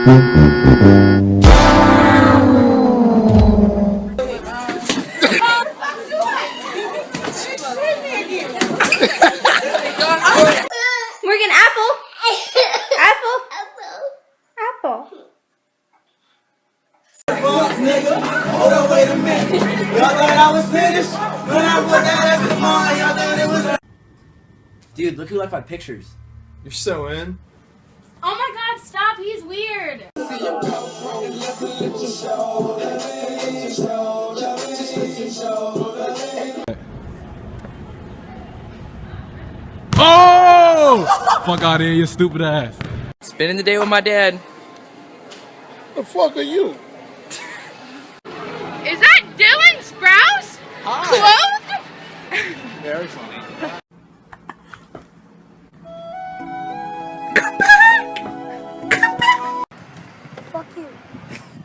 Morgan, apple. Apple. Apple. Nigga, hold on, wait a minute. Y'all thought I was finished? When I put that ass in mine, y'all thought it was. Dude, look who liked my pictures. You're so in. Oh my god, stop, he's weird. Oh! Fuck out of here, you stupid ass. Spending the day with my dad. The fuck are you? Is that Dylan Sprouse? Clothed? Very funny. Fuck you.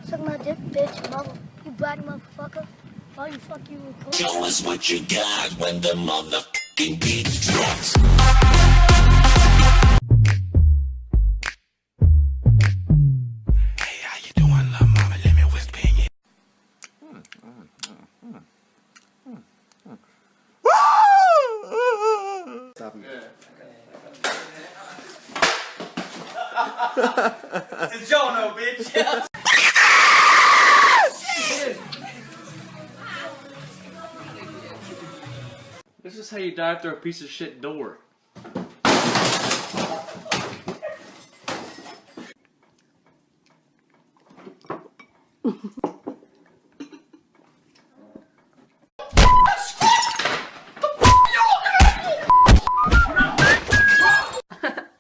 Suck my dick, bitch, mother. You bad motherfucker. Why you fuck you record? Show us what you got when the motherfucking beat drops. Hey, how you doing, love mama? Let me whisper in your Stop me. It's Jono, bitch. This is how you dive through a piece of shit door.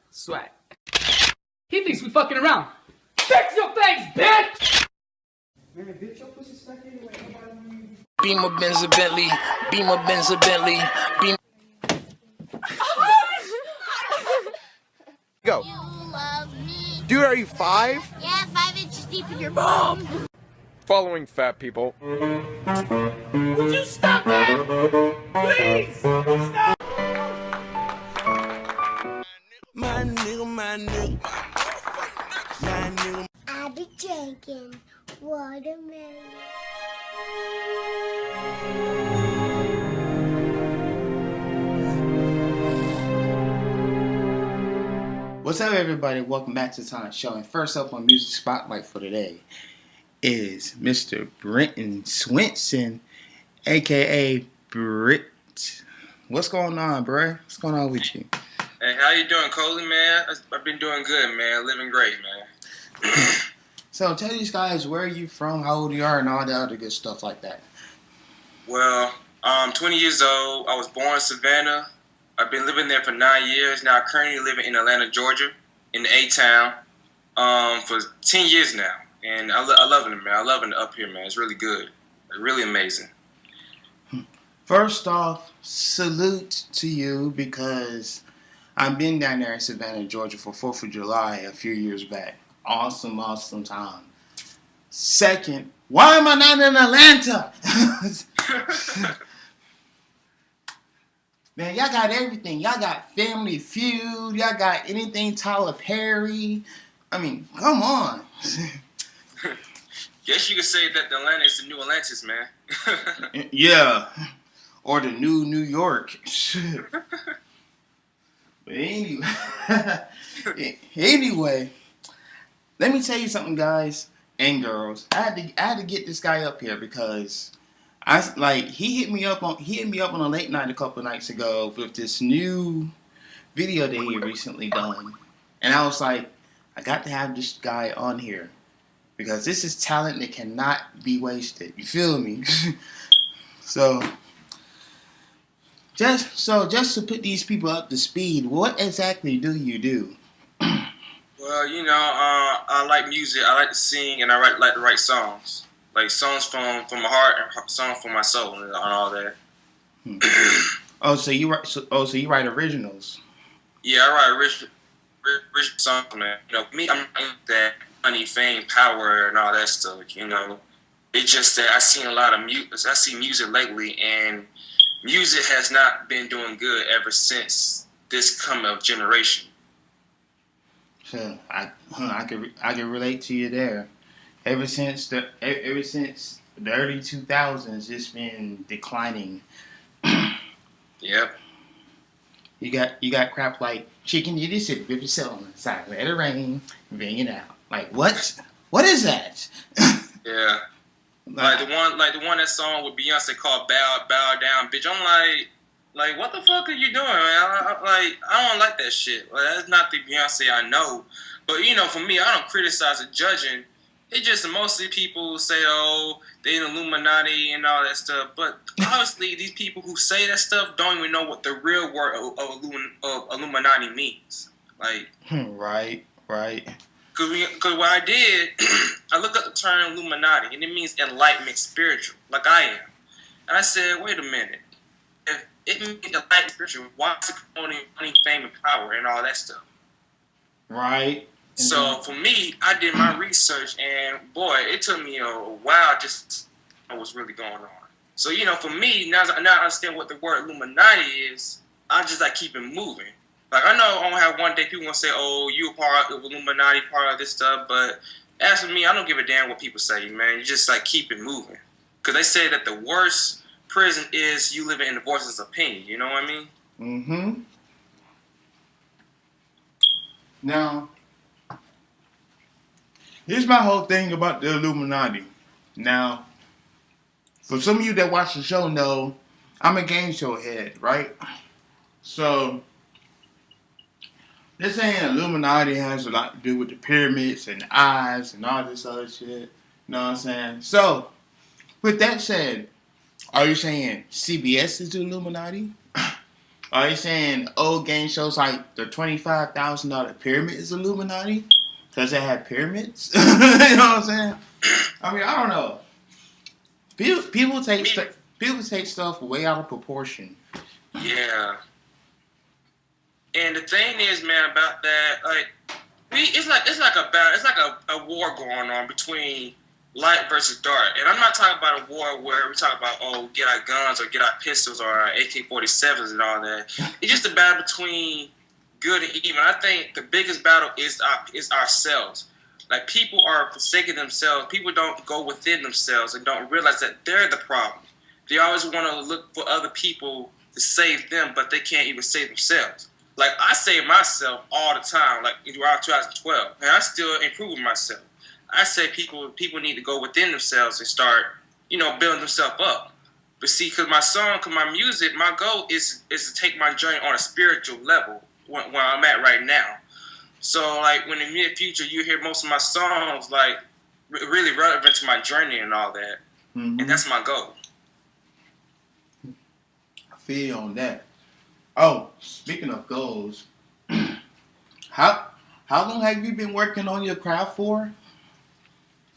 Swag. He thinks we fucking around. Fix your face, bitch! Man, bitch, your pussy stuck anyway. Beamer, Benz, Bentley. Beamer, Benz, Bentley. Beamer. Go. You love me. Dude, are you 5? Yeah, 5 inches deep in your mom. Following fat people. Would you stop that? Please! Stop! My nigga, my nigga. My nigga. I be drinking watermelon. What's up, everybody? Welcome back to the Tonic Show. And first up on Music Spotlight for today is Mr. Brenton Swinson, aka Brit. What's going on, bruh? What's going on with you? Hey, how you doing, Coley, man? I've been doing good, man. Living great, man. So tell these guys where you from, how old you are, and all the other good stuff like that. Well, I'm 20 years old. I was born in Savannah. I've been living there for 9 years. Now I currently living in Atlanta, Georgia, in the A-Town, for 10 years now. And I love it, man. I love it up here, man. It's really good. Really amazing. First off, salute to you because I've been down there in Savannah, Georgia for 4th of July a few years back. Awesome, awesome time. Second, why am I not in Atlanta? Man, y'all got everything. Y'all got Family Feud. Y'all got anything Tyler Perry. I mean, come on. Guess you could say that the Atlanta is the new Atlantis, man. Yeah. Or the new New York. But anyway, let me tell you something, guys and girls. I had to get this guy up here because he hit me up on a late night a couple nights ago with this new video that he recently done, and I was like, I got to have this guy on here because this is talent that cannot be wasted. You feel me? So just to put these people up to speed, what exactly do you do? Well, you know, I like music. I like to sing, and I like to write songs. Like songs from my heart and songs from my soul and all that. So you write originals? Yeah, I write rich songs, man. You know, me, I'm not into that money, fame, power, and all that stuff. You know, it's just that I see music lately, and music has not been doing good ever since this come of generation. I can relate to you there. Ever since the early 2000s, it's been declining. Yep. You got crap like chicken you just sit with yourself on the side, let it rain, bring it out. Like what? What is that? Yeah. Like the one that song with Beyonce called Bow Down, bitch. I'm like what the fuck are you doing, man? I don't like that shit. Like, that's not the Beyonce I know. But you know, for me, I don't criticize the judging. It's just mostly people say, oh, they in Illuminati and all that stuff. But honestly, these people who say that stuff don't even know what the real word of Illuminati means. Like, right. Because what I did, I looked up the term Illuminati, and it means enlightenment spiritual, like I am. And I said, wait a minute. If it means enlightenment spiritual, why is it promoting money, fame, and power and all that stuff? Right. So for me, I did my research, and boy, it took me a while just to know what's really going on. So, you know, for me, now I understand what the word Illuminati is, I just like keep it moving. Like, I know I don't have one day people gonna say, oh, you a part of Illuminati, part of this stuff, but as for me, I don't give a damn what people say, man. You just like keep it moving. Because they say that the worst prison is you living in the voices of opinion, you know what I mean? Mm-hmm. Now, here's my whole thing about the Illuminati. Now, for some of you that watch the show know, I'm a game show head, right? So, this saying Illuminati has a lot to do with the pyramids and the eyes and all this other shit. You know what I'm saying? So, with that said, are you saying CBS is the Illuminati? Are you saying old game shows like the $25,000 pyramid is Illuminati? Because they have pyramids? You know what I'm saying? I mean, I don't know. People take stuff way out of proportion. Yeah. And the thing is, man, about that, like, it's like a war going on between light versus dark. And I'm not talking about a war where we talk about, oh, get our guns or get our pistols or our AK-47s and all that. It's just a battle between good and evil. I think the biggest battle is ourselves. Like, people are forsaking themselves. People don't go within themselves and don't realize that they're the problem. They always want to look for other people to save them, but they can't even save themselves. Like, I save myself all the time, like around 2012, and I'm still improving myself. I say people need to go within themselves and start, you know, building themselves up. But see, because my music, my goal is to take my journey on a spiritual level where I'm at right now. So, like, when in the near future you hear most of my songs, like, really relevant to my journey and all that. Mm-hmm. And that's my goal. I feel you on that. Oh, speaking of goals, how long have you been working on your craft for?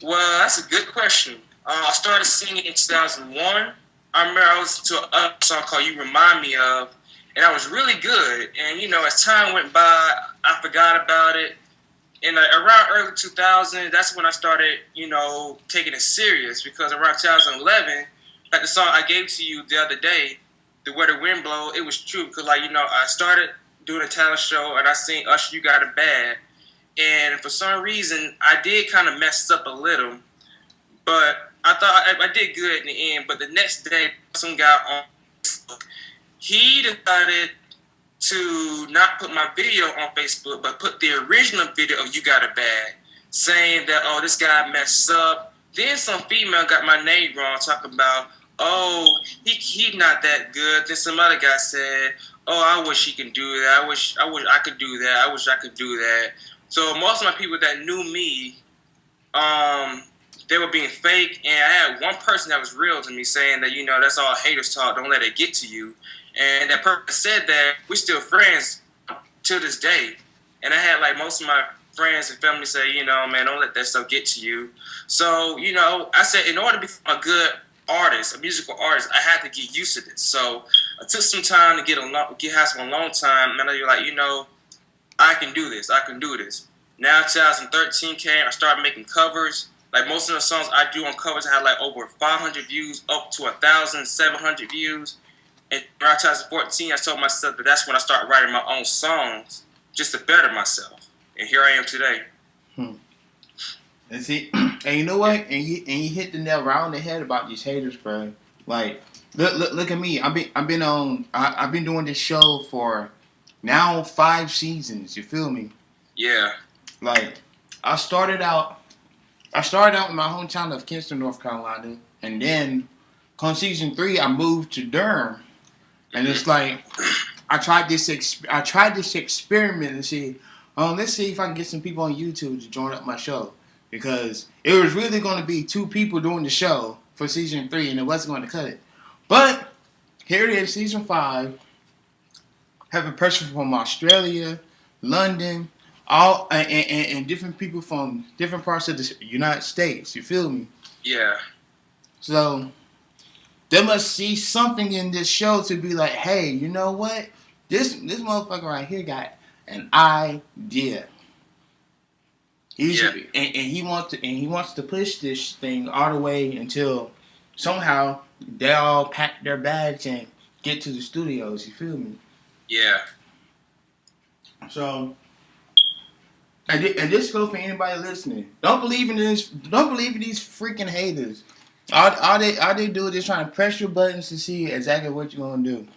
Well, that's a good question. I started singing in 2001. I remember I listened to a song called You Remind Me Of, and that was really good. And, you know, as time went by, I forgot about it. And around early 2000, that's when I started, you know, taking it serious. Because around 2011, like the song I gave to you the other day, The Where the Wind Blow, it was true. Because, like, you know, I started doing a talent show, and I sing Usher, You Got It Bad. And for some reason, I did kind of mess up a little. But I thought I did good in the end. But the next day, some guy on Facebook, he decided to not put my video on Facebook, but put the original video of You Got It Bad, saying that, oh, this guy messed up. Then some female got my name wrong, talking about, oh, he not that good. Then some other guy said, oh, I wish he can do that. I wish I could do that. I wish I could do that. So most of my people that knew me, they were being fake, and I had one person that was real to me saying that, you know, that's all haters talk. Don't let it get to you. And that person said that we're still friends to this day. And I had, like, most of my friends and family say, you know, man, don't let that stuff get to you. So, you know, I said in order to become a good artist, a musical artist, I had to get used to this. So I took some time to have some alone time, and I was like, you know, I can do this. I can do this. Now 2013 came, I started making covers. Like, most of the songs I do on covers, I had like over 500 views, up to 1,700 views. And around 2014, I told myself that that's when I started writing my own songs just to better myself. and here I am today. And see, and you know what? And you hit the nail right on the head about these haters, bro. Like, look at me. I've been doing this show for now 5 seasons. You feel me? Yeah. Like, I started out in my hometown of Kinston, North Carolina, and then on season 3 I moved to Durham, and it's like I tried this experiment and see, let's see if I can get some people on YouTube to join up my show, because it was really going to be 2 people doing the show for season 3, and it wasn't going to cut it. But here it is, season 5. Having pressure from Australia, London, all and different people from different parts of the United States. You feel me? Yeah. So they must see something in this show to be like, hey, you know what? This motherfucker right here got an idea. And he wants to push this thing all the way until somehow they all pack their bags and get to the studios. You feel me? Yeah. So, and this goes for anybody listening. Don't believe in this. Don't believe in these freaking haters. All they do is just trying to press your buttons to see exactly what you're gonna do.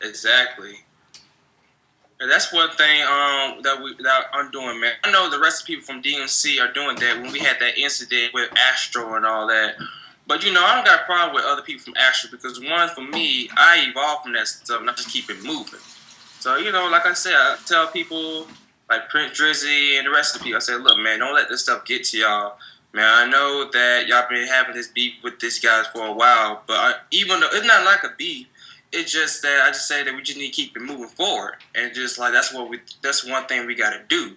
Exactly. And that's one thing that I'm doing, man. I know the rest of the people from DMC are doing that when we had that incident with Astro and all that. But, you know, I don't got a problem with other people from Astro because, one, for me, I evolved from that stuff and I just keep it moving. So, you know, like I said, I tell people like Prince Drizzy and the rest of the people, I say, look, man, don't let this stuff get to y'all. Man, I know that y'all been having this beef with this guys for a while, but even though it's not like a beef, it's just that I just say that we just need to keep it moving forward, and just like that's one thing we got to do.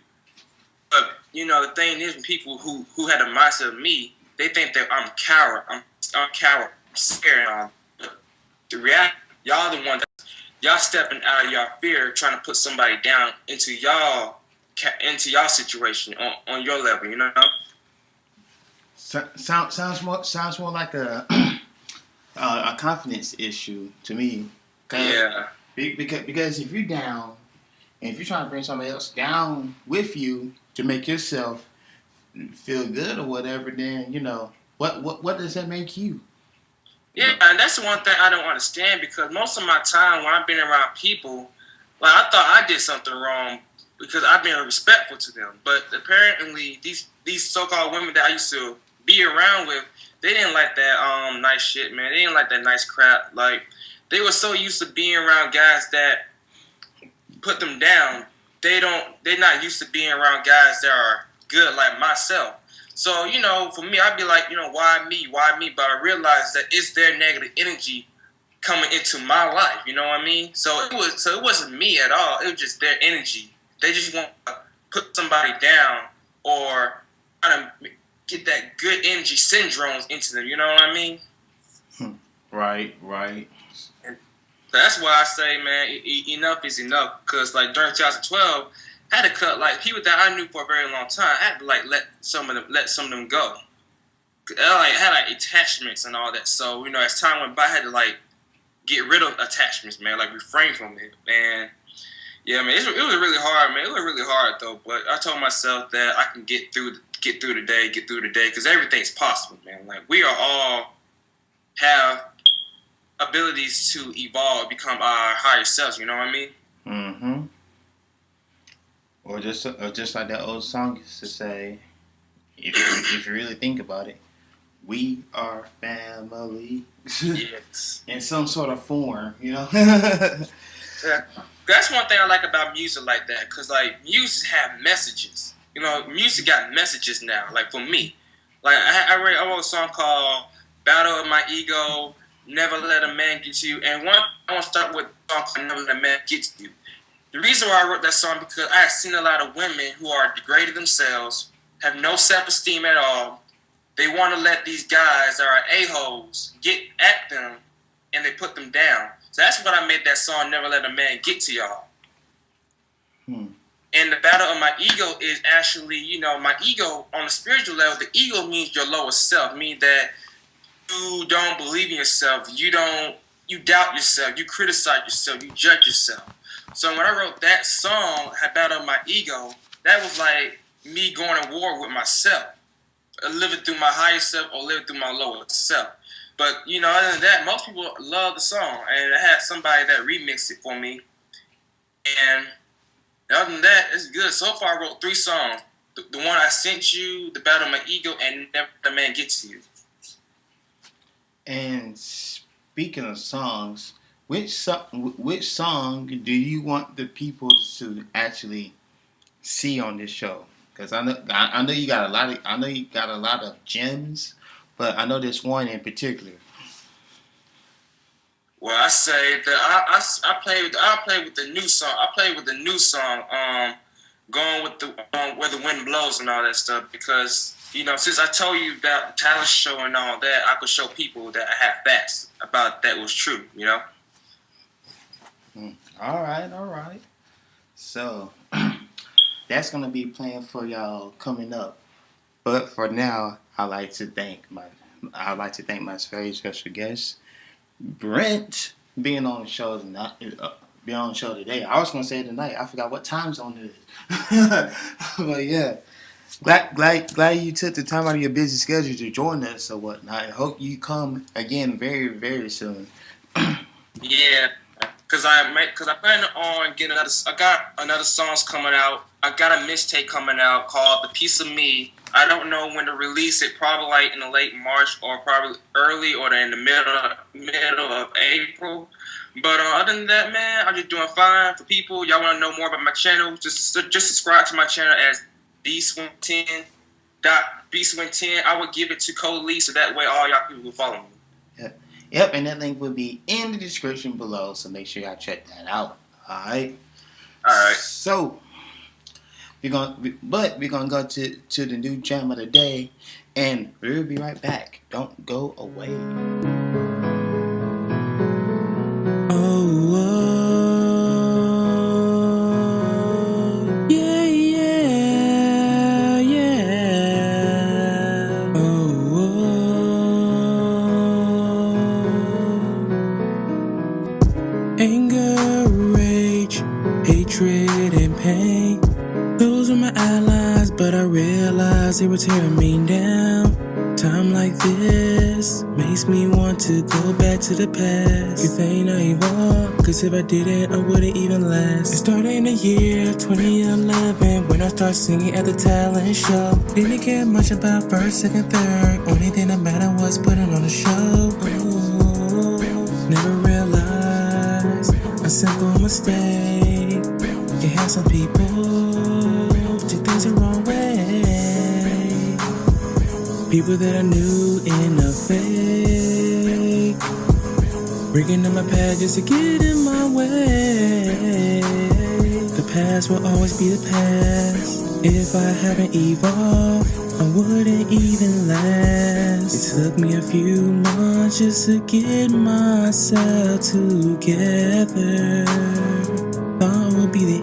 But you know, the thing is, when people who had a mindset of me, they think that I'm coward. I'm coward. I'm scared. But the reality, y'all the one that y'all stepping out of y'all fear, trying to put somebody down into y'all situation on your level. You know. Sounds more like a confidence issue to me. Yeah. Because if you're down, and if you're trying to bring somebody else down with you to make yourself feel good or whatever, then you know what does that make you? Yeah, and that's the one thing I don't understand, because most of my time when I've been around people, like I thought I did something wrong because I've been respectful to them, but apparently these so-called women that I used to be around with, they didn't like that nice shit, man. They didn't like that nice crap. Like, they were so used to being around guys that put them down. They're not used to being around guys that are good like myself. So, you know, for me, I'd be like, you know, why me? Why me? But I realized that it's their negative energy coming into my life. You know what I mean? So it wasn't me at all. It was just their energy. They just want to put somebody down or kind of get that good energy syndromes into them. You know what I mean? Right. And that's why I say, man, enough is enough. Because like during 2012, I had to cut like people that I knew for a very long time. I had to like let some of them go. I had like attachments and all that. So you know, as time went by, I had to like get rid of attachments, man. Like refrain from it, man. Yeah, man, it was really hard, man. It was really hard though. But I told myself that I can get through the day, because everything's possible, man. Like we are all have abilities to evolve, become our higher selves. You know what I mean? Mm-hmm. Or just like that old song used to say, if you really think about it, we are family. Yes. In some sort of form, you know. Yeah. That's one thing I like about music like that, because like music have messages. You know, music got messages now. Like for me, like I wrote a song called "Battle of My Ego," "Never Let a Man Get to You," and I want to start with a song called "Never Let a Man Get to You." The reason why I wrote that song because I have seen a lot of women who are degraded themselves, have no self-esteem at all. They want to let these guys that are a-holes get at them, and they put them down. So that's what I made that song, "Never Let a Man Get to Y'all." And the battle of my ego is actually, you know, my ego on the spiritual level. The ego means your lower self, meaning that you don't believe in yourself. You doubt yourself. You criticize yourself. You judge yourself. So when I wrote that song, "Battle of My Ego," that was like me going to war with myself, living through my higher self or living through my lower self. But, you know, other than that, most people love the song. And I had somebody that remixed it for me. And other than that, it's good. So far, I wrote 3 songs. The one I sent you, The Battle of My Ego, and Never the Man Gets to You. And speaking of songs, which song do you want the people to actually see on this show? Because I know you got a lot of gems, but I know this one in particular. Well, I say that I play with the new song. I play with the new song. Going with the Where the Wind Blows and all that stuff, because, you know, since I told you about the talent show and all that, I could show people that I have facts about that was true, you know? All right. So, that's going to be playing for y'all coming up. But for now, I'd like to thank my very special guest, Brent, being on the show today. I was gonna say tonight. I forgot what time zone it is. But yeah, glad you took the time out of your busy schedule to join us or whatnot. I hope you come again very, very soon. Yeah, because I plan on getting I got another songs coming out. I got a mixtape coming out called The Piece of Me. I don't know when to release it. Probably like in the late March or probably early or in the middle of April. But other than that, man, I'm just doing fine for people. Y'all want to know more about my channel? Just subscribe to my channel as Beast110. Beast110. I would give it to Cole Lee so that way all y'all people will follow me. Yep, and that link will be in the description below, so make sure y'all check that out. Alright. So we're gonna go to the new jam of the day, and we'll be right back. Don't go away. Anger, rage, hatred, and pain. Those were my allies, but I realized they were tearing me down. Time like this makes me want to go back to the past. You think I evolved? Cause if I didn't, I wouldn't even last. It started in the year 2011 when I started singing at the talent show. Didn't care much about first, second, third. Only thing that mattered was putting on a show. Ooh, never realized a simple mistake can have some people take things the wrong way. People that I knew in a fake, bringing up my past just to get in my way. The past will always be the past. If I haven't evolved, I wouldn't even last. It took me a few months just to get myself together. Thought it would be the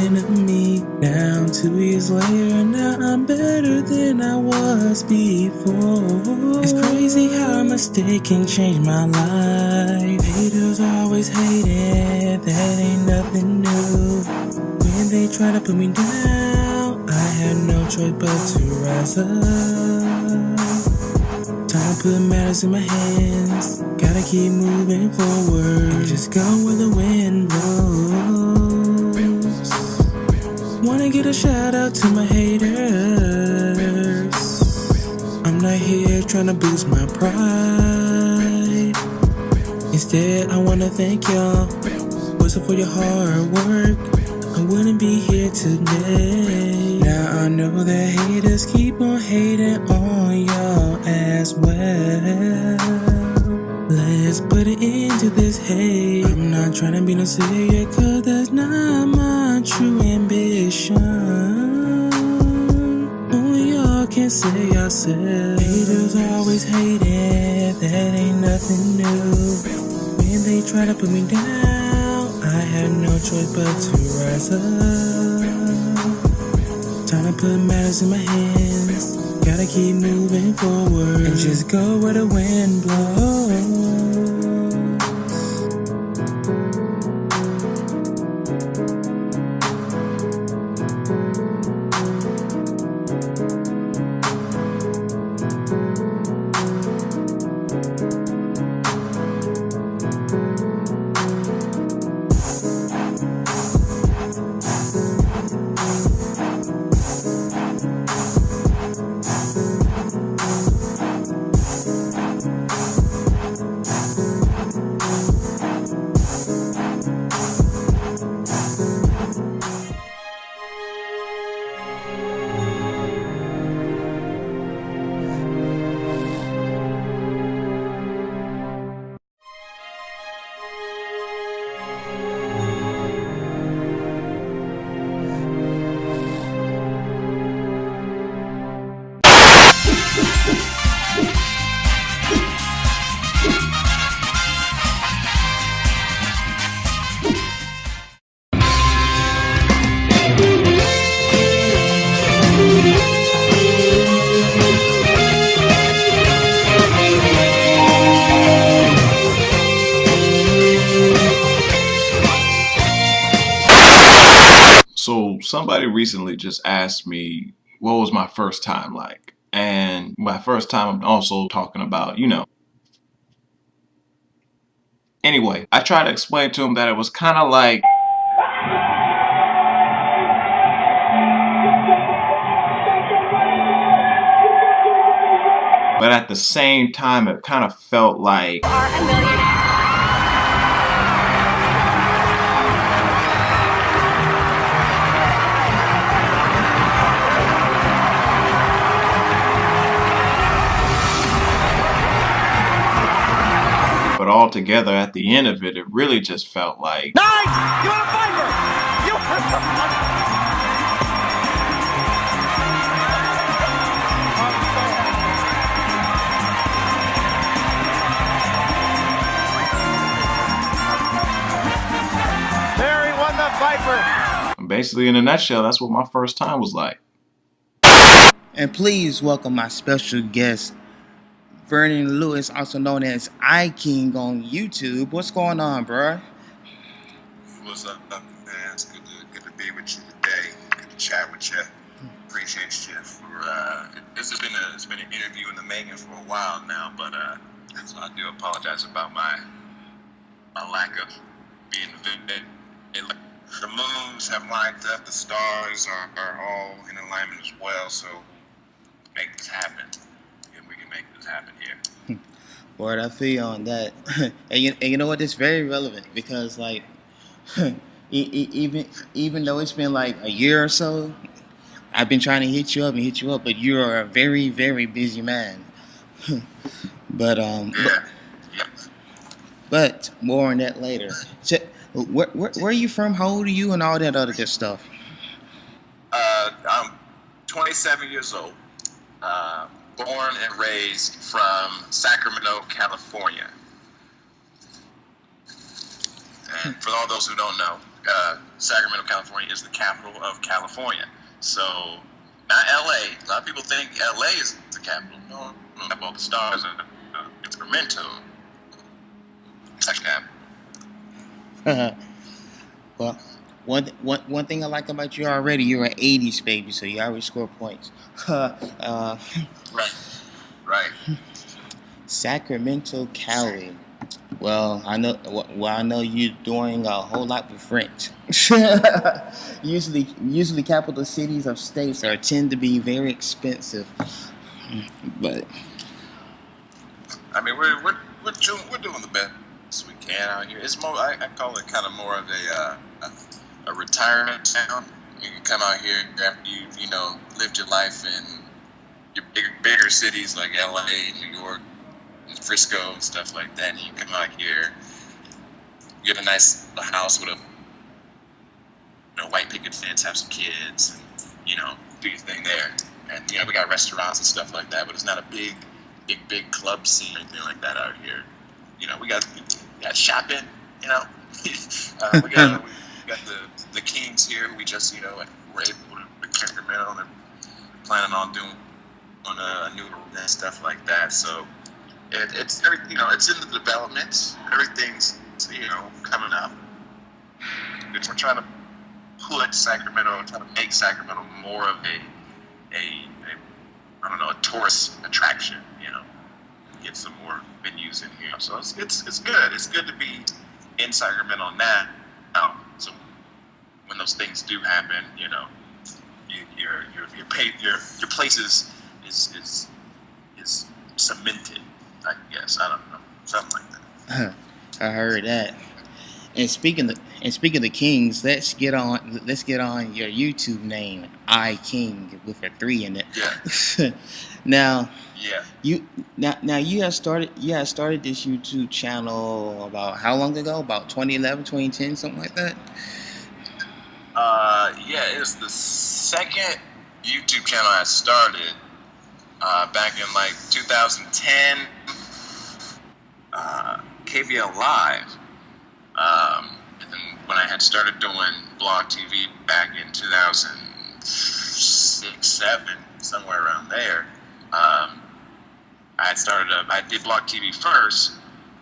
end of me. Now 2 years later, now I'm better than I was before. It's crazy how a mistake can change my life. Haters always hating, that ain't nothing new. When they try to put me down, I had no choice but to rise up. Time to put matters in my hands. Gotta keep moving forward. Just go where the wind blows. Wanna get a shout out to my haters. I'm not here trying to boost my pride. Instead, I wanna thank y'all. Was it for your hard work? I wouldn't be here today. Now I know that haters keep on hating on y'all as well. Let's put it into this hate. I'm not trying to be no savior, cause that's not my true ambition. Only y'all can say yourself. Haters always hating, that ain't nothing new. When they try to put me down, I had no choice but to rise up. Time to put matters in my hands. Gotta keep moving forward and just go where the wind blows. somebody recently just asked me what was my first time like. And my first time, I'm also talking about, you know. Anyway, I tried to explain to him that it was kind of like but at the same time, it kind of felt like but altogether, at the end of it, it really just felt like Nice! You're a fighter! You Barry won the Viper! basically, in a nutshell, that's what my first time was like. And please welcome my special guest, Vernon Lewis, also known as iKing on YouTube. What's going on, bruh? What's up, man? It's good to be with you today. Good to chat with you. Appreciate you for it's been an interview in the making for a while now, but so I do apologize about my lack of being vivid. The moons have lined up, the stars are all in alignment as well, so make this happen. And we can make this happen here. Word, I feel you on that. and you know what? It's very relevant because, like, even though it's been like a year or so, I've been trying to hit you up, but you are a very, very busy man. But more on that later. So, where are you from? How old are you? And all that other good stuff. I'm 27 years old. Born and raised from Sacramento, California. And for all those who don't know, Sacramento, California is the capital of California. So, not LA. A lot of people think LA is the capital. No, not all the stars in Sacramento. Well, one thing I like about you already, you're an 80s baby, so you already score points. Right. Sacramento, Cali. Well, I know you're doing a whole lot with French. usually capital cities of states tend to be very expensive. But I mean, we're doing the best we can out here. It's more, I call it kind of more of a retirement town. You can come out here after you know lived your life in your bigger cities like LA, New York, and Frisco and stuff like that. And you come out here, get a nice house with a white picket fence, have some kids, and do your thing there. And we got restaurants and stuff like that, but it's not a big club scene or anything like that out here. We got shopping. We got the Kings here. We just we're able to Sacramento and planning on doing a new and stuff like that. So it's everything. It's in the development. Everything's coming up. We're trying to put Sacramento, trying to make Sacramento more of a tourist attraction. Get some more venues in here. So it's good. It's good to be in Sacramento now. So when those things do happen, your place is cemented. I guess I don't know, something like that. I heard that. And speaking of the Kings, let's get on your YouTube name, iKing, with a 3 in it. Yeah. Now. Yeah. You have started this YouTube channel about how long ago? About 2011, 2010, something like that? Yeah, it's the second YouTube channel I started back in like 2010. KVL Live. And then when I had started doing Blog TV back in 2006, 2007, somewhere around there. I did Blog TV first,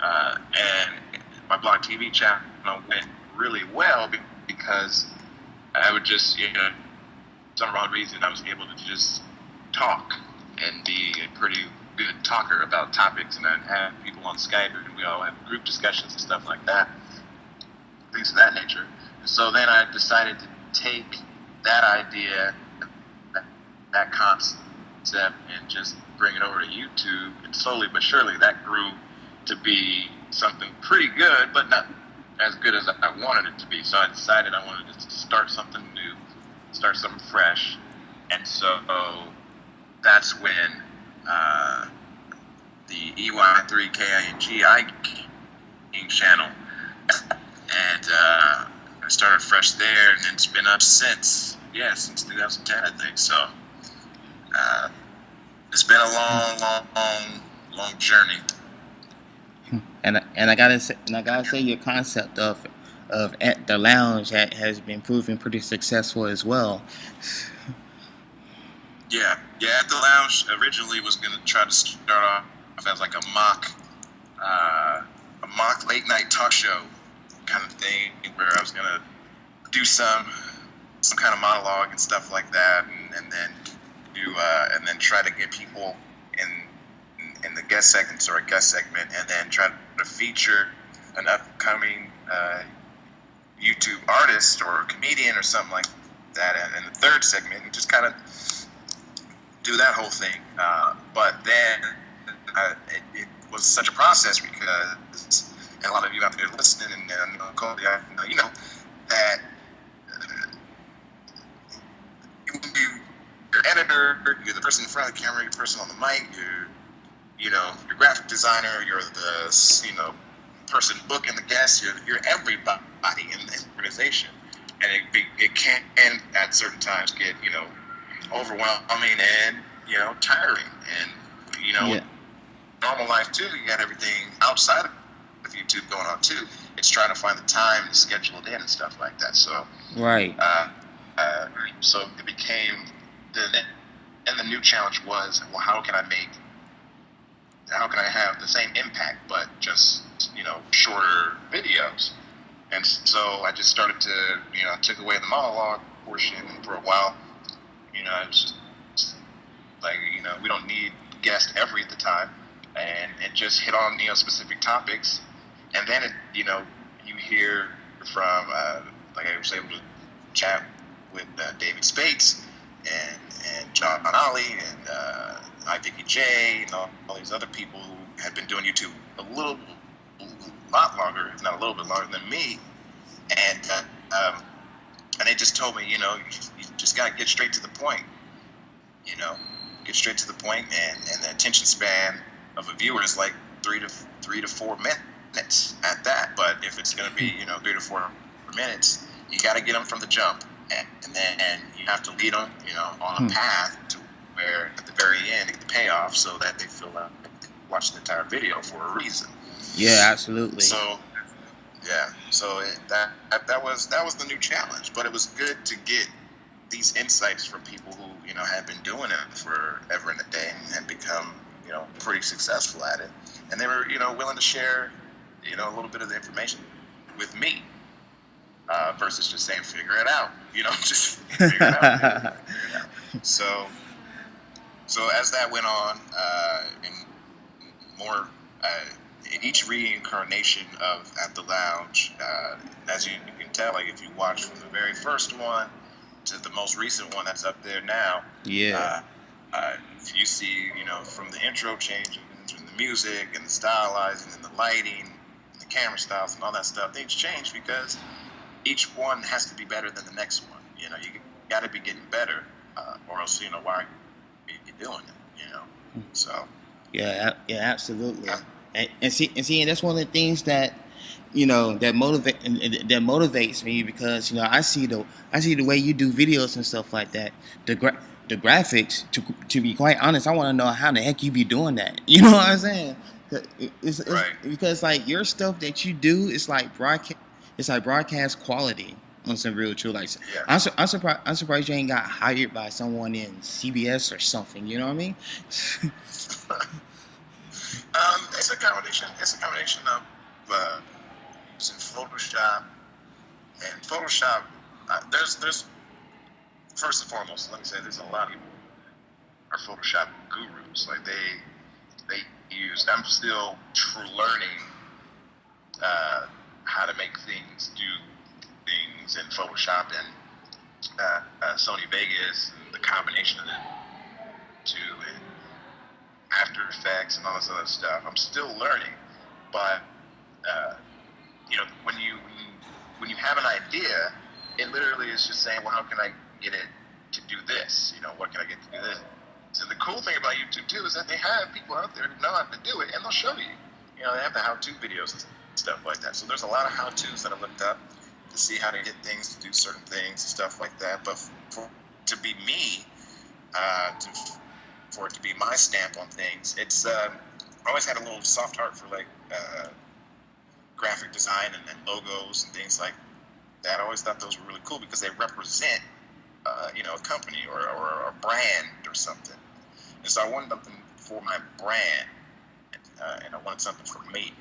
and my Blog TV channel went really well because I would just, you know, for some odd reason, I was able to just talk and be a pretty good talker about topics, and I'd have people on Skype, and we all have group discussions and stuff like that, things of that nature. And so then I decided to take that idea, that concept, and just bring it over to YouTube, and slowly but surely that grew to be something pretty good, but not as good as I wanted it to be. So I decided I wanted to start something new, start something fresh, and so that's when the EY3KING channel, and I started fresh there, and it's been up since 2010, I think. So it's been a long journey. And I gotta say your concept of at the lounge has been proving pretty successful as well. Yeah. At the lounge originally was gonna try to start off as like a mock late night talk show kind of thing, where I was gonna do some kind of monologue and stuff like that, and then do and then try to get people in the guest segments or a guest segment, and then try to feature an upcoming YouTube artist or comedian or something like that in the third segment, and just kind of do that whole thing. But then it was such a process because, and a lot of you out there listening, and Cody, you know that you're editor, you're the person in front of the camera, you're the person on the mic, you're your graphic designer, you're the person booking the guests, you're everybody in the organization, and it can at certain times get overwhelming and tiring, and normal life too. You got everything outside of YouTube going on too. It's trying to find the time to schedule it in and stuff like that. So right. So it became the new challenge was, well, how can I have the same impact but just shorter videos? And so I just started to I took away the monologue portion, and for a while I was just like we don't need guests every time, and just hit on specific topics, and then you hear from like I was able to chat with David Spates and John Ollie and Vicky J and all these other people who had been doing YouTube a lot longer, if not a little bit longer than me, and they just told me, you just gotta get straight to the point, get straight to the point, and the attention span of a viewer is like 3 to 4 minutes at that. But if it's gonna be 3 to 4 minutes, you gotta get them from the jump, and then you have to lead them on a path to where at the very end it the payoff, so that they feel like they watched the entire video for a reason. Yeah, absolutely. So that was the new challenge, but it was good to get these insights from people who had been doing it forever and a day and had become pretty successful at it, and they were willing to share a little bit of the information with me, versus just saying figure it out, just figure it out. So as that went on, and more. In each reincarnation of At the Lounge, as you can tell, like if you watch from the very first one to the most recent one that's up there now, you see, from the intro changes and the music and the stylizing and the lighting and the camera styles and all that stuff, things change because each one has to be better than the next one. You got to be getting better, or else why are you doing it? So yeah, absolutely. And that's one of the things that that motivates me, because I see the way you do videos and stuff like that. The graphics, to be quite honest, I want to know how the heck you be doing that. You know what I'm saying? It's right. Because like your stuff that you do is like broadcast quality on some real true. Like I'm surprised you ain't got hired by someone in CBS or something. You know what I mean? It's a combination of using Photoshop, and Photoshop there's first and foremost, let me say, there's a lot of people are Photoshop gurus. Like they use. I'm still learning how to make things, do things in Photoshop and Sony Vegas, and the combination of the two, and After Effects and all this other stuff. I'm still learning, but you know, when you have an idea, it literally is just saying, well, how can I get it to do this? You know, what can I get to do this? So the cool thing about YouTube too is that they have people out there who know how to do it, and they'll show you. You know, they have the how-to videos and stuff like that. So there's a lot of how-tos that I looked up to see how to get things, to do certain things and stuff like that. But to be me, for it to be my stamp on things, it's I always had a little soft heart for like graphic design and logos and things like that. I always thought those were really cool because they represent you know, a company or a brand or something. And so I wanted something for my brand, and I wanted something for me.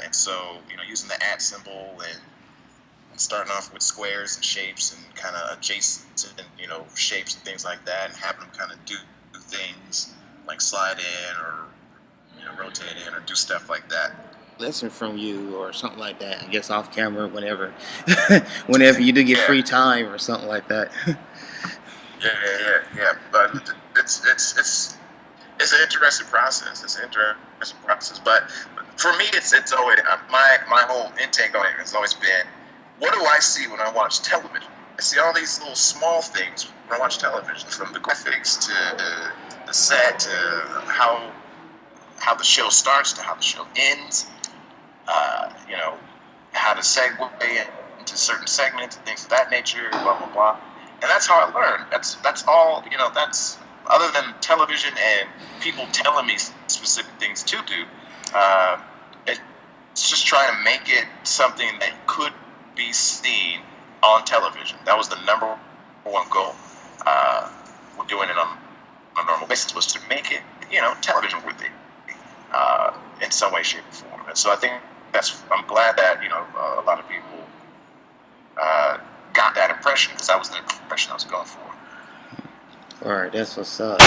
And so, you know, using the @ symbol and starting off with squares and shapes and kind of adjacent, you know, shapes and things like that, and having them kind of do things like slide in or, you know, rotate in or do stuff like that. Lesson from you or something like that. I guess off camera, whenever, whenever you do get free time or something like that. Yeah. But it's an interesting process. It's an interesting process. But for me, it's always my whole intake on it has always been, what do I see when I watch television? I see all these little small things when I watch television, from the graphics to the set to how the show starts to how the show ends. You know, how to segue into certain segments and things of that nature, blah, blah, blah. And that's how I learned. That's all, you know, that's, other than television and people telling me specific things to do, it's just trying to make it something that could be seen on television. That was the number one goal. We're doing it on a normal basis, was to make it, you know, television worthy in some way, shape, or form. And so I think I'm glad that, you know, a lot of people got that impression, because that was the impression I was going for. Alright, that's what's up.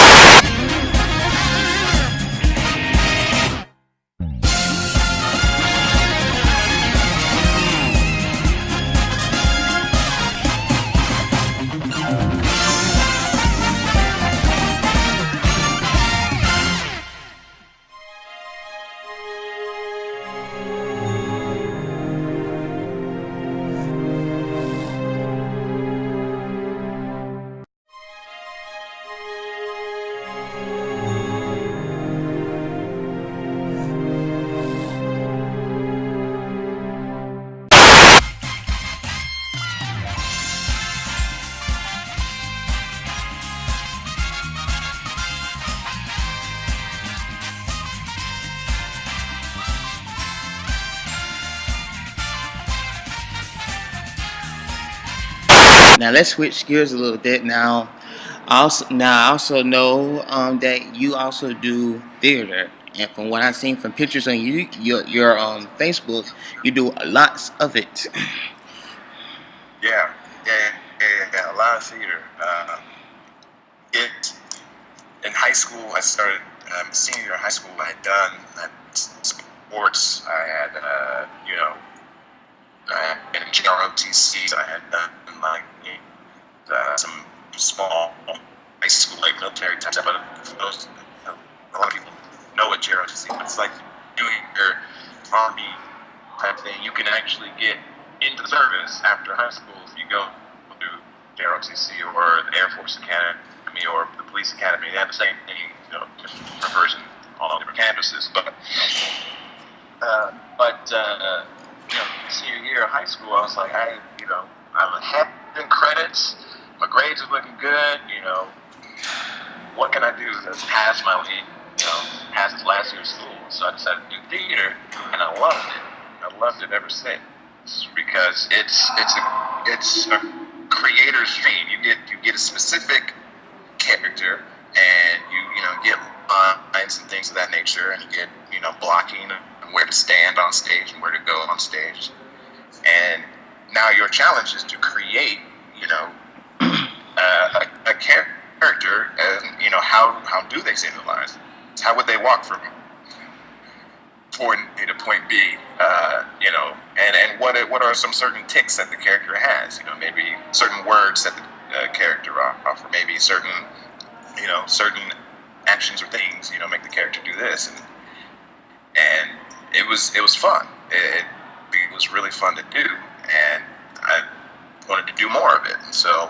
Now let's switch gears a little bit. Now I also know that you also do theater, and from what I've seen from pictures on your Facebook, you do lots of it. Yeah, a lot of theater. In high school, I started, senior year of high school, I had sports. I had, you know, in JROTC, I had done like some small high school, like military type stuff. But for those, a lot of people know what JROTC, but it's like doing your Army type thing. You can actually get into the service after high school if you go to JROTC or the Air Force Academy or the Police Academy. They have the same thing, you know, just different version on all different campuses. But you know, senior year of high school, I was like, I'm ahead in credits. My grades are looking good. You know, what can I do to pass my, pass the last year of school? So I decided to do theater, and I loved it. I loved it ever since, because it's a creator's dream. You get a specific character, and you get lines and things of that nature, and you get blocking and where to stand on stage and where to go on stage. And now your challenge is to create you know, a character, and you know, how do they say their lines? How would they walk from point A to point B? You know, and what are some certain tics that the character has? You know, maybe certain words that the character offer, maybe certain, you know, certain actions or things, you know, make the character do this, and it was fun. It was really fun to do, and I wanted to do more of it. And so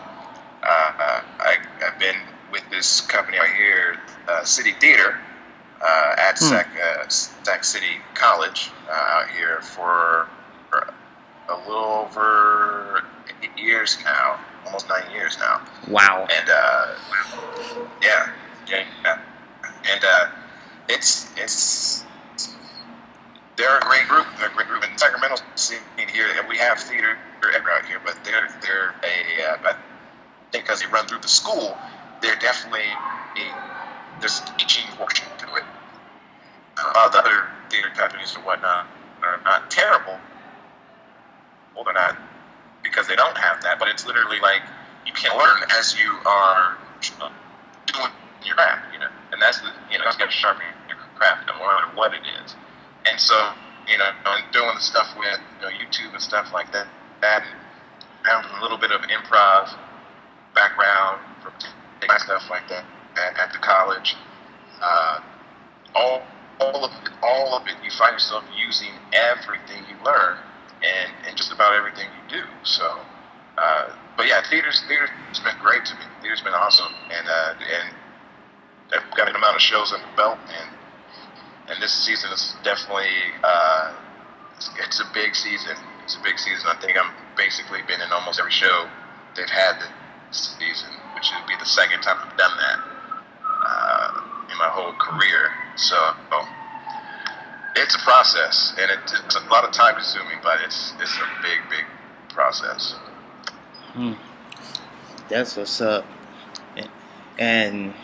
I've been with this company out here, City Theater, at Sac City College out here for a little over 8 years now, almost 9 years now. Wow. And yeah. And it's they're a great group. They're a great group in Sacramento scene here. We have theater everywhere out here, but they're I think because they run through the school, they're definitely there's a teaching portion to it. The other theater companies and whatnot are not terrible. Well, they're not because they don't have that, but it's literally like you can learn as you are doing your craft, you know, and that's the, you know, you got to sharpen your craft no matter what it is. And so, you know, and doing the stuff with, you know, YouTube and stuff like that, and having a little bit of improv background from stuff like that at the college, all of it, you find yourself using everything you learn and just about everything you do. So, but yeah, theater's been great to me. Theater's been awesome, and I've got an amount of shows under the belt, and this season is definitely it's a big season. It's a big season. I think I'm basically been in almost every show they've had this season, which would be the second time I've done that in my whole career. So it's a process, and it's a lot of time consuming, but it's a big process. That's what's up. And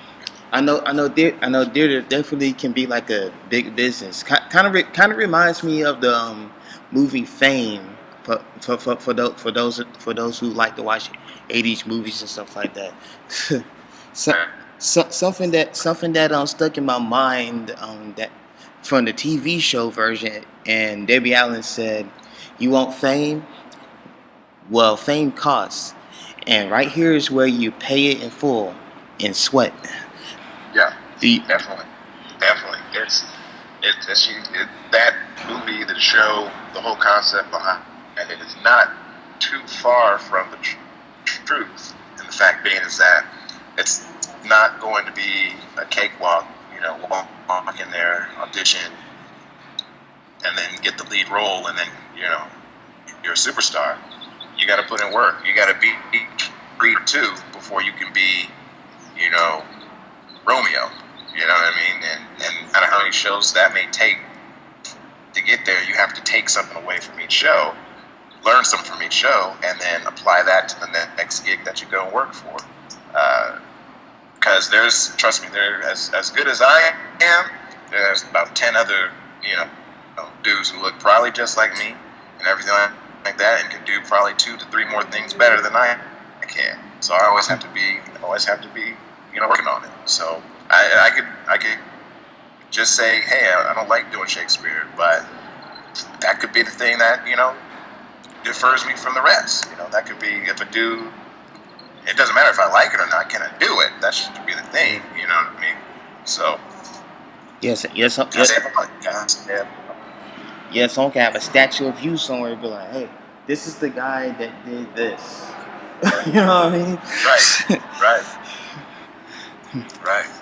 I know theater definitely can be like a big business. Kind of reminds me of the movie Fame for those who like to watch 80s movies and stuff like that. Something that stuck in my mind that from the TV show version, and Debbie Allen said, "You want fame? Well, fame costs, and right here is where you pay it in full, in sweat." Yeah, definitely. It's that movie, the show, the whole concept behind it is not too far from the truth. And the fact being is that it's not going to be a cakewalk. You know, walk in there, audition, and then get the lead role, and then, you know, you're a superstar. You got to put in work. You got to be Creed 2 before you can be, you know, Romeo. You know what I mean? And no matter how many shows that may take to get there, you have to take something away from each show, learn something from each show, and then apply that to the next gig that you go and work for. Because trust me, as good as I am, there's about 10 other, you know, dudes who look probably just like me and everything like that, and can do probably 2 to 3 more things better than I can. So I always have to be, you know, working on it. So I could just say, hey, I don't like doing Shakespeare, but that could be the thing that, you know, differs me from the rest. You know, that could be if a dude. It doesn't matter if I like it or not. Can I do it? That should be the thing. You know what I mean? So. Yes. Yeah, someone can have a statue of you somewhere and be like, hey, this is the guy that did this. You know what I mean? Right.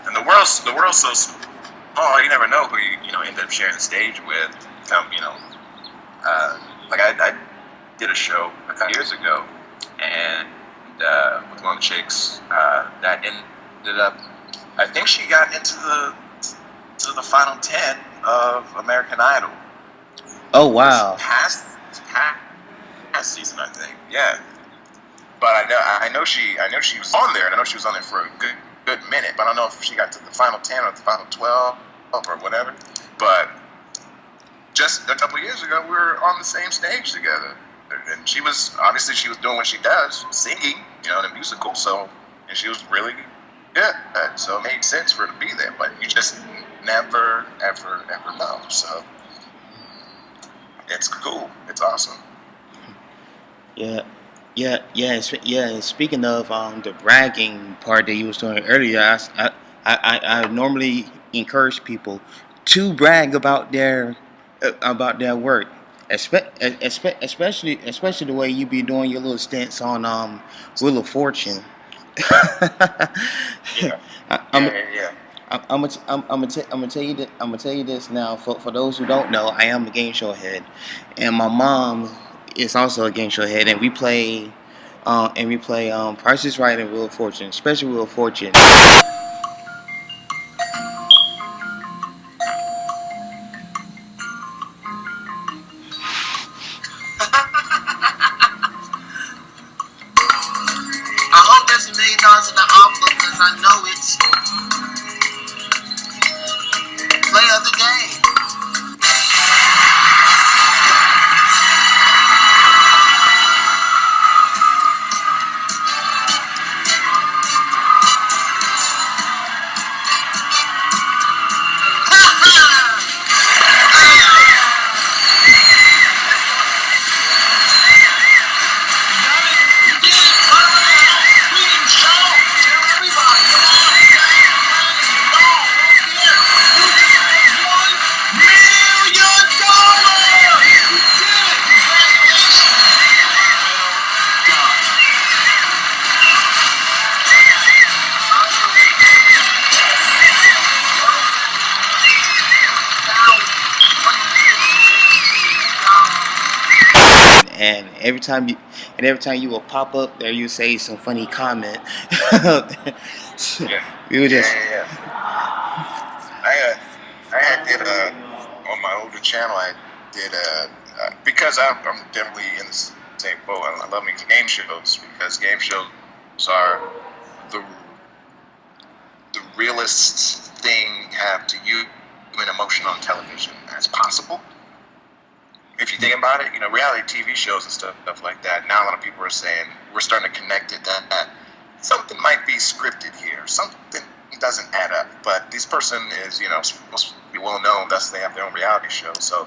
And the world's so small. You never know who you know end up sharing the stage with. You know, like I did a show a couple years ago, and with one of the chicks that ended up, I think she got into the final 10 of American Idol. Oh wow! Past season, I think. Yeah, but I know she was on there, and I know she was on there for a good minute. But I don't know if she got to the final 10 or the final 12 or whatever. But just a couple of years ago, we were on the same stage together, and she was doing what she does, singing, in a musical. So, and she was really good. So it made sense for her to be there. But you just never, ever, ever know. So it's cool. It's awesome. Yeah. Speaking of the bragging part that you was doing earlier, I normally encourage people to brag about their work, especially the way you be doing your little stints on Wheel of Fortune. Yeah. I'm gonna tell you this now. For those who don't know, I am a game show head, and my mom is also a game show head, and we play Price is Right and Wheel of Fortune, especially Wheel of Fortune. I hope there's $1 million in the envelope because I know it's play of the game. And every time you will pop up there, you say some funny comment. We were just. I did on my older channel. I did because I'm definitely in the same boat. I love making game shows because game shows are the realest thing you have to use human emotion on television as possible. If you think about it, reality TV shows and stuff like that. Now a lot of people are saying we're starting to connect it that something might be scripted here, something doesn't add up. But this person is, supposed to be well known. Thus, they have their own reality show. So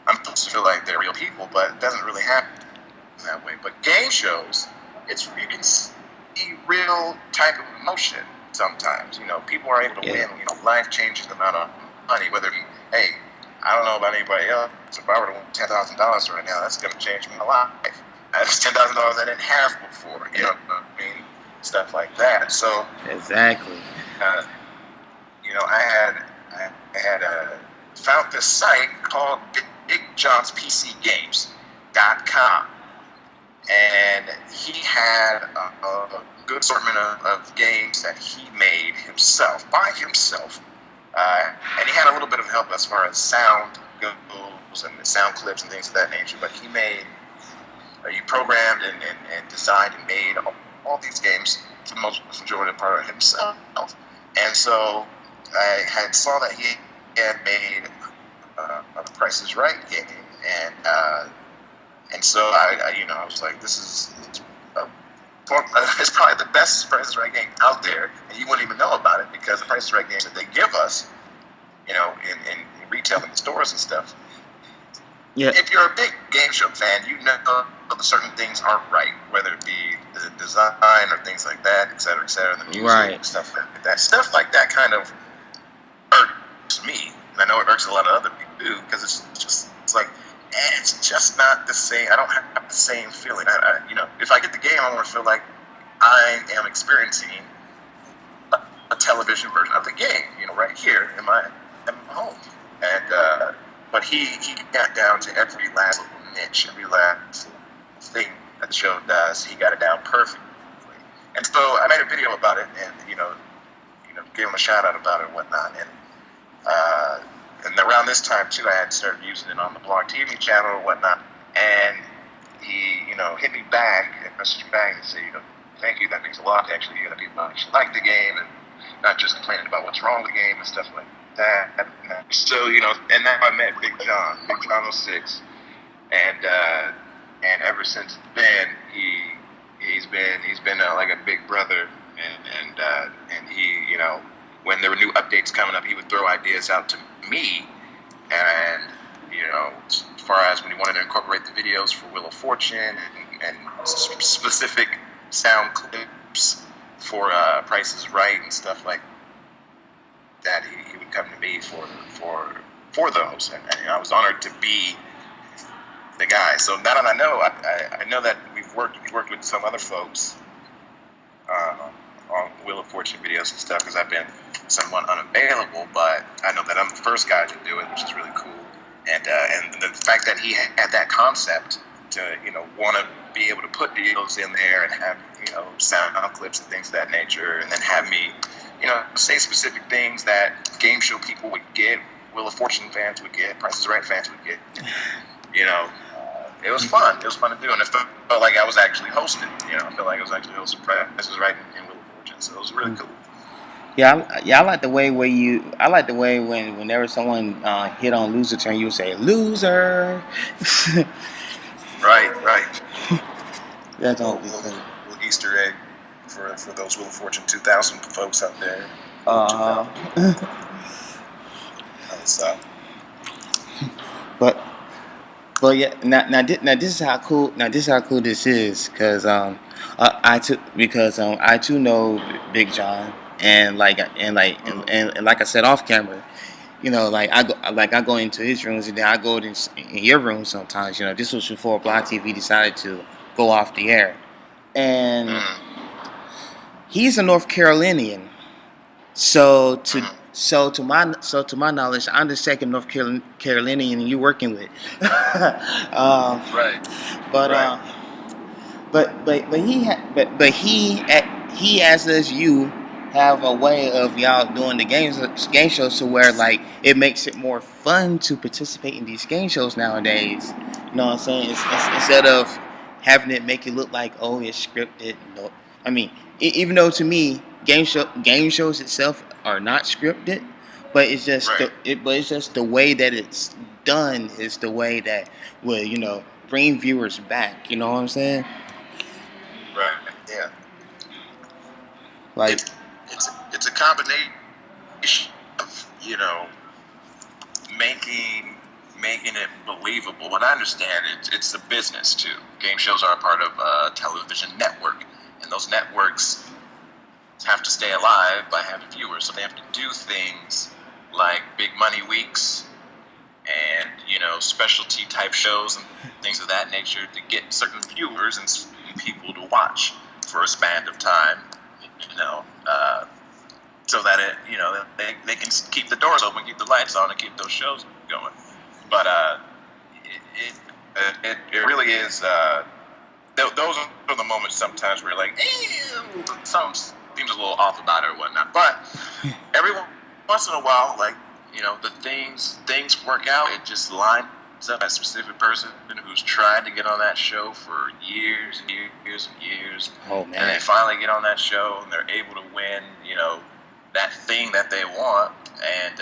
I'm supposed to feel like they're real people, but it doesn't really happen that way. But game shows, you can see real type of emotion sometimes. People are able to win. Life changes amount of money. Whether hey. I don't know about anybody else. If I were to win $10,000 right now, that's going to change my life. That's $10,000 I didn't have before. Stuff like that. So exactly. I had found this site called BigJohnsPCGames.com, and he had a good assortment of games that he made himself by himself. And he had a little bit of help as far as sound goes and the sound clips and things of that nature. But he programmed and designed and made all these games for the majority of the part of himself. And so I saw that he had made a Price is Right game, and so I was like, this is. It's probably the best Price is Right game out there, and you wouldn't even know about it because the Price is Right games that they give us, in retail and stores and stuff. Yeah. If you're a big game show fan, you know that certain things aren't right, whether it be the design or things like that, et cetera, the music, right. Stuff like that. Stuff like that kind of irks me, and I know it irks a lot of other people too, because it's like. It's just not the same. I don't have the same feeling. If I get the game, I want to feel like I am experiencing a television version of the game. Right here in my home. And but he got down to every last little niche, every last thing that the show does. He got it down perfectly. And so I made a video about it, and gave him a shout out about it and whatnot. And around this time too, I had started using it on the Blog TV channel or whatnot. And he, hit me back and messaged me back and said, thank you. That means a lot. Actually, people actually like the game and not just complaining about what's wrong with the game and stuff like that. So and now I met Big John 06, and ever since then he He's been like a big brother, and he, you know, when there were new updates coming up, he would throw ideas out to me, and you know, as far as when he wanted to incorporate the videos for Wheel of Fortune and specific sound clips for Price is Right and stuff like that, he would come to me for those, and you know, I was honored to be the guy. So now that I know that we've worked with some other folks on Wheel of Fortune videos and stuff, because I've been somewhat unavailable, but I know that I'm the first guy to do it, which is really cool. And the fact that he had that concept to, you know, want to be able to put videos in there and have, you know, sound clips and things of that nature, and then have me, you know, say specific things that game show people would get, Wheel of Fortune fans would get, Price is Right fans would get. You know, it was fun. It was fun to do, and it felt like I was actually hosting. You know, I felt like I was actually hosting Price is Right in Wheel of Fortune, so it was really cool. Yeah, I like the way whenever someone hit on loser turn, you would say loser. Right. That's all. Little Easter egg for those Wheel of Fortune 2000 folks out there. But yeah, now this is how cool this is, because I too know Big John, and like I said off camera, you know, like I go into his rooms, and then I go in your room sometimes. You know, this was before Block TV decided to go off the air, and he's a North Carolinian, so to my knowledge, I'm the second North Carolinian you're working with. Right. But he as does you have a way of y'all doing the game shows to where like it makes it more fun to participate in these game shows nowadays. You know what I'm saying? Instead of having it make it look like, oh, it's scripted. No, I mean, even though to me game shows itself are not scripted, but it's just the way that it's done is the way that will, you know, bring viewers back. You know what I'm saying? Right. Yeah. Like it's a combination of, you know, making it believable. But I understand it's a business too. Game shows are a part of a television network, and those networks have to stay alive by having viewers, so they have to do things like big money weeks and, you know, specialty type shows and things of that nature to get certain viewers and people to watch for a span of time, you know, so that it, you know, they can keep the doors open, keep the lights on, and keep those shows going. But it really is. Those are the moments sometimes where you're like, something seems a little off about it or whatnot. But every once in a while, like, you know, the things work out. It just lines up a specific person who's tried to get on that show for years and years and years. Oh man! And they finally get on that show and they're able to win, you know, that thing that they want, and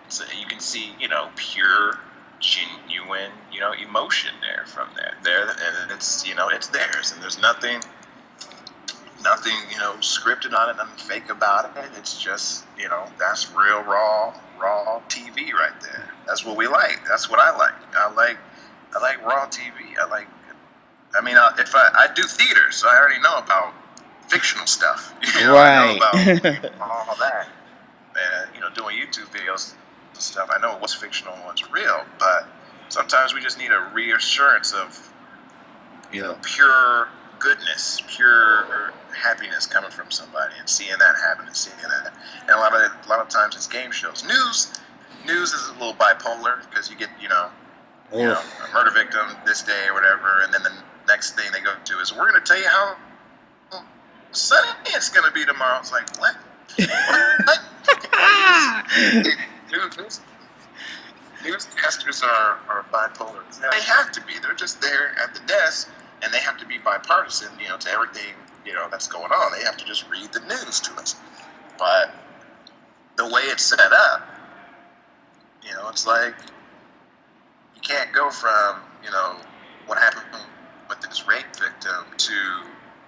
it's, you can see, you know, pure, genuine, you know, emotion there from there, and it's, you know, it's theirs, and there's nothing, you know, scripted on it, nothing fake about it. It's just, you know, that's real raw TV right there. That's what we like. That's what I like. I like raw TV. I mean, if I do theater, so I already know about fictional stuff. You know, right. I know about all that. And, you know, doing YouTube videos and stuff, I know what's fictional and what's real, but sometimes we just need a reassurance of, you know, pure goodness, pure happiness coming from somebody, and seeing that happen and seeing that. And a lot of times it's game shows. News is a little bipolar, because you get, you know, a murder victim this day or whatever, and then the next thing they go to is, we're going to tell you how sunny it's going to be tomorrow. It's like, what? What? Newscasters are bipolar. They have to be. They're just there at the desk, and they have to be bipartisan, you know, to everything, you know, that's going on. They have to just read the news to us. But the way it's set up, you know, it's like you can't go from, you know, what happened with this rape victim victim to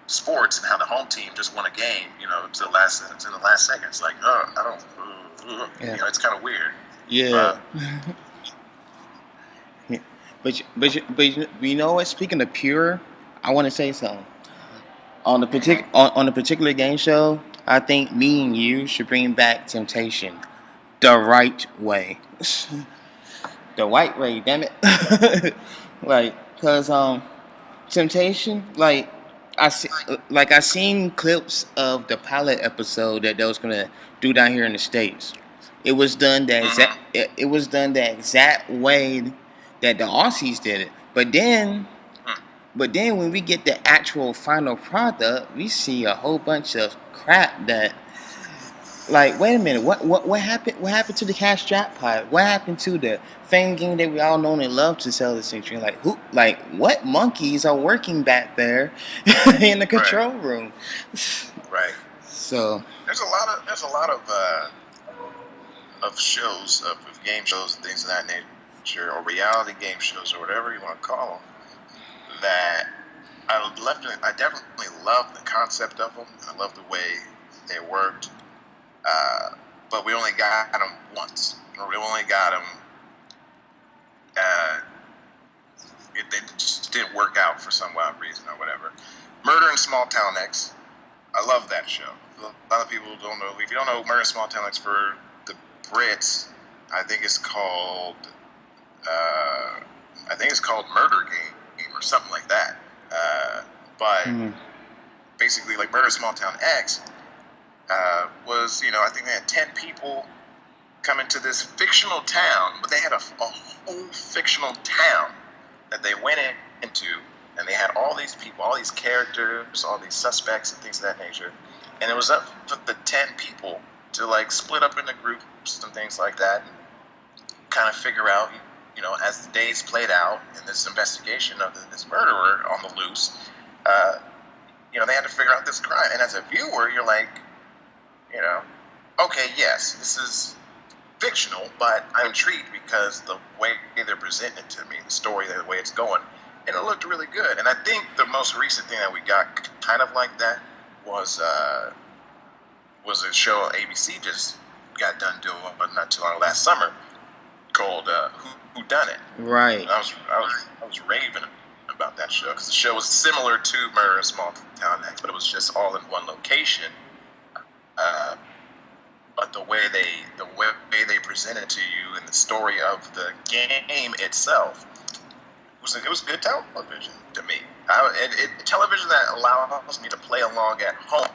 sports and how the home team just won a game, you know, to the last seconds. Like, oh, I don't, you know, it's kind of weird. Yeah. But you know what? Speaking of pure, I want to say something. On the particular game show, I think me and you should bring back Temptation the right way. The right way, damn it. Like, cause Temptation, like I seen clips of the pilot episode that they was gonna do down here in the States. It was done the exact way that the Aussies did it. But then when we get the actual final product, we see a whole bunch of crap that, like, wait a minute, what happened? What happened to the cash jackpot? What happened to the fame game that we all know and love to sell this century? Like, who? Like, what monkeys are working back there in the control room? Right. So there's a lot of shows, of game shows and things of that nature, or reality game shows, or whatever you want to call them, that I definitely love the concept of them. I love the way they worked. But we only got them once. Or we only got them. They just didn't work out for some wild reason or whatever. Murder in Small Town X. I love that show. A lot of people don't know. If you don't know Murder in Small Town X, for the Brits, I think it's called Murder Game or something like that. But basically, like, Murder in Small Town X was, you know, I think they had 10 people come into this fictional town, but they had a whole fictional town that they went into, and they had all these people, all these characters, all these suspects and things of that nature, and it was up to the 10 people to, like, split up into groups and things like that, and kind of figure out, you know, as the days played out in this investigation of this murderer on the loose, you know, they had to figure out this crime. And as a viewer, you're like, you know, okay, yes, this is fictional, but I'm intrigued because the way they're presenting it to me, the story, the way it's going, and it looked really good. And I think the most recent thing that we got kind of like that was a show ABC just got done doing not too long last summer called Who Done It. Right. And I was raving about that show because the show was similar to Murder in Small Town X, but it was just all in one location. But the way they presented to you and the story of the game itself it was good television to me. Television that allows me to play along at home.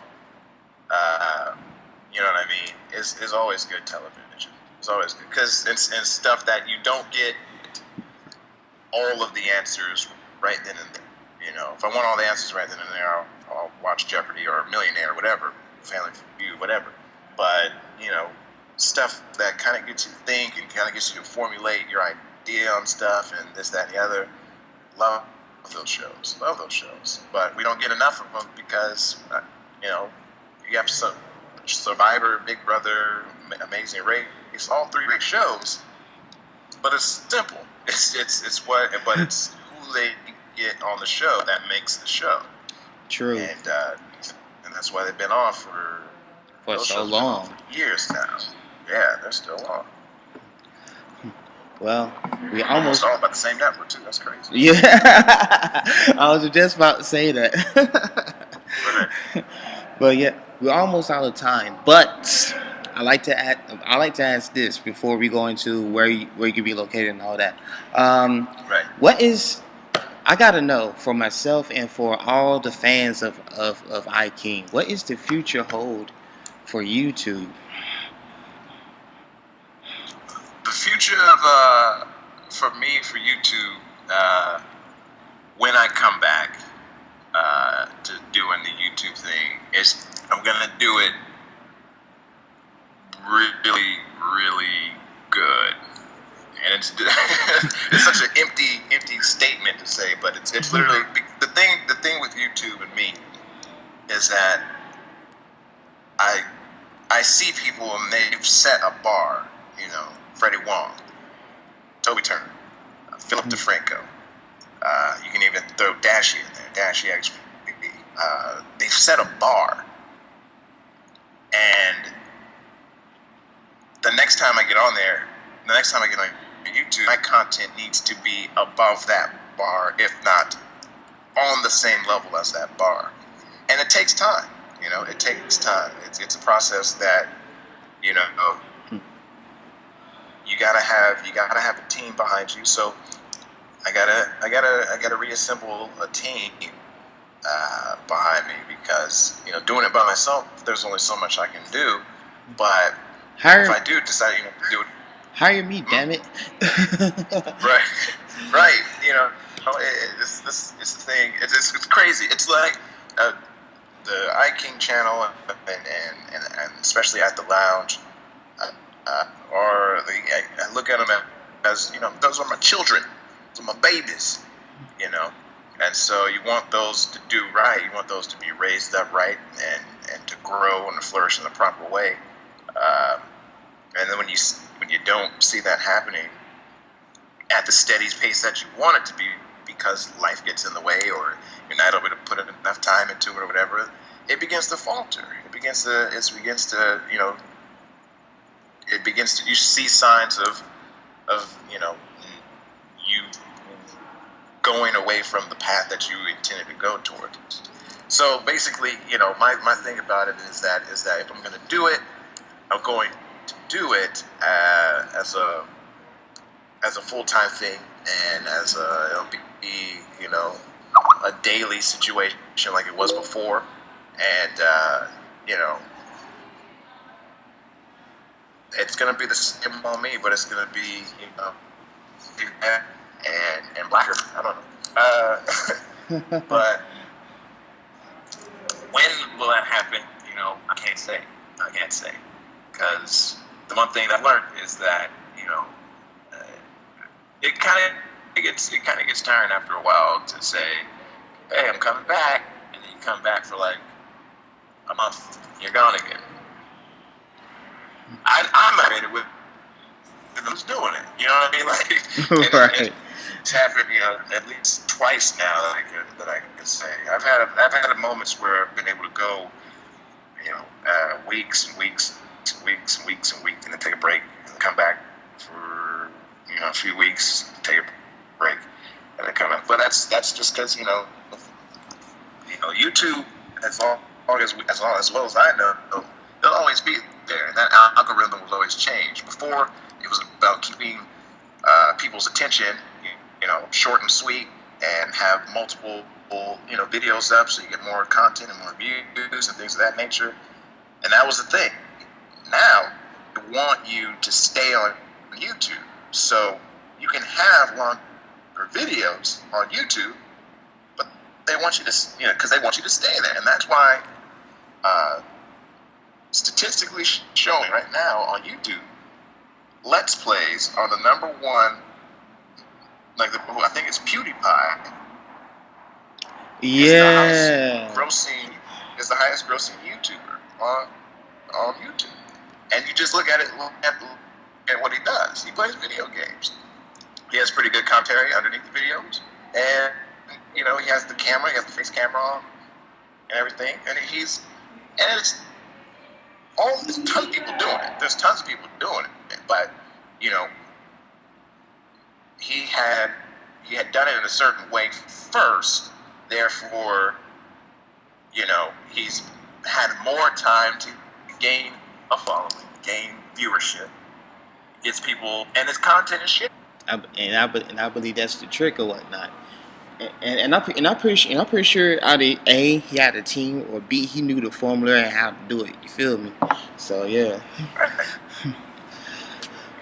You know what I mean? Is always good television. It's always good because it's stuff that you don't get all of the answers right then and there. You know, if I want all the answers right then and there, I'll watch Jeopardy or Millionaire or whatever, Family Feud, whatever. But, you know, stuff that kind of gets you to think and kind of gets you to formulate your idea on stuff and this, that, and the other. Love those shows. Love those shows. But we don't get enough of them because, you know, you have Survivor, Big Brother, Amazing Race, all three great shows. But it's simple. But it's who they get on the show that makes the show. True. And that's why they've been on for so long. Years now. Yeah, they're still on. Well, we almost all about the same network too. That's crazy. Yeah, I was just about to say that. But yeah, we're almost out of time. But I like to ask this before we go into where you can be located and all that. Right. What is, I gotta know for myself and for all the fans of iKing, what is the future hold for YouTube? The future of for me, for YouTube, when I come back to doing the YouTube thing, is I'm gonna do it really, really good. And it's it's such an empty statement to say, but it's literally the thing with YouTube and me is that I see people and they've set a bar, you know. Freddie Wong, Toby Turner, Philip DeFranco, You can even throw Dashie in there, Dashie XBB. They've set a bar, and the next time I get on there, the next time I get on YouTube, my content needs to be above that bar, if not on the same level as that bar. And it takes time, you know, it takes time. It's a process that, you know, you gotta have a team behind you. So I gotta reassemble a team behind me, because, you know, doing it by myself, there's only so much I can do. But if I do decide, you know, to do it, hire me, damn it. right. You know, it's the thing. It's crazy. It's like the iKing channel, and especially at the lounge, or I look at them as, you know, those are my children, those are my babies, you know. And so you want those to do right. You want those to be raised up right, and to grow and to flourish in the proper way. And then when you don't see that happening at the steady pace that you want it to be, because life gets in the way, or you're not able to put enough time into it, or whatever, it begins to falter. It begins to you know, you see signs of you know, you going away from the path that you intended to go towards. So basically, you know, my thing about it is that if I'm going to do it, I'm going to do it as a full-time thing, and it'll be, you know, a daily situation like it was before. And you know, it's gonna be the same on me, but it's gonna be, you know, and blacker. I don't know. But when will that happen? You know, I can't say. Because the one thing that I learned is that, you know, it kind of gets tiring after a while to say, hey, I'm coming back, and then you come back for like a month, you're gone again. I'm at it with who's doing it. You know what I mean? Like, right. It's happened, you know, at least twice now that I can say. I've had moments where I've been able to go, you know, weeks and weeks, and then take a break and come back for, you know, a few weeks, take a break, and then come back. But that's just because, you know, YouTube, as well as I know, they'll always be there, and that algorithm will always change. Before, it was about keeping people's attention, you know, short and sweet, and have multiple, you know, videos up, so you get more content and more views and things of that nature. And that was the thing. Now, they want you to stay on YouTube, so you can have longer videos on YouTube, but they want you to, you know, because they want you to stay there, and that's why, statistically showing right now on YouTube, Let's Plays are the #1. Like I think it's PewDiePie. Yeah. Is the highest grossing YouTuber on YouTube, and you just look at what he does. He plays video games. He has pretty good commentary underneath the videos, and you know, he has the camera, he has the face camera on, and everything, and there's tons of people doing it. There's tons of people doing it, but you know, he had done it in a certain way first. Therefore, you know, he's had more time to gain a following, gain viewership, gets people, and his content is shit. And I believe that's the trick or whatnot. And I'm pretty sure either A, he had a team, or B, he knew the formula and how to do it. You feel me? So yeah.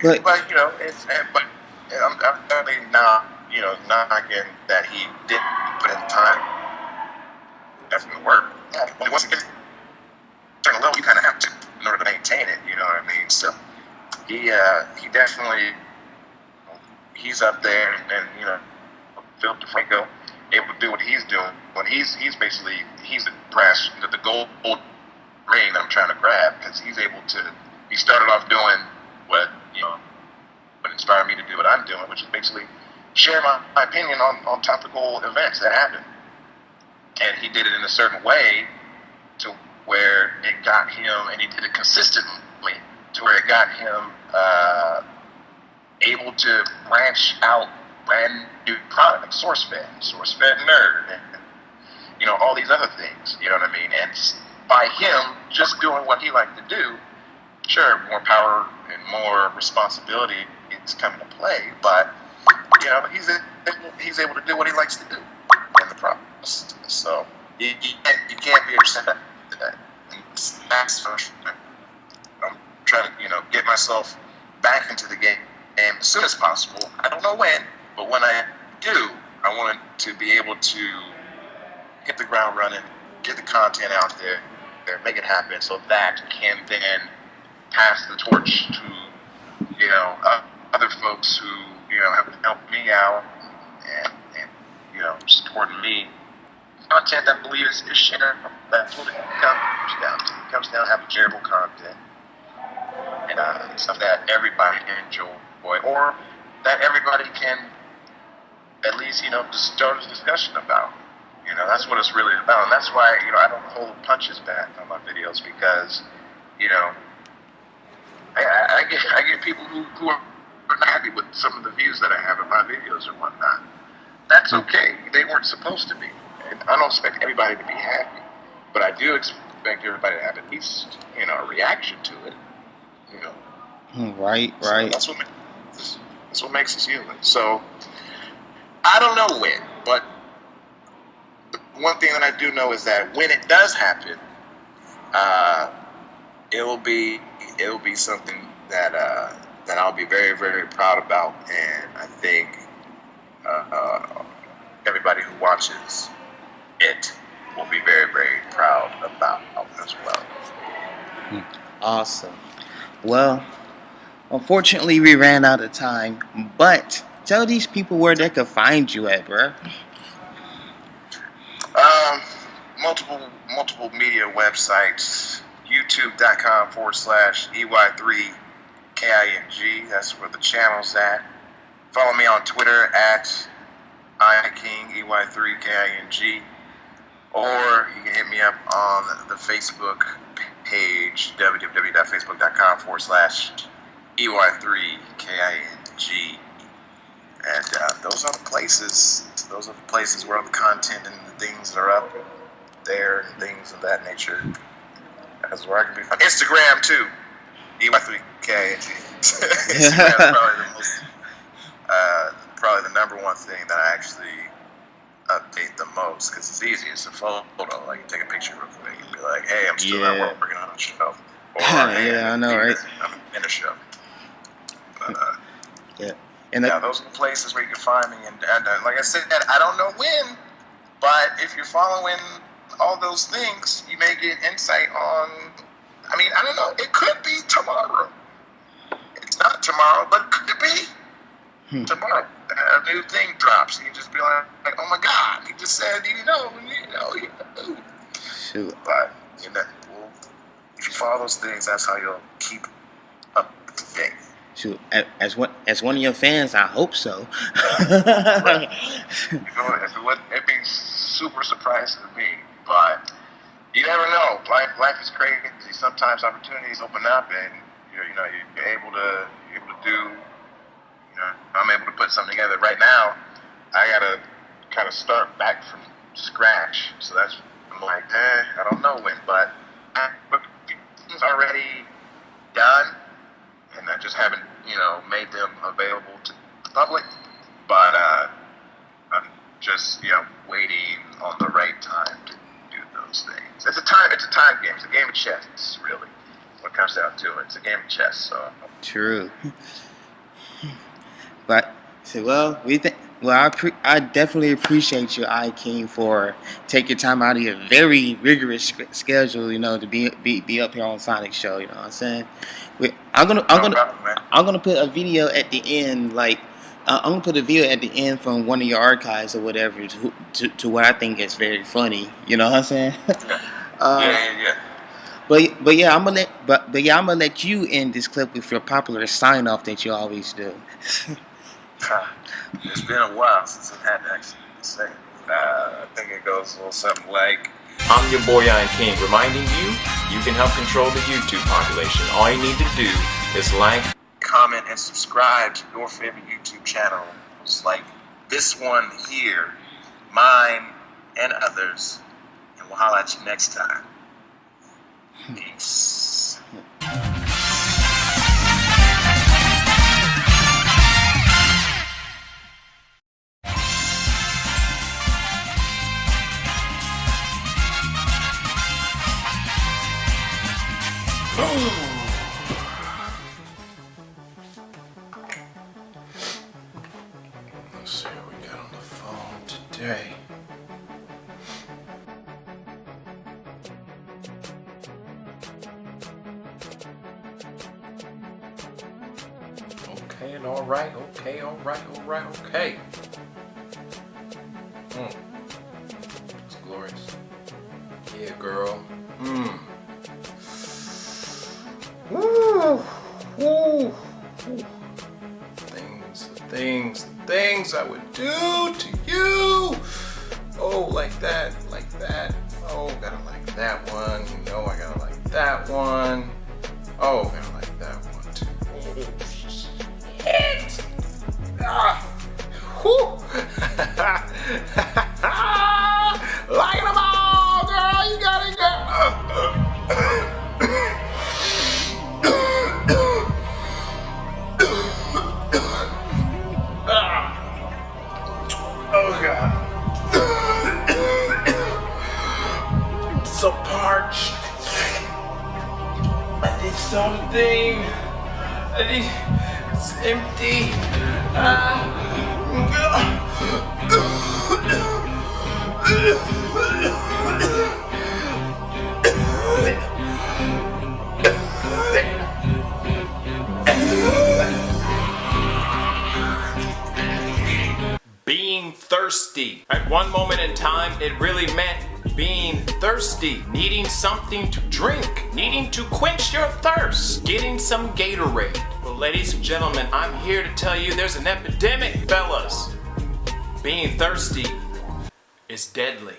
but you know, I'm definitely not, you know, knocking that he didn't put in time. Definitely work. But once it gets to a certain level, you kind of have to in order to maintain it. You know what I mean? So he definitely, he's up there, and you know, Philip DeFranco able to do what he's doing. When he's basically the brass, the gold ring that I'm trying to grab, because he's able to. He started off doing what inspired me to do what I'm doing, which is basically share my opinion on topical events that happen. And he did it in a certain way to where it got him, and he did it consistently to where it got him able to branch out brand new products, SourceFed Nerd, and, you know, all these other things, you know what I mean? And by him just doing what he liked to do, sure, more power and more responsibility is coming to play, but, you know, he's able to do what he likes to do in the process. So you can't be upset at that. That's for sure. I'm trying to, you know, get myself back into the game as soon as possible. I don't know when, but when I do, I want to be able to hit the ground running, get the content out there, make it happen, so that can then pass the torch to, you know, other folks who, you know, have helped me out and you know, supporting me. Content that I believe is shared. That's what it comes down to having shareable content and stuff that everybody can enjoy, or that everybody can at least, you know, just start a discussion about. You know, that's what it's really about, and that's why, you know, I don't hold punches back on my videos, because, you know, I get people who are not happy with some of the views that I have in my videos and whatnot. That's okay. They weren't supposed to be. And I don't expect everybody to be happy, but I do expect everybody to have at least, you know, a reaction to it. You know. Right. So that's what makes us human. So I don't know when, but the one thing that I do know is that when it does happen, it'll be something that I'll be very, very proud about, and I think everybody who watches it will be very, very proud about as well. Awesome. Well, unfortunately, we ran out of time, but tell these people where they can find you at, bro. Multiple media websites. YouTube.com/EY3KING. That's where the channel's at. Follow me on Twitter at IKingEY3KING. Or you can hit me up on the Facebook page, www.facebook.com/EY3KING. And those are the places. Those are the places where all the content and the things that are up there and things of that nature. That's where I can be found. Instagram too, EY3KING. Instagram is probably the number one thing that I actually update the most, because it's easy. It's a photo. Like, you take a picture real quick and be like, "Hey, I'm still at work working on a show." Or, "Hey, I know, right? I'm in a show." But, and those are the places where you can find me. And like I said, I don't know when, but if you're following all those things, you may get insight on. I mean, I don't know. It could be tomorrow. It's not tomorrow, but it could be tomorrow. A new thing drops, and you just be like, "Oh my God!" He just said, you know. Shoot. But you know, if you follow those things, that's how you'll keep up to date. Shoot, as one of your fans, I hope so. Right. It'd be super surprising to me, but you never know. Life is crazy. Sometimes opportunities open up, and you're able to do. I'm able to put something together. Right now, I gotta kind of start back from scratch. So that's, I'm like, I don't know when, but things already done, and I just haven't, made them available to the public. But I'm just, waiting on the right time to do those things. It's a time game. It's a game of chess, really. When it comes down to it, it's a game of chess. So true. But I definitely appreciate you, iKing, for taking time out of your very rigorous schedule, to be up here on Sonic Show. You know what I'm saying? I'm gonna put a video at the end, I'm gonna put a video at the end from one of your archives or whatever to what I think is very funny. You know what I'm saying? yeah. But yeah, I'm gonna let you end this clip with your popular sign off that you always do. It's been a while since I've had to actually say. I think it goes a little something like, I'm your boy Iron King, reminding you, you can help control the YouTube population. All you need to do is like, comment, and subscribe to your favorite YouTube channels like this one here, mine, and others. And we'll holler at you next time. Peace. Let's see what we got on the phone today. Okay, and alright, okay. It's glorious. Yeah, girl. Woo. Things I would do to you. Oh, like that. Oh, gotta like that one. You know I gotta like that one. Oh, gotta like that one too. Oh, shit. Liking them all, girl. You got it, girl. Oh God. I'm so parched. I need something. It's empty. Being thirsty. At one moment in time, it really meant being thirsty, needing something to drink, needing to quench your thirst, getting some Gatorade. Well, ladies and gentlemen, I'm here to tell you there's an epidemic, fellas. Being thirsty is deadly.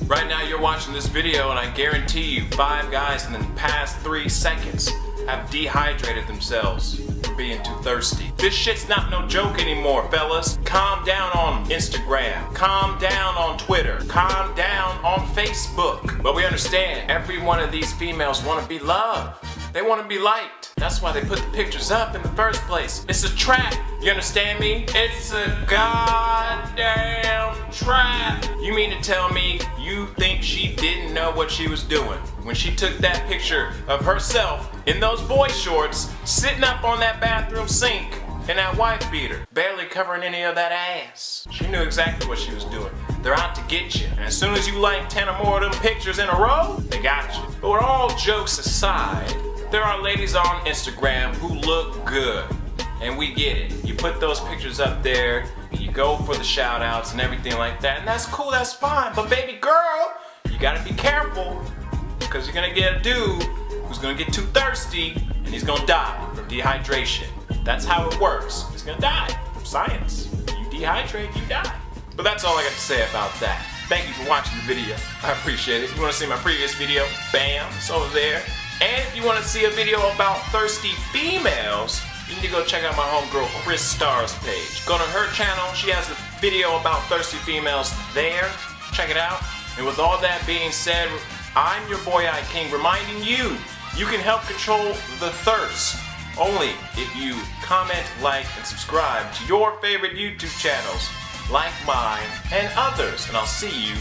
Right now you're watching this video and I guarantee you 5 guys in the past 3 seconds have dehydrated themselves from being too thirsty. This shit's not no joke anymore, fellas. Calm down on Instagram. Calm down on Twitter. Calm down on Facebook. But we understand every one of these females want to be loved. They want to be liked. That's why they put the pictures up in the first place. It's a trap. You understand me? It's a goddamn trap. You mean to tell me you think she didn't know what she was doing when she took that picture of herself in those boy shorts sitting up on that bathroom sink in that wife beater, barely covering any of that ass? She knew exactly what she was doing. They're out to get you. And as soon as you like 10 or more of them pictures in a row, they got you. But with all jokes aside, there are ladies on Instagram who look good. And we get it. You put those pictures up there, you go for the shout outs and everything like that, and that's cool, that's fine. But baby girl, you gotta be careful, because you're gonna get a dude who's gonna get too thirsty and he's gonna die from dehydration. That's how it works. He's gonna die from science. You dehydrate, you die. But that's all I got to say about that. Thank you for watching the video. I appreciate it. If you want to see my previous video, bam, it's over there. And if you want to see a video about thirsty females, you need to go check out my homegirl Chris Starr's page. Go to her channel. She has a video about thirsty females there. Check it out. And with all that being said, I'm your boy I King, reminding you, you can help control the thirst only if you comment, like, and subscribe to your favorite YouTube channels like mine and others. And I'll see you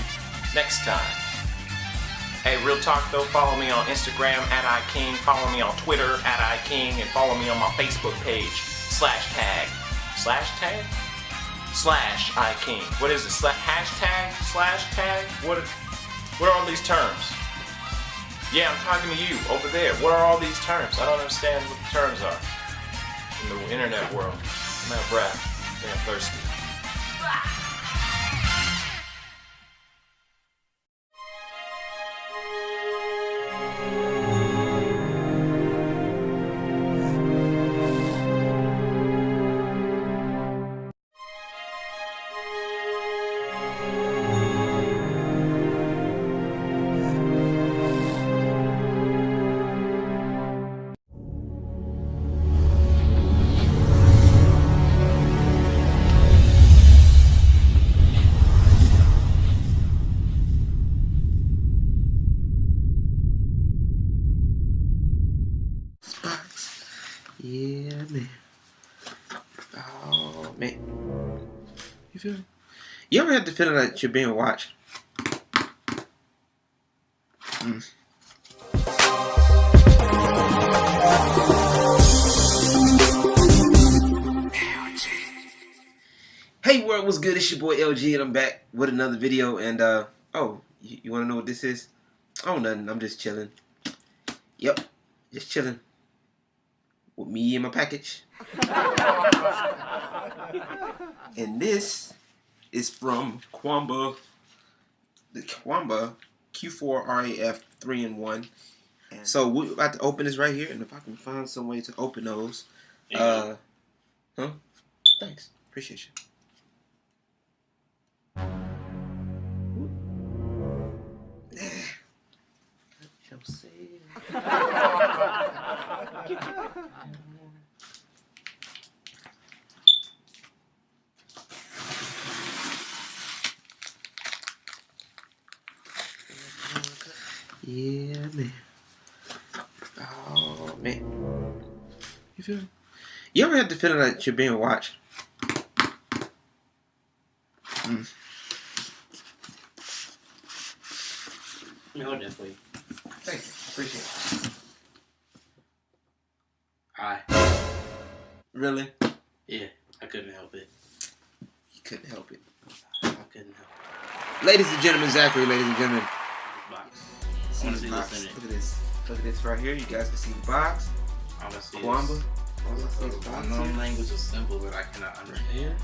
next time. Hey, real talk though, follow me on Instagram @iKing, follow me on Twitter @iKing, and follow me on my Facebook page, /iKing. What is it? Hashtag? /tag? What are all these terms? Yeah, I'm talking to you over there. What are all these terms? I don't understand what the terms are in the internet world. I'm out of breath. I think I'm thirsty. box. Yeah, man. Oh, man. You feel me? You ever had the feeling that you're being watched? Hey world, what's good? It's your boy LG and I'm back with another video. And oh, you wanna know what this is? Oh, nothing, I'm just chilling. Yep, just chilling with me and my package. And this is from Kwamba, the Kwamba Q4 RAF 3-in-1. So we're about to open this right here, and if I can find some way to open those, huh? Thanks, appreciate you. Yeah, man. Oh, man. You feel me? You ever had the feeling that you're being watched? No, definitely. Thank you. Appreciate it. Hi. Really? Yeah, I couldn't help it. You couldn't help it. I couldn't help Ladies and gentlemen, Zachary, ladies and gentlemen. Box. See I want to this see box. what's in it. Look at this. Look at this right here. You guys can see the box. I want to see Kwamba. this. I know language is simple, but I cannot understand.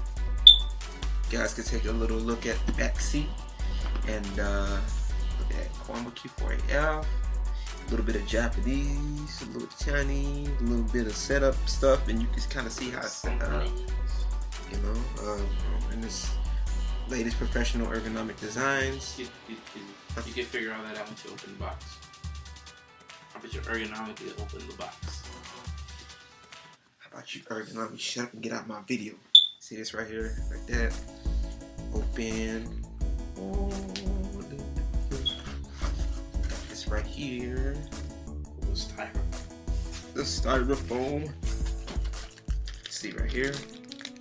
You guys can take a little look at the back seat. And look at Kwamba Q4AF. A little bit of Japanese, a little Chinese, a little bit of setup stuff, and you can kind of see how it's set up. You know, and this latest professional ergonomic designs. You can figure all that out once you open the box. How about you ergonomically open the box? How about you ergonomically shut up and get out my video? See this right here, like that. Open. Oh, got this right here. The styrofoam. See right here.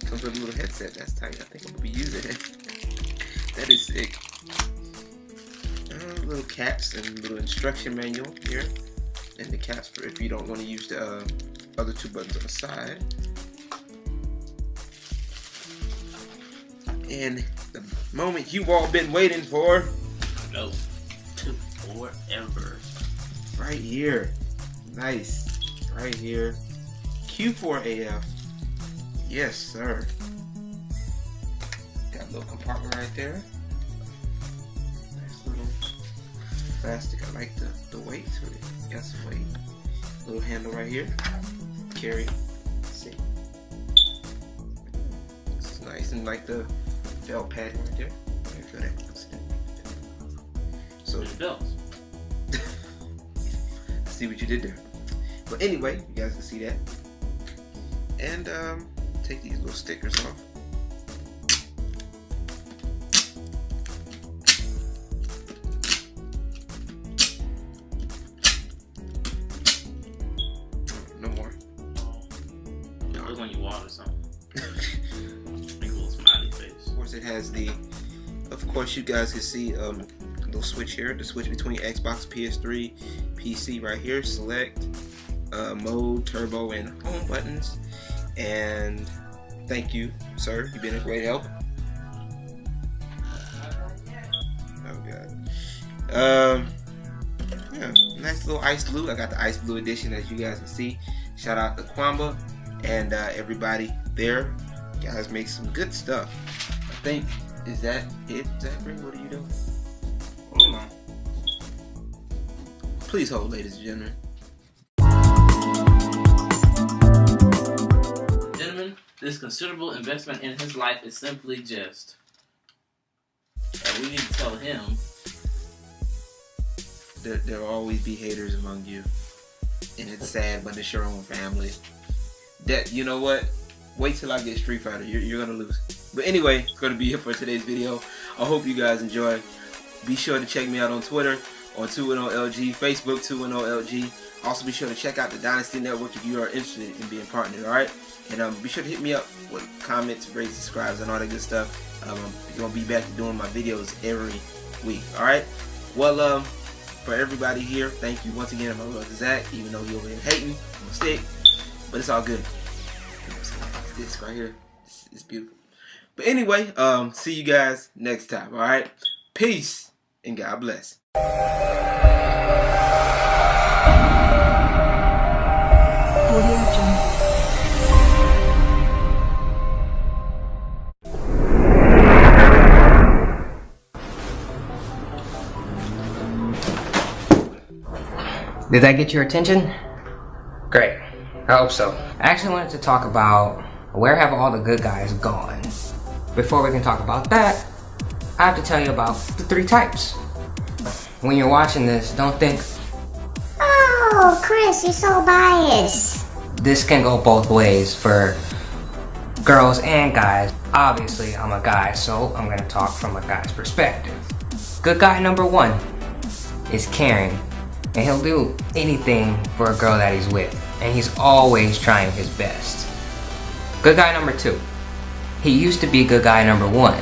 Comes with a little headset. That's tight. I think I'm gonna be using it. That is sick. Little caps and little instruction manual here, and the caps for if you don't want to use the other two buttons on the side. And the moment you've all been waiting for. No. Forever. Right here. Nice. Right here. Q4AF. Yes, sir. Got a little compartment right there. Nice little plastic. I like the weight to it. Got some weight. Little handle right here. Carry. See. This is nice, and like the belt pad right there. So belts. See what you did there. But anyway, you guys can see that. And take these little stickers off. No more. It looks like you water something. Make a little smiley face. Of course, it has the. Of course, you guys can see a little switch here. The switch between Xbox, PS3, PC right here. Select, mode, turbo, and home buttons. And thank you, sir. You've been a great help. Oh god. Yeah, nice little ice blue. I got the ice blue edition, as you guys can see. Shout out to Kwamba and everybody there. You guys make some good stuff. I think, is that it, Zachary? What are you doing? Hold on. Please hold, ladies and gentlemen. Gentlemen, this considerable investment in his life is simply just. We need to tell him. There will always be haters among you. And it's sad, but it's your own family. That, you know what? Wait till I get Street Fighter. You're gonna lose. But anyway, it's gonna be it for today's video. I hope you guys enjoy. Be sure to check me out on Twitter, on 210LG, Facebook 210LG. Also be sure to check out the Dynasty Network if you are interested in being partnered, alright? And be sure to hit me up with comments, rates, subscribes, and all that good stuff. I'm gonna be back to doing my videos every week, alright? Well, for everybody here, thank you once again, my brother Zach, even though he over here hating, I'm a stick, but it's all good. This right here, it's beautiful. But anyway, see you guys next time, alright? Peace, and God bless. Did that get your attention? Great. I hope so. I actually wanted to talk about where have all the good guys gone. Before we can talk about that, I have to tell you about the 3 types. When you're watching this, don't think, oh, Chris, you're so biased. This can go both ways for girls and guys. Obviously, I'm a guy, so I'm gonna talk from a guy's perspective. Good guy number 1 is caring, and he'll do anything for a girl that he's with, and he's always trying his best. Good guy number 2. He used to be good guy number 1.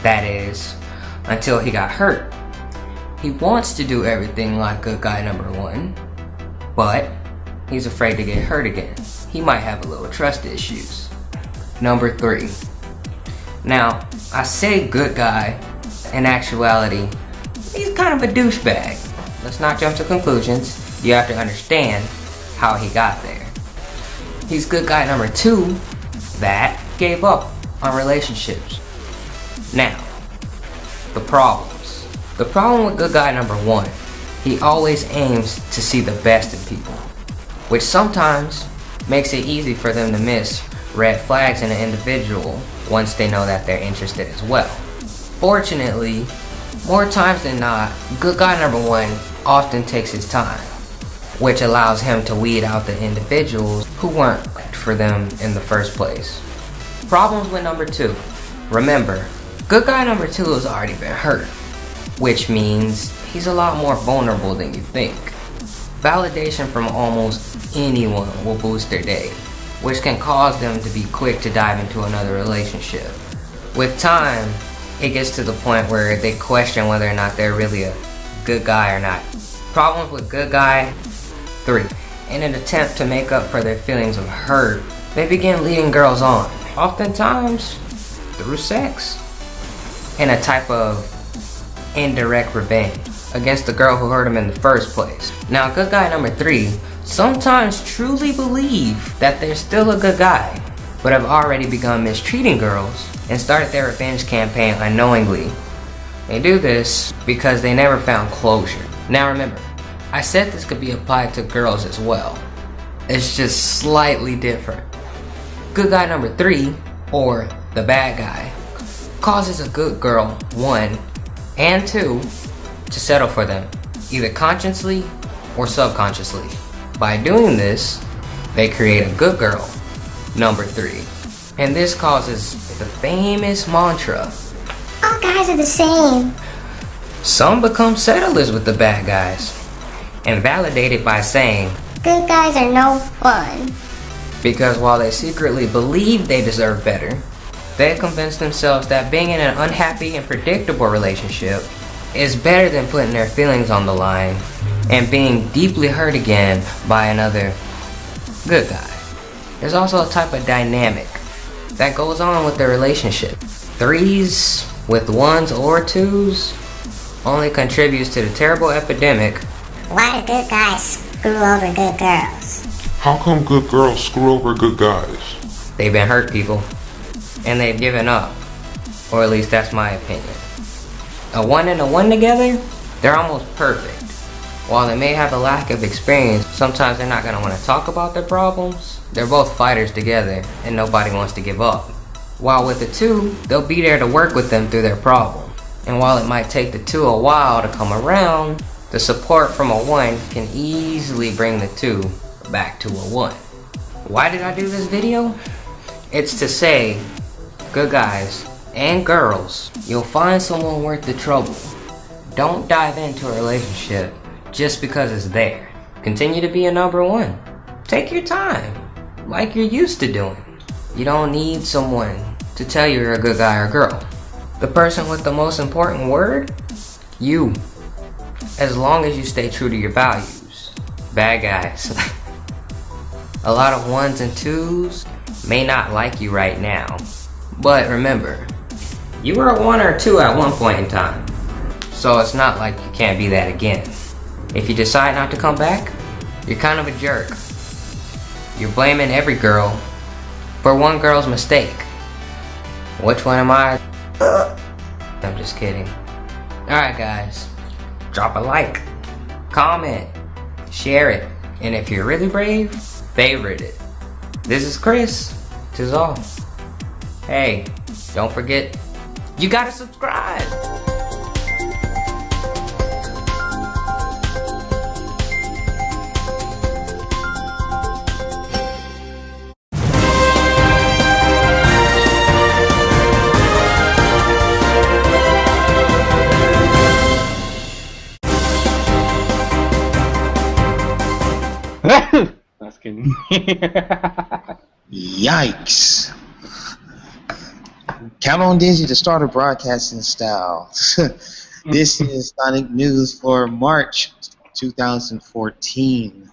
That is, until he got hurt. He wants to do everything like good guy number 1, but he's afraid to get hurt again. He might have a little trust issues. Number 3. Now, I say good guy, in actuality, he's kind of a douchebag. Let's not jump to conclusions. You have to understand how he got there. He's good guy number 2 that gave up on relationships. Now, the problems. The problem with good guy number 1, he always aims to see the best in people, which sometimes makes it easy for them to miss red flags in an individual once they know that they're interested as well. Fortunately, more times than not, good guy number 1 often takes his time, which allows him to weed out the individuals who weren't right for them in the first place. Problems with number 2. Remember, good guy number 2 has already been hurt, which means he's a lot more vulnerable than you think. Validation from almost anyone will boost their day, which can cause them to be quick to dive into another relationship. With time, it gets to the point where they question whether or not they're really a good guy or not. Problems with good guy 3. In an attempt to make up for their feelings of hurt, they begin leading girls on, oftentimes through sex, in a type of indirect revenge against the girl who hurt him in the first place. Now, good guy number 3 sometimes truly believe that they're still a good guy, but have already begun mistreating girls and started their revenge campaign unknowingly. They do this because they never found closure. Now remember, I said this could be applied to girls as well. It's just slightly different. Good guy number 3, or the bad guy, causes a good girl, 1 and 2, to settle for them, either consciously or subconsciously. By doing this, they create a good girl, number 3. And this causes the famous mantra, all guys are the same. Some become settlers with the bad guys, and validate it by saying, good guys are no fun. Because while they secretly believe they deserve better, they convince themselves that being in an unhappy and predictable relationship is better than putting their feelings on the line and being deeply hurt again by another good guy. There's also a type of dynamic that goes on with the relationship. 3s with 1s or 2s only contributes to the terrible epidemic. Why do good guys screw over good girls? How come good girls screw over good guys? They've been hurt, people, and they've given up, or at least that's my opinion. A 1 and a 1 together, they're almost perfect. While they may have a lack of experience, sometimes they're not going to want to talk about their problems. They're both fighters together, and nobody wants to give up. While with the 2, they'll be there to work with them through their problem. And while it might take the 2 a while to come around, the support from a 1 can easily bring the 2 back to a 1. Why did I do this video? It's to say, good guys and girls, you'll find someone worth the trouble. Don't dive into a relationship just because it's there. Continue to be a number one. Take your time, like you're used to doing. You don't need someone to tell you you're a good guy or girl. The person with the most important word? You. As long as you stay true to your values. Bad guys. A lot of ones and twos may not like you right now. But remember, you were a 1 or 2 at one point in time. So it's not like you can't be that again. If you decide not to come back, you're kind of a jerk. You're blaming every girl for one girl's mistake. Which one am I? I'm just kidding. Alright guys, drop a like, comment, share it, and if you're really brave, favorite it. This is Chris, 'tis all. Hey, don't forget, you gotta subscribe! That's kidding. Yikes. Count on Dizzy to start a broadcasting style. This is Sonic News for March 2014.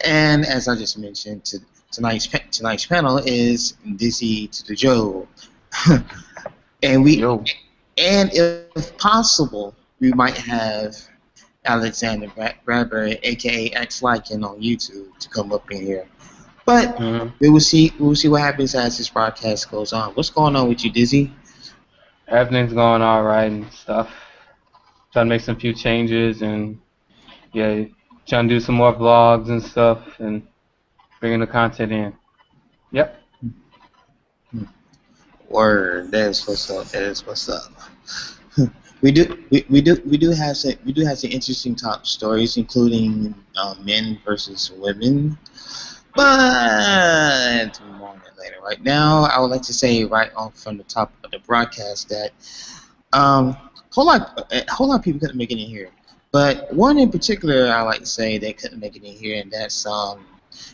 And as I just mentioned, tonight's panel is Dizzy to the Joe. And if possible, we might have Alexander Bradbury, aka X Lycan, on YouTube to come up in here. But we will see what happens as this broadcast goes on. What's going on with you, Dizzy? Everything's going all right and stuff. Trying to make some few changes and yeah, trying to do some more vlogs and stuff and bringing the content in. Yep. Word. That is what's up. That is what's up. We do have some interesting top stories, including men versus women. But more on that later. Right now, I would like to say right on from the top of the broadcast that whole lot of people couldn't make it in here. But one in particular, I like to say they couldn't make it in here, and that's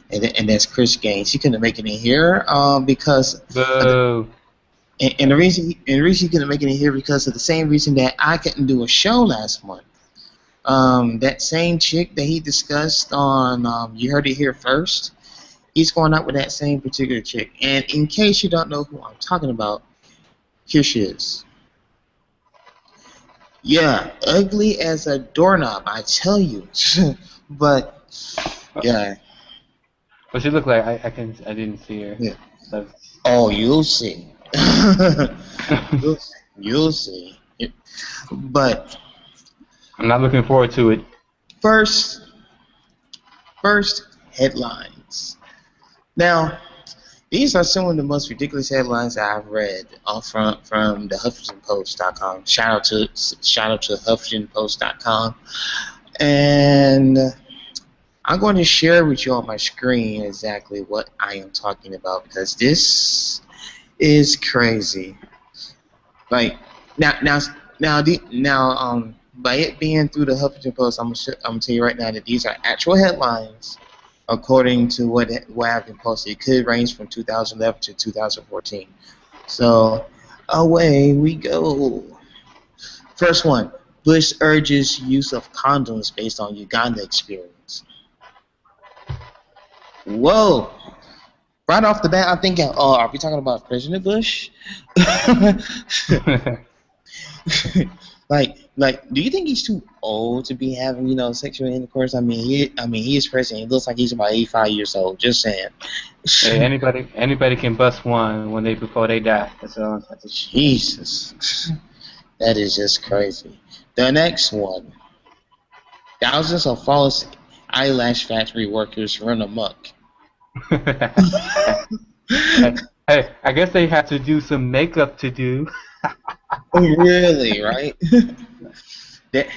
that's Chris Gaines. He couldn't make it in here because. And the reason he couldn't make it in here because of the same reason that I couldn't do a show last month. That same chick that he discussed on You Heard It Here First, he's going out with that same particular chick. And in case you don't know who I'm talking about, here she is. Yeah, ugly as a doorknob, I tell you. But yeah. What she look like? I didn't see her. Yeah. So. Oh, you'll see. You'll see. But I'm not looking forward to it. First headlines. Now, these are some of the most ridiculous headlines I've read from the HuffingtonPost.com. Shout out to HuffingtonPost.com. And I'm going to share with you on my screen exactly what I am talking about because this is crazy. Like now, by it being through the Huffington Post, I'm gonna tell you right now that these are actual headlines according to what have been posted. It could range from 2011 to 2014. So away we go. First one: Bush urges use of condoms based on Uganda experience. Whoa. Right off the bat, I'm thinking, oh, are we talking about President Bush? like, do you think he's too old to be having, sexual intercourse? I mean, he is president. He looks like he's about 85 years old. Just saying. Hey, anybody can bust one before they die. That's all I'm saying. Jesus, that is just crazy. The next one: thousands of false eyelash factory workers run amok. Hey, I guess they have to do some makeup to do. Really, right? they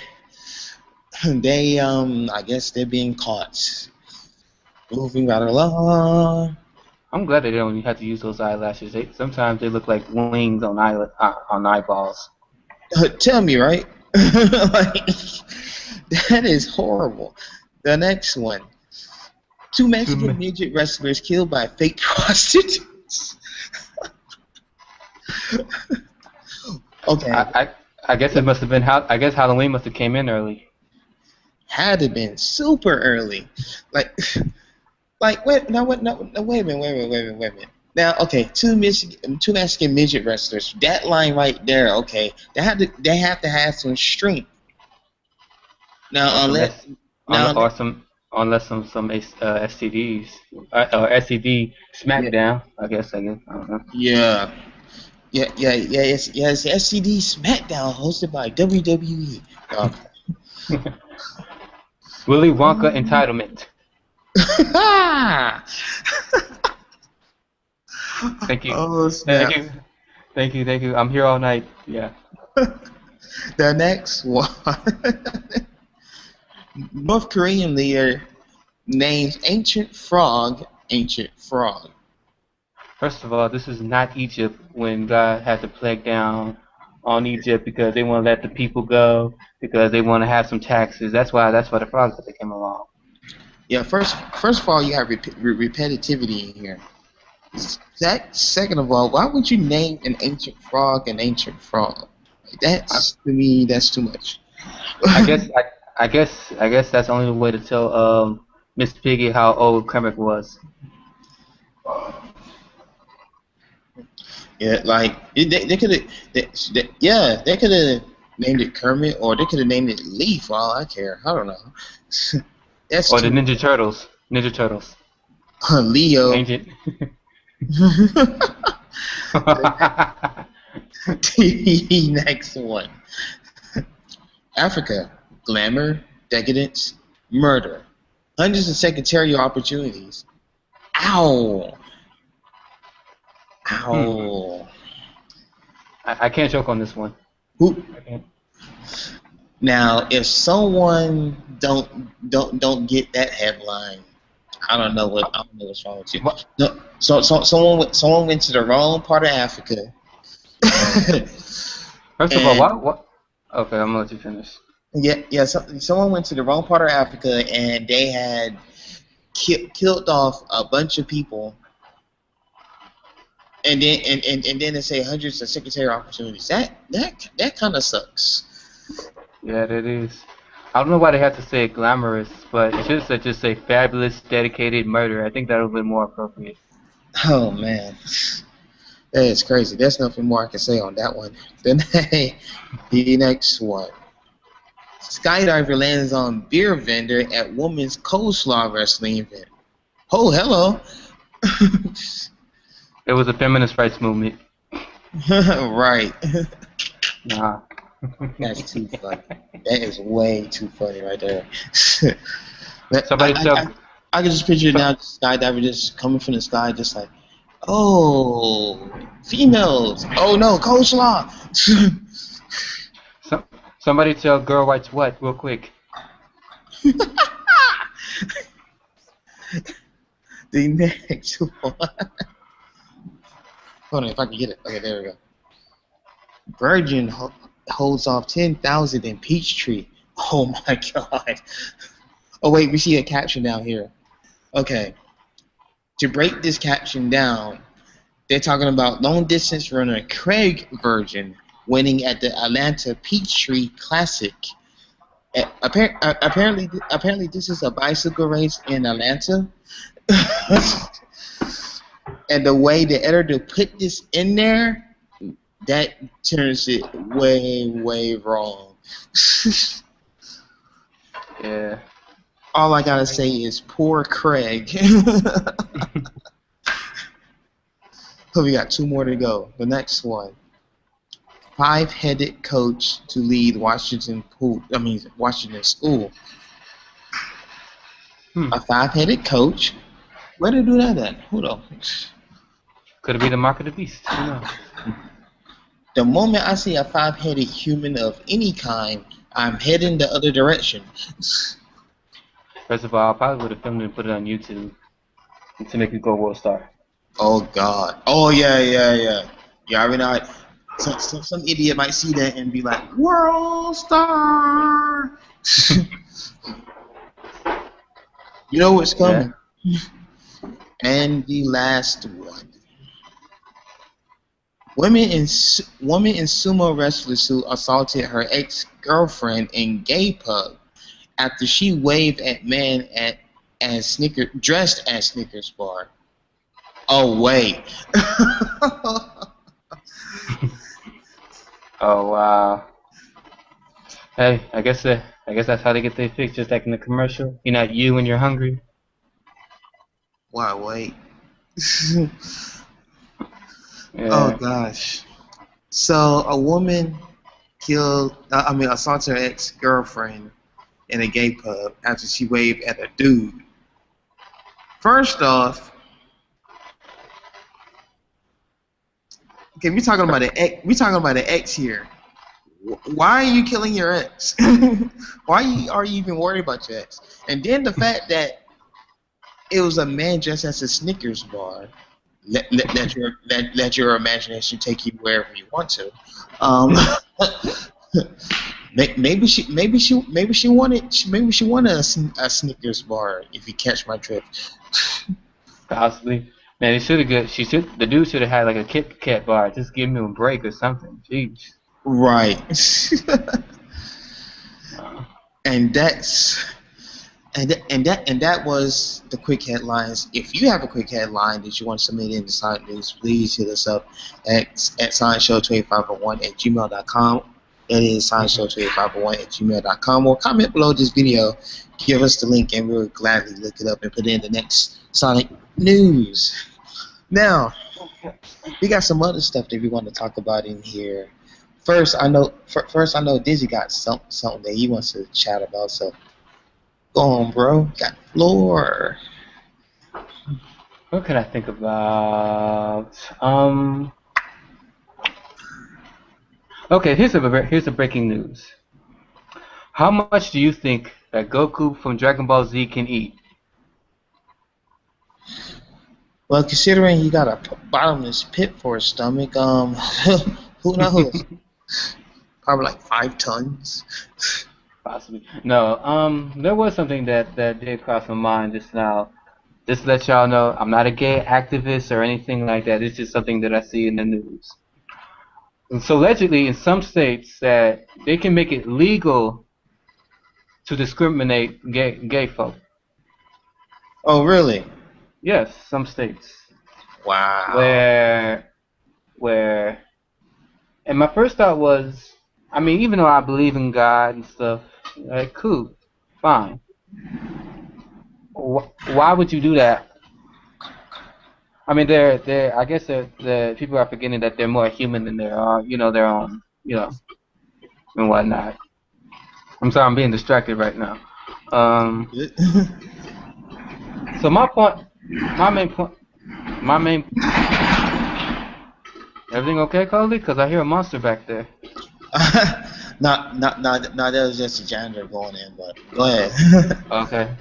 I guess they're being caught. Moving right along. I'm glad they don't have to use those eyelashes. Sometimes they look like wings on eyeballs. Tell me, right? Like, that is horrible. The next one. 2 Mexican midget wrestlers killed by fake prostitutes. Okay. I guess it must have been I guess Halloween must have came in early. Had to been super early. Like wait a minute. Now, okay, two Mexican midget wrestlers. That line right there, okay, they have to have some strength. Now, unless some STDs or STD SmackDown, I guess. I don't know. Yeah. Yes. STD SmackDown hosted by WWE. Willy Wonka entitlement. Thank you. Oh, snap. Thank you. I'm here all night. Yeah. The next one. North Korean leader names ancient frog. First of all, this is not Egypt when God had to plague down on Egypt because they want to let the people go because they want to have some taxes. That's why the frogs that came along. Yeah. First of all, you have repetitivity in here. Second of all, why would you name an ancient frog an ancient frog? That's to me, that's too much. I guess that's the only way to tell Miss Piggy how old Kermit was. Yeah, like they could have, they could have named it Kermit, or they could have named it Leaf. For all I care, I don't know. That's or the Ninja Turtles. Leo. Ancient. The next one. Africa. Glamour, decadence, murder. Hundreds of secretarial opportunities. Ow. I can't joke on this one. Who? Now, if someone don't get that headline, I don't know what's wrong with you. No, so someone went to the wrong part of Africa. First of all, what? Okay, I'm gonna let you finish. Yeah. Someone went to the wrong part of Africa and they had killed off a bunch of people, and then they say hundreds of secretary opportunities. That kind of sucks. Yeah, that is. I don't know why they have to say glamorous, but it should just say fabulous, dedicated murder. I think that would be more appropriate. Oh man, that is crazy. There's nothing more I can say on that one. Then the next one. Skydiver lands on beer vendor at woman's coleslaw wrestling event. Oh, hello. It was a feminist rights movement. Right. Nah. That's too funny. That is way too funny right there. Somebody I can just picture now the skydiver just coming from the sky, just like, oh, females. Oh no, coleslaw. Somebody tell girl whites what real quick. The next one. Hold on, if I can get it. Okay, there we go. Virgin holds off 10,000 in Peachtree. Oh my god. Oh wait, we see a caption down here. Okay. To break this caption down, they're talking about long distance runner Craig Virgin winning at the Atlanta Peachtree Classic. Apparently this is a bicycle race in Atlanta. And the way the editor put this in there, that turns it way wrong. Yeah. All I gotta say is poor Craig. So we got 2 more to go. The next one. 5-headed coach to lead Washington school. A 5-headed coach. Where did they do that at? Hold on. Could it be the mark of the beast? Who knows? The moment I see a 5-headed human of any kind, I'm heading the other direction. First of all, I probably would have filmed it and put it on YouTube to make it go world star. Oh God. Oh yeah. Yeah, I mean, So some idiot might see that and be like, "World star." You know what's coming. Yeah. And the last one. Woman in sumo wrestler suit assaulted her ex-girlfriend in gay pub after she waved at man dressed as Snickers bar. Oh wait. Oh wow. Hey, I guess that's how they get their fix, just like in the commercial. You're not you when you're hungry. Why wait? Yeah. Oh gosh. So a woman assaulted her ex-girlfriend in a gay pub after she waved at a dude. First off, okay, we're talking about the ex here. Why are you killing your ex? Why are you even worried about your ex? And then the fact that it was a man dressed as a Snickers bar. Let your imagination take you wherever you want to. Maybe she wanted a Snickers bar. If you catch my drift. Possibly. Man, the dude should have had like a Kit Kat bar. Just give him a break or something. Jeez. Right. And that was the quick headlines. If you have a quick headline that you want to submit in the side news, please hit us up at scienneshow2501@gmail.com. That is scienneshow2501@gmail.com. Or comment below this video, give us the link, and we'll gladly look it up and put it in the next Sonic News. Now, we got some other stuff that we want to talk about in here. First, I know Dizzy got something that he wants to chat about, so go on, bro. Got the floor. What can I think about? Okay, here's the breaking news. How much do you think that Goku from Dragon Ball Z can eat? Well, considering he got a bottomless pit for his stomach, who knows? Probably like 5 tons. Possibly. No, there was something that did cross my mind just now. Just to let y'all know, I'm not a gay activist or anything like that. It's just something that I see in the news. And so allegedly, in some states, that they can make it legal to discriminate gay folk. Oh, really? Yes, some states. Wow. Where, and my first thought was, I mean, even though I believe in God and stuff, like, cool, fine. Why would you do that? I mean, I guess the people are forgetting that they're more human than they are, their own, and whatnot. I'm sorry, I'm being distracted right now. So my main point. Everything okay, Cody? Because I hear a monster back there. No, that was just a janitor going in, but go ahead. Okay.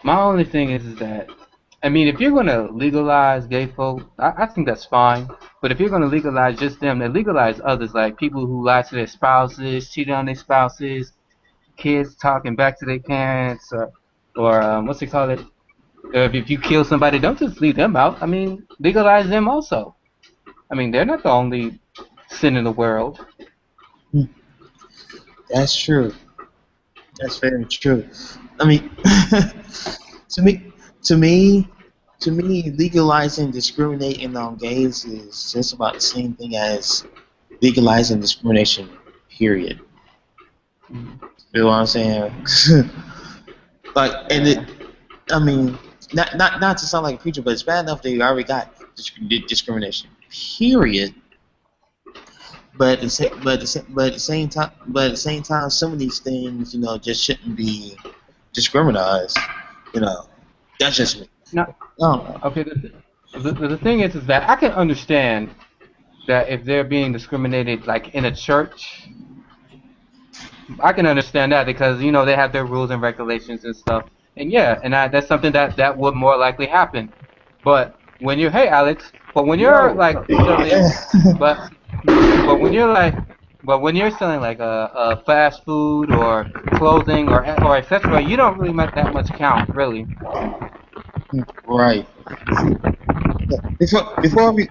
My only thing is that, I mean, if you're going to legalize gay folk, I think that's fine. But if you're going to legalize just them, then legalize others, like people who lie to their spouses, cheat on their spouses, kids talking back to their parents, or what's it called? If you kill somebody, don't just leave them out. I mean, legalize them also. I mean, they're not the only sin in the world. That's true. That's very true. I mean, to me, legalizing discriminating on gays is just about the same thing as legalizing discrimination. Period. You know what I'm saying? Like, I mean, not to sound like a preacher, but it's bad enough that you already got discrimination. Period. But at the same time, some of these things, just shouldn't be discriminalized. That's just me. No. I don't know. Okay. The thing is that I can understand that if they're being discriminated, like in a church, I can understand that because they have their rules and regulations and stuff. And yeah, and that's something that would more likely happen. But when you're, hey Alex, but when you're like, but but when you're selling like a fast food or clothing or etc., you don't really make that much count, really. Right. Before we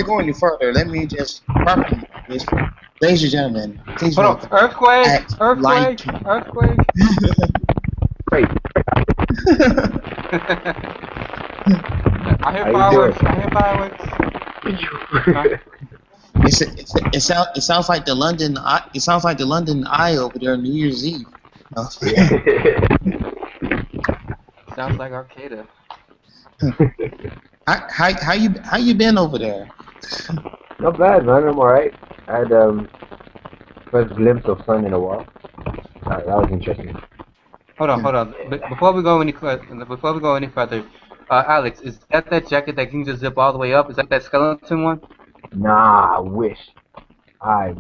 go any further, let me just properly, ladies and gentlemen, please Hold on. welcome Earthquake. Wait. I hear fireworks. Huh? It sounds like the London Eye. It sounds like the London Eye over there on New Year's Eve. No. Sounds like Arcada. How you been over there? Not bad, man. I'm alright. I had first glimpse of sun in a while. That was interesting. Hold on. Before we go any further, Alex, is that jacket that can just zip all the way up? Is that skeleton one? Nah, I wish. My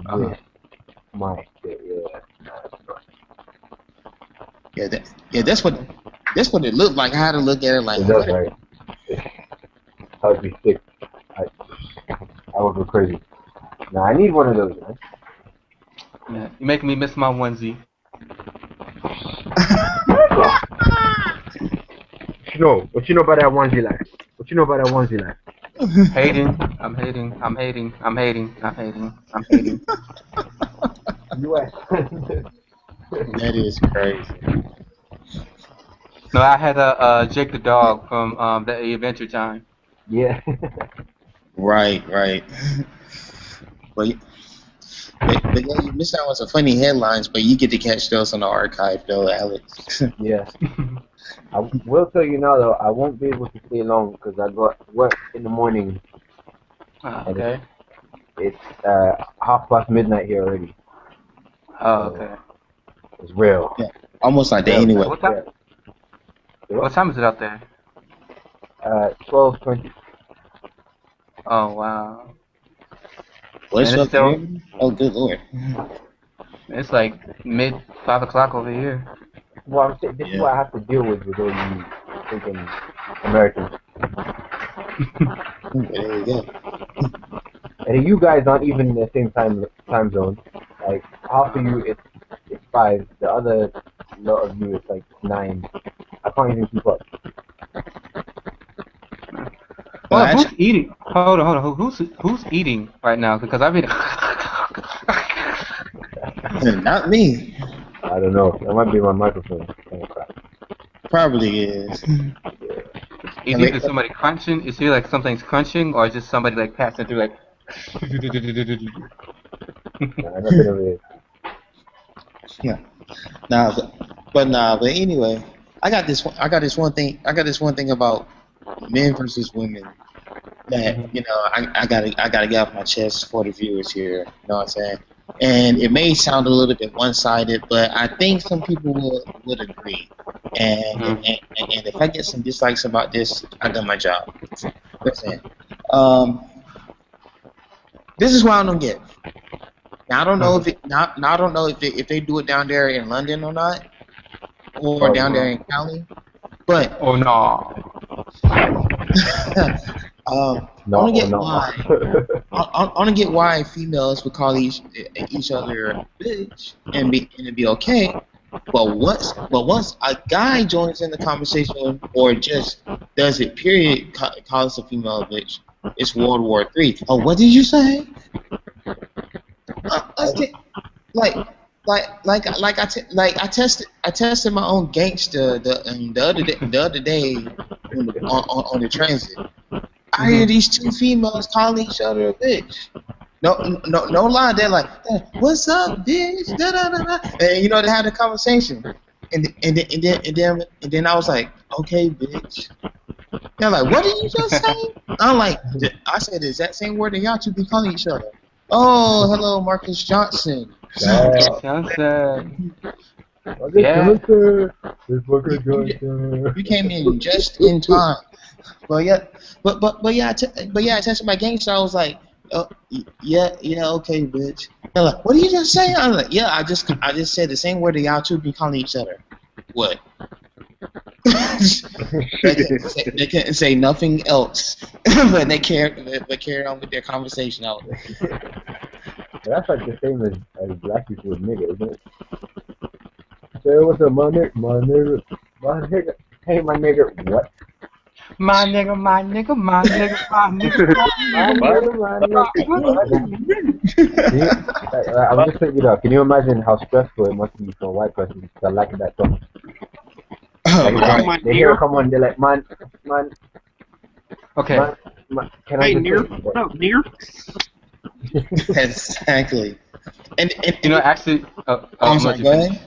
That's what it looked like. I had to look at it like. It does, right? I would be sick. I would go crazy. Nah, I need one of those, man. Yeah, you're making me miss my onesie. What you know about that onesie life? Hating. I'm hating. U.S. That is crazy. No, I had Jake the dog from the Adventure Time. Yeah. Right. But yeah, you missed out on some funny headlines, but you get to catch those on the archive, though, Alex. Yeah. I will tell you now, though, I won't be able to stay long because I got work in the morning. Okay. It's midnight midnight here already. Oh, okay. It's real. Yeah, almost like that anyway. What time is it out there? 12:20. Oh, wow. What's up, still, oh, good lord. It's like mid 5 o'clock over here. Well, I'm saying, this is what I have to deal with all you freaking Americans. There you go. And you guys aren't even in the same time zone. Like, half of you, it's 5. The other lot of you, it's like 9. I can't even keep up. Well, who's eating? Hold on. Who's eating right now? Because I've been. Not me. I don't know. That might be my microphone. Probably is. Is either somebody crunching? Is it like something's crunching, or just somebody like passing through like? Yeah. But anyway, I got this one thing about men versus women that I gotta get off my chest for the viewers here. You know what I'm saying? And it may sound a little bit one-sided, but I think some people would agree. And if I get some dislikes about this, I done my job. Listen, this is what I don't get. Now I don't know if they do it down there in London or not, or down there in Cali, but oh no. I want to get why females would call each other a bitch and be okay, but once a guy joins in the conversation or just does it, period, calls a female a bitch, it's World War III. Oh, what did you say? I tested my own gangster the other day on the transit. I hear these two females call each other a bitch. No lie. They're like, "What's up, bitch?" Da, da, da, da. And they had a conversation. And then I was like, "Okay, bitch." They're like, "What did you just say?" I'm like, I said the exact same word that y'all two be calling each other. Oh, hello, Marcus Johnson. Johnson. Yeah. You came in just in time. But yeah, I tested my gangster. I was like, oh, yeah, okay, bitch. They're like, what did you just say? I'm like, yeah, I just said the same word that y'all two be calling each other. What? They couldn't say nothing else, but they carried on with their conversation. That's like the same as black people with nigga, isn't it? Say what's up, my nigga. Hey, my nigga, what? My nigga, my nigga, my nigga, my nigga. I'm just thinking, can you imagine how stressful it must be for a white person to lack that song? Like, they hear someone, they're like, man. Okay. Man, can I just Near? Exactly. And you know, actually, I'm sorry, go ahead.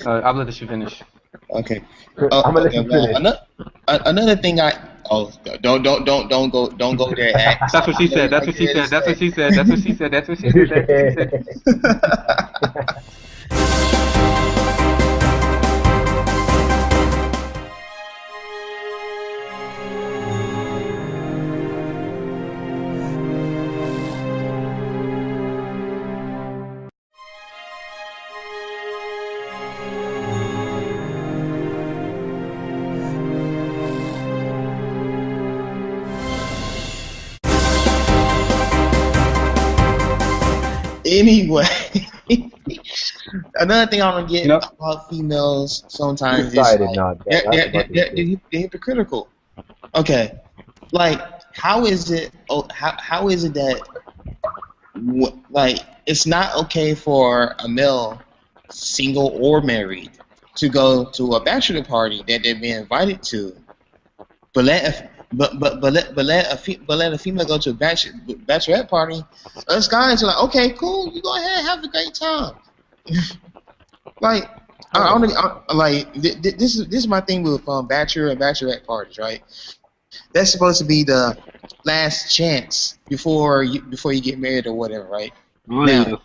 I'll let you finish. Okay. I'm gonna let you finish. Another thing don't go there. Ax. That's what she said. That's what she said. That's what she said. That's what she said. That's what she said. That's what she said. Anyway, another thing I don't get about females sometimes is they're hypocritical. Okay, like how is it that like it's not okay for a male, single or married, to go to a bachelor party that they've been invited to, but let a female go to a bachelorette party? Us guys are like, okay, cool, you go ahead, have a great time. Like, this is my thing with bachelor and bachelorette parties, right? That's supposed to be the last chance before you get married or whatever, right? Now,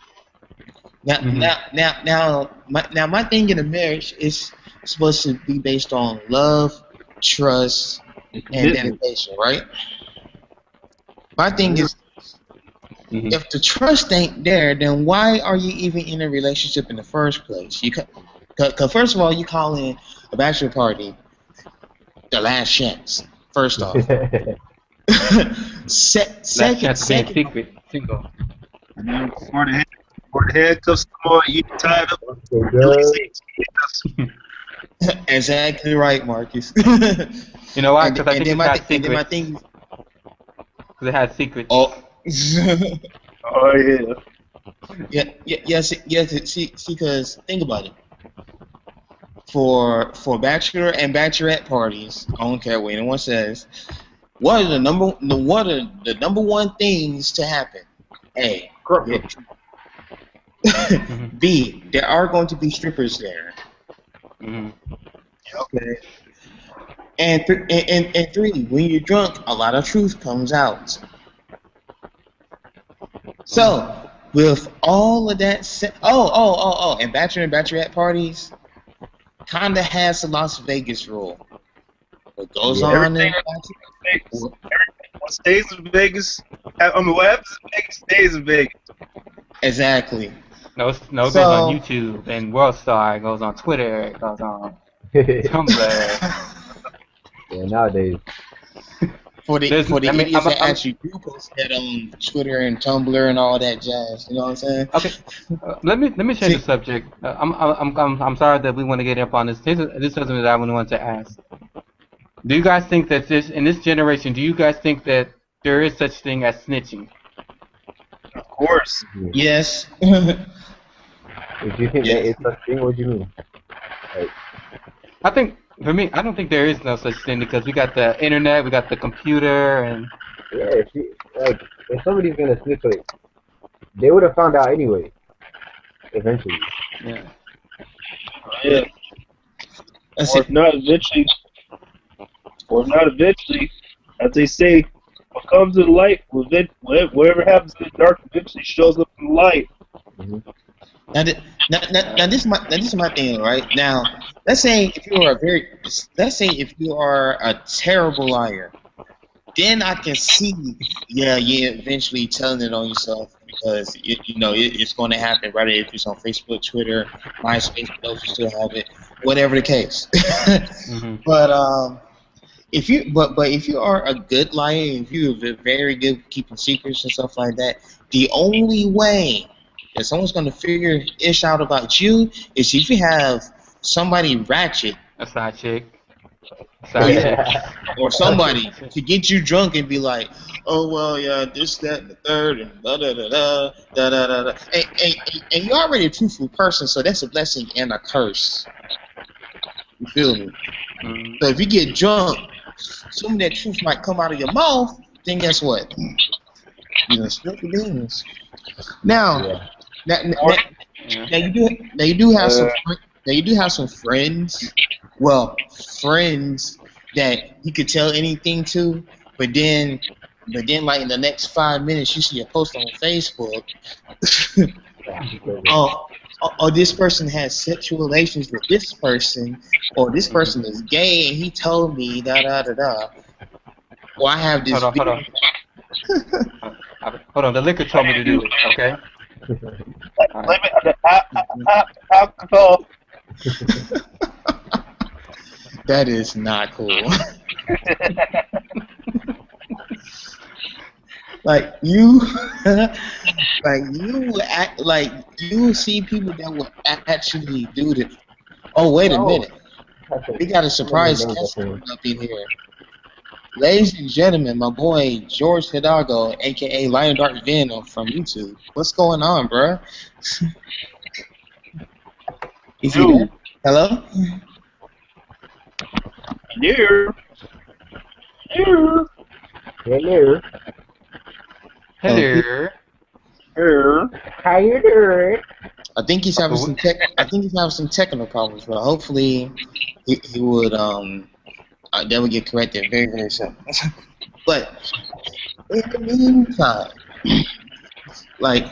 my thing in a marriage is supposed to be based on love, trust, and dedication, right? My thing is, if the trust ain't there, then why are you even in a relationship in the first place? Cause first of all, you calling a bachelor party the last chance. First off, second, secret, single. Or the handcuffs come on, you tied up. Exactly right, Marcus. You know why? Because I think it had secrets. And my thing, because it had secrets. Oh. Oh yeah. Yes. See, because think about it. For bachelor and bachelorette parties, I don't care what anyone says. What are the number one things to happen? A. B. There are going to be strippers there. Okay. And three, when you're drunk, a lot of truth comes out. So, with all of that said, and bachelor and bachelorette parties kinda has the Las Vegas rule. What goes on in Vegas. What stays in Vegas? What happens in Vegas stays in Vegas. Exactly. No, it goes on YouTube and WorldStar. It goes on Twitter. It goes on Tumblr. Yeah, nowadays. For the idiots that actually do post that on Twitter and Tumblr and all that jazz, you know what I'm saying? Okay, let me change the subject. I'm sorry that we want to get up on this. This is something that I wanted to ask. Do you guys think that in this generation, do you guys think that there is such thing as snitching? Of course. Yes. If you think that is such thing, what do you mean? Like, I think. For me, I don't think there is no such thing because we got the internet, we got the computer, and yeah, if somebody's gonna snitch, they would have found out anyway. Eventually. Yeah. Yeah. Or if not eventually, as they say, what comes to the light, whatever happens in the dark eventually shows up in the light. Now this is my thing, right? Now, let's say if you are a terrible liar, then I can see, you eventually telling it on yourself because it's going to happen, right? If it's on Facebook, Twitter, MySpace, those who still have it, whatever the case. But if you are a good liar, if you're very good keeping secrets and stuff like that, the only way that someone's gonna figure ish out about you is if you have somebody ratchet, A side chick. or somebody to get you drunk and be like, oh well, yeah, this, that, and the third, and da da da da da da da da. And you're already a truthful person, so that's a blessing and a curse. You feel me? So if you get drunk, some of that truth might come out of your mouth. Then guess what? You're gonna spill the beans. Now, now you do have some. Now you do have some friends. Well, friends that you could tell anything to, but then like in the next 5 minutes you see a post on Facebook. Oh, this person has sexual relations with this person, or this person is gay and he told me da da da da. Well, I have this. Hold on. The liquor told me to do it. Okay. Alcohol. That is not cool. Like you act like you see people that will actually do this. Oh, wait a minute. We got a surprise guest coming up in here. Ladies and gentlemen, my boy George Hidalgo, aka Lion Dark Venom from YouTube. What's going on, bruh? Is he there? Hello? Here. Hello. How you doing? I think he's having some technical problems, but hopefully he would that would get corrected very, very soon. But in the meantime, like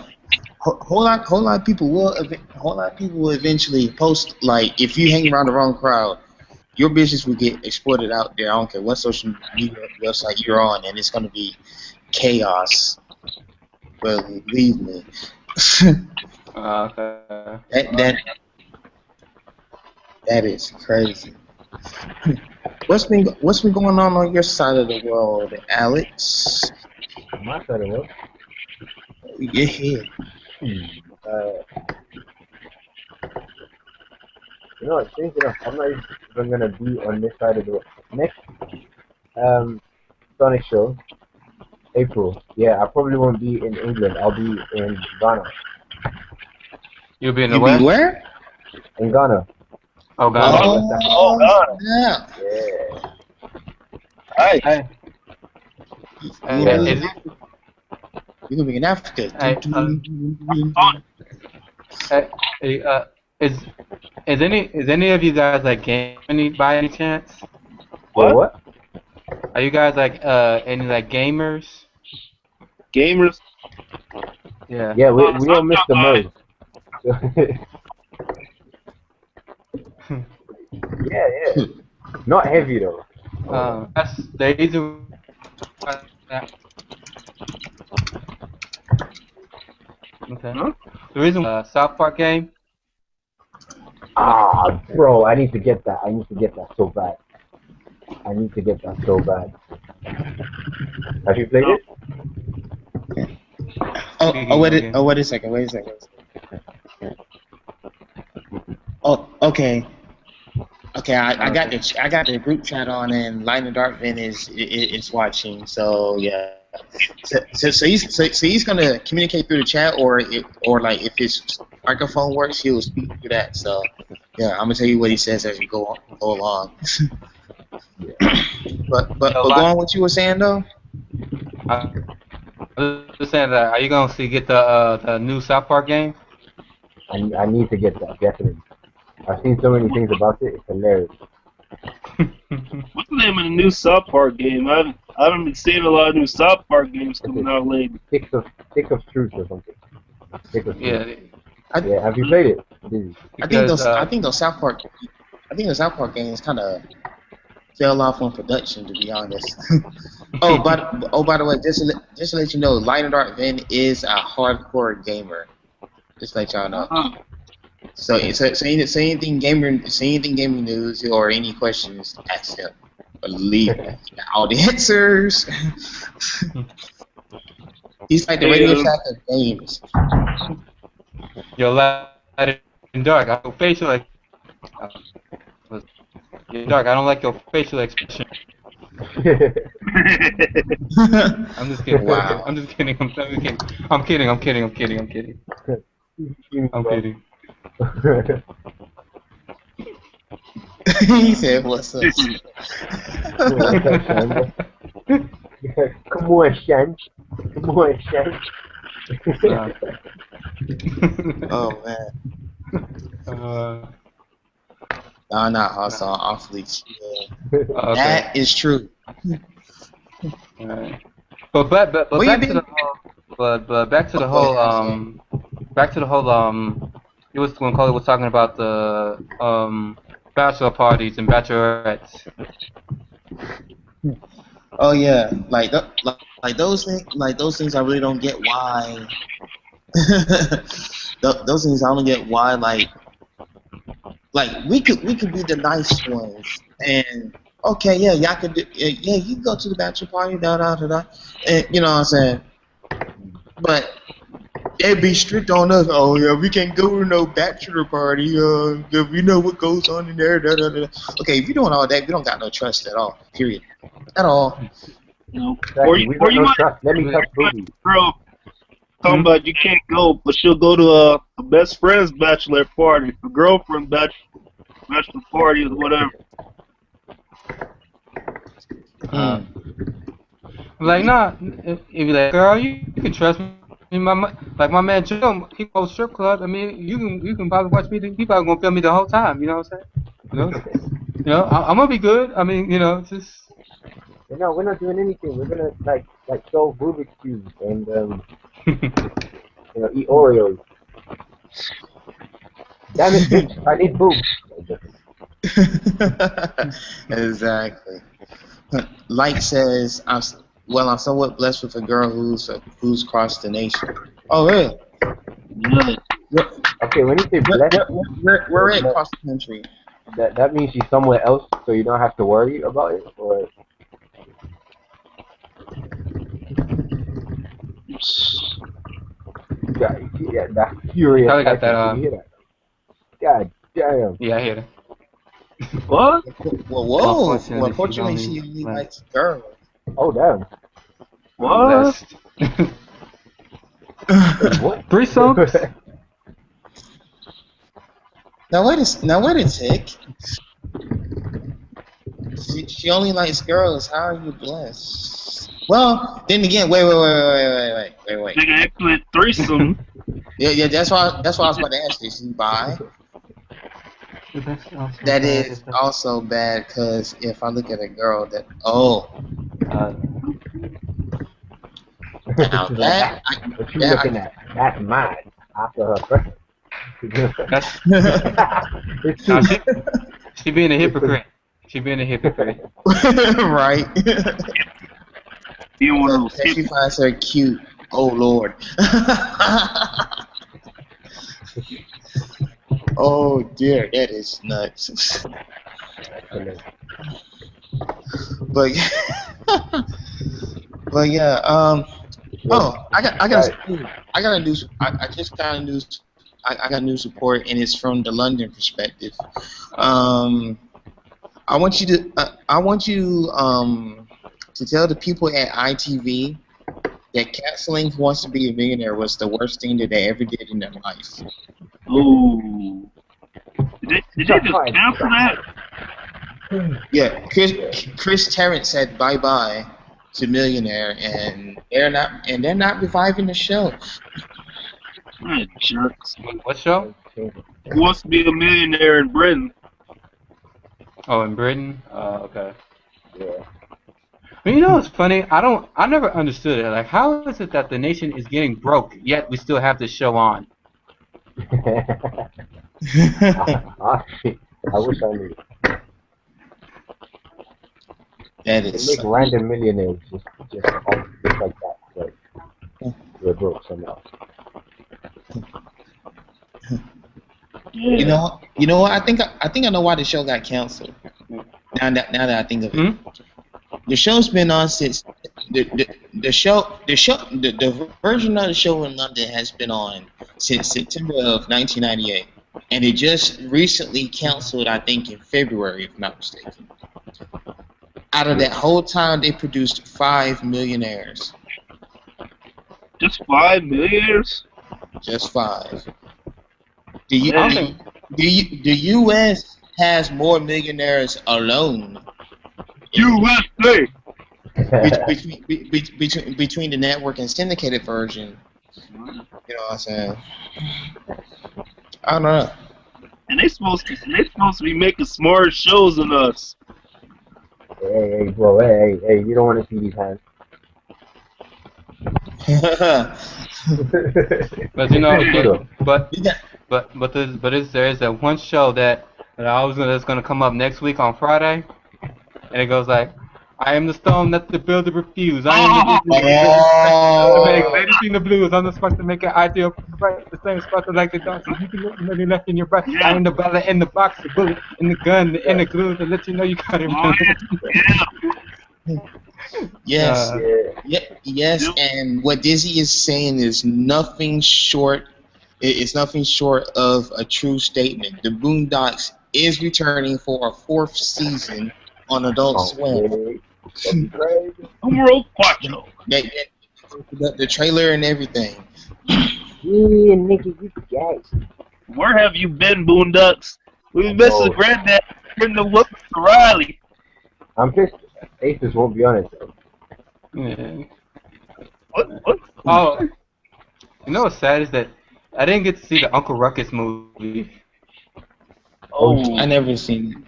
whole lot of people will eventually post, like, if you hang around the wrong crowd, your business will get exploited out there. I don't care what social media website you're on, and it's gonna be chaos. Believe me. That is crazy. What's been going on your side of the world, Alex? My side of the world? Yeah. You know, strange enough, I'm not even gonna be on this side of the world. Next Sonic show, April. Yeah, I probably won't be in England. I'll be in Ghana. You'll be in the where? Where? In Ghana. Oh, Ghana. Oh, Ghana. Yeah. Hi. You're gonna be in Africa. Is any of you guys like gaming by any chance? What? Are you guys like any like gamers? Gamers? Yeah. Yeah, we don't miss the mode. Yeah. Not heavy though. That's the reason. Okay. The reason South Park game. Ah, bro, I need to get that. So bad. Have you played it? Wait a second. Oh, okay. I got the group chat on, and Lion Dark Vin is watching. So yeah. So he's gonna communicate through the chat, or like if his microphone works, he'll speak through that. So yeah, I'm gonna tell you what he says as we go along. But go on what you were saying though. I was just saying that. Are you gonna get the new South Park game? I need to get that, definitely. I've seen so many things about it. It's hilarious. What's the name of the new South Park game? I haven't been seeing a lot of new South Park games coming out lately. Stick of Truth or something. Yeah. Yeah. Have you played it? I think the South Park games kind of fell off on production, to be honest. by the way, just to let you know, Lion Dark Vin is a hardcore gamer. Just to let y'all know. So anything gaming news or any questions, ask him. Believe me, all the answers. He's like the Radio Shack of games. Your light and dark. I don't facial like. You're dark. I don't like your facial expression. I'm just kidding. Wow. I'm just kidding. I'm kidding. I'm kidding. I'm kidding. I'm kidding. I'm kidding. I'm kidding. He said, "What's up?" Come on, Shan. Come on, Shan. Oh man. Nah, also awfully chill. Okay. That is true. Alright. But back to the whole it was when Coley was talking about the bachelor parties and bachelorettes. Oh yeah, like those things I really don't get why. Those things I don't get why like we could be the nice ones and okay, yeah, y'all could do, yeah, you can go to the bachelor party, da, and you know what I'm saying, but they'd be strict on us. Oh yeah, we can't go to no bachelor party. If we know what goes on in there, Okay, if you're doing all that, we don't got no trust at all. Period. At all. No. Exactly. Or you might trust. Let me touch boobies. Girl talking about you can't go, but she'll go to a best friend's bachelor party, a girlfriend bachelor party, or whatever. Like, nah, if you like, girl, you can trust me. My man Joe, he goes strip club. I mean, you can probably watch me. He probably gonna film me the whole time. You know what I'm saying? You know, I'm gonna be good. I mean, you know, just. No, we're not doing anything. We're gonna like solve Rubik's cubes and eat Oreos. Damn it, bitch! I need boobs. Exactly. Light says, I'm somewhat blessed with a girl who's crossed the nation. Oh, really? Yeah. Okay, when you say blessed, we're at cross the country. That means she's somewhere else, so you don't have to worry about it, or. Yeah, that's furious. Probably got that. You hear that? God damn. Yeah, I hear that. What? Well, unfortunately, she only likes girls. Oh, damn. What? What? Threesomes? Now wait a tick. She only likes girls. How are you blessed? Well, then again, wait. Nigga, excellent threesome. Yeah. That's why I was about to ask you. Is she bi? That is also bad because if I look at a girl that now that what you looking at? That's mine. After her first. She being a hypocrite. She being a hypocrite. Right. She finds her cute. Oh Lord. Oh dear, that is nuts. But yeah, I got news report, and it's from the London perspective. I want you to tell the people at ITV that canceling Who Wants to Be a Millionaire was the worst thing that they ever did in their life. Ooh. Did they just cancel that? Yeah, Chris Tarrant said bye-bye to Millionaire, and they're not reviving the show. Right, jerks. What show? Who Wants to Be a Millionaire in Britain? Oh, in Britain? Okay. Yeah. But you know what's funny? I never understood it. Like, how is it that the nation is getting broke, yet we still have this show on? I wish I knew. That they is make random millionaires just like that, but we're broke somehow. You know what? I think I know why the show got canceled. Now that I think of it, the show's been on since the the version of the show in London has been on since September of 1998, and it just recently canceled, I think, in February, if I'm not mistaken. Out of that whole time, they produced 5 millionaires. Just 5 millionaires? Just 5. The U.S. has more millionaires alone. USA. Between the network and syndicated version, you know what I'm saying? I don't know. And they supposed to be making smarter shows than us. Hey, bro, hey, you don't want to see these hands. But you know, there is that one show that's gonna come up next week on Friday, and it goes like, I am the stone that the builder refused. I am the latest in the blues. I'm supposed to make an ideal right, the same spot like the doctor. You can look really left in your breath. I am the bullet in the box, the bullet in the gun, the glue to let you know you got it. Yes, yes, and what Dizzy is saying is nothing short. It's nothing short of a true statement. The Boondocks is returning for a 4th season on Adult Swim. The trailer and everything. Yeah, nigga, you guys. Where have you been, Boondocks? We missing Granddad in the look for Riley. I'm pissed. Aces won't be on it. Yeah. What? Oh, you know what's sad is that I didn't get to see the Uncle Ruckus movie. Oh, I never seen it.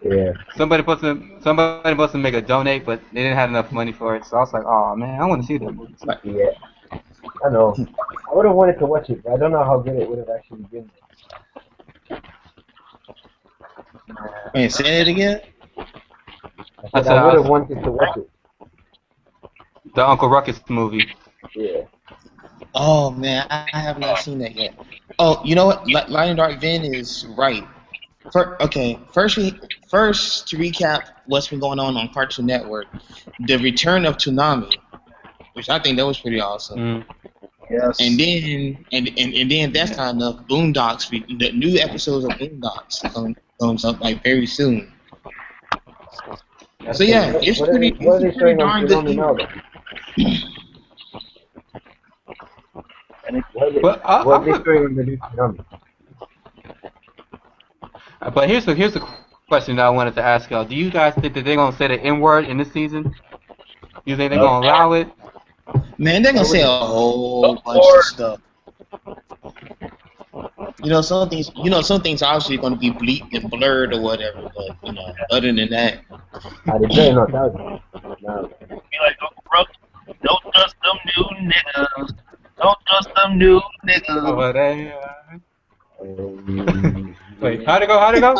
Yeah. Somebody supposed to make a donate, but they didn't have enough money for it. So I was like, oh man, I want to see that movie. Yeah. I know. I would have wanted to watch it, but I don't know how good it would have actually been. Wait, say it again? I would have wanted to watch it. The Uncle Ruckus movie. Yeah. Oh man, I have not seen that yet. Oh, you know what? Light and Dark Vin is right. First to recap what's been going on Cartoon Network, the return of Toonami, which I think that was pretty awesome. Yes. And then that's not enough. Boondocks, the new episodes of Boondocks comes up like very soon. So yeah, it's pretty darn good. What are they showing on the new Toonami? But here's the question that I wanted to ask y'all. Do you guys think that they're gonna say the N-word in this season? You think they're gonna allow it? Man, they're gonna say a whole bunch of stuff. Some things obviously gonna be bleeped and blurred or whatever. But other than that, they better not tell you. No. Be like Uncle Ruck, don't trust them new niggas. Don't trust them new niggas. Over there. Wait, how'd it go? How'd it go?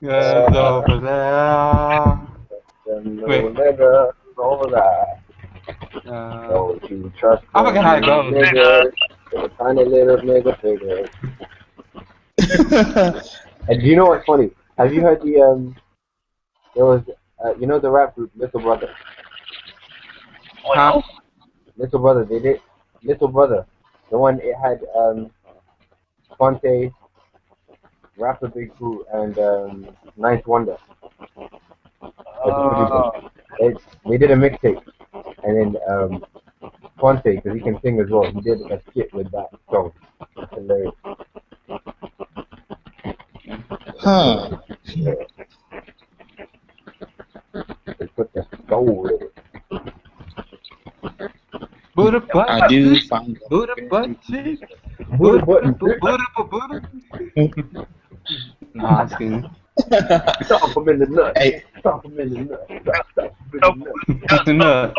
Yes, over there. Wait. Over there. Don't you trust I forgot how it goes. Niggas, tiny little nigga figure. And do you know what's funny? Have you heard the there was the rap group Little Brother? Huh? Little Brother, they did Little Brother. The one it had Fonte, Rapper Big Pooh, and Ninth Wonder. They did a mixtape, and then Fonte, because he can sing as well, he did a skit with that song. It's hilarious. Huh. Yeah. They put the soul in it. Buddha butt. I do find Buddha butt cheek. Buddha butt. Buddha. Nah, I'm just kidding. Stop him in the nut. Hey. Stop him in the nut. Stop the nut.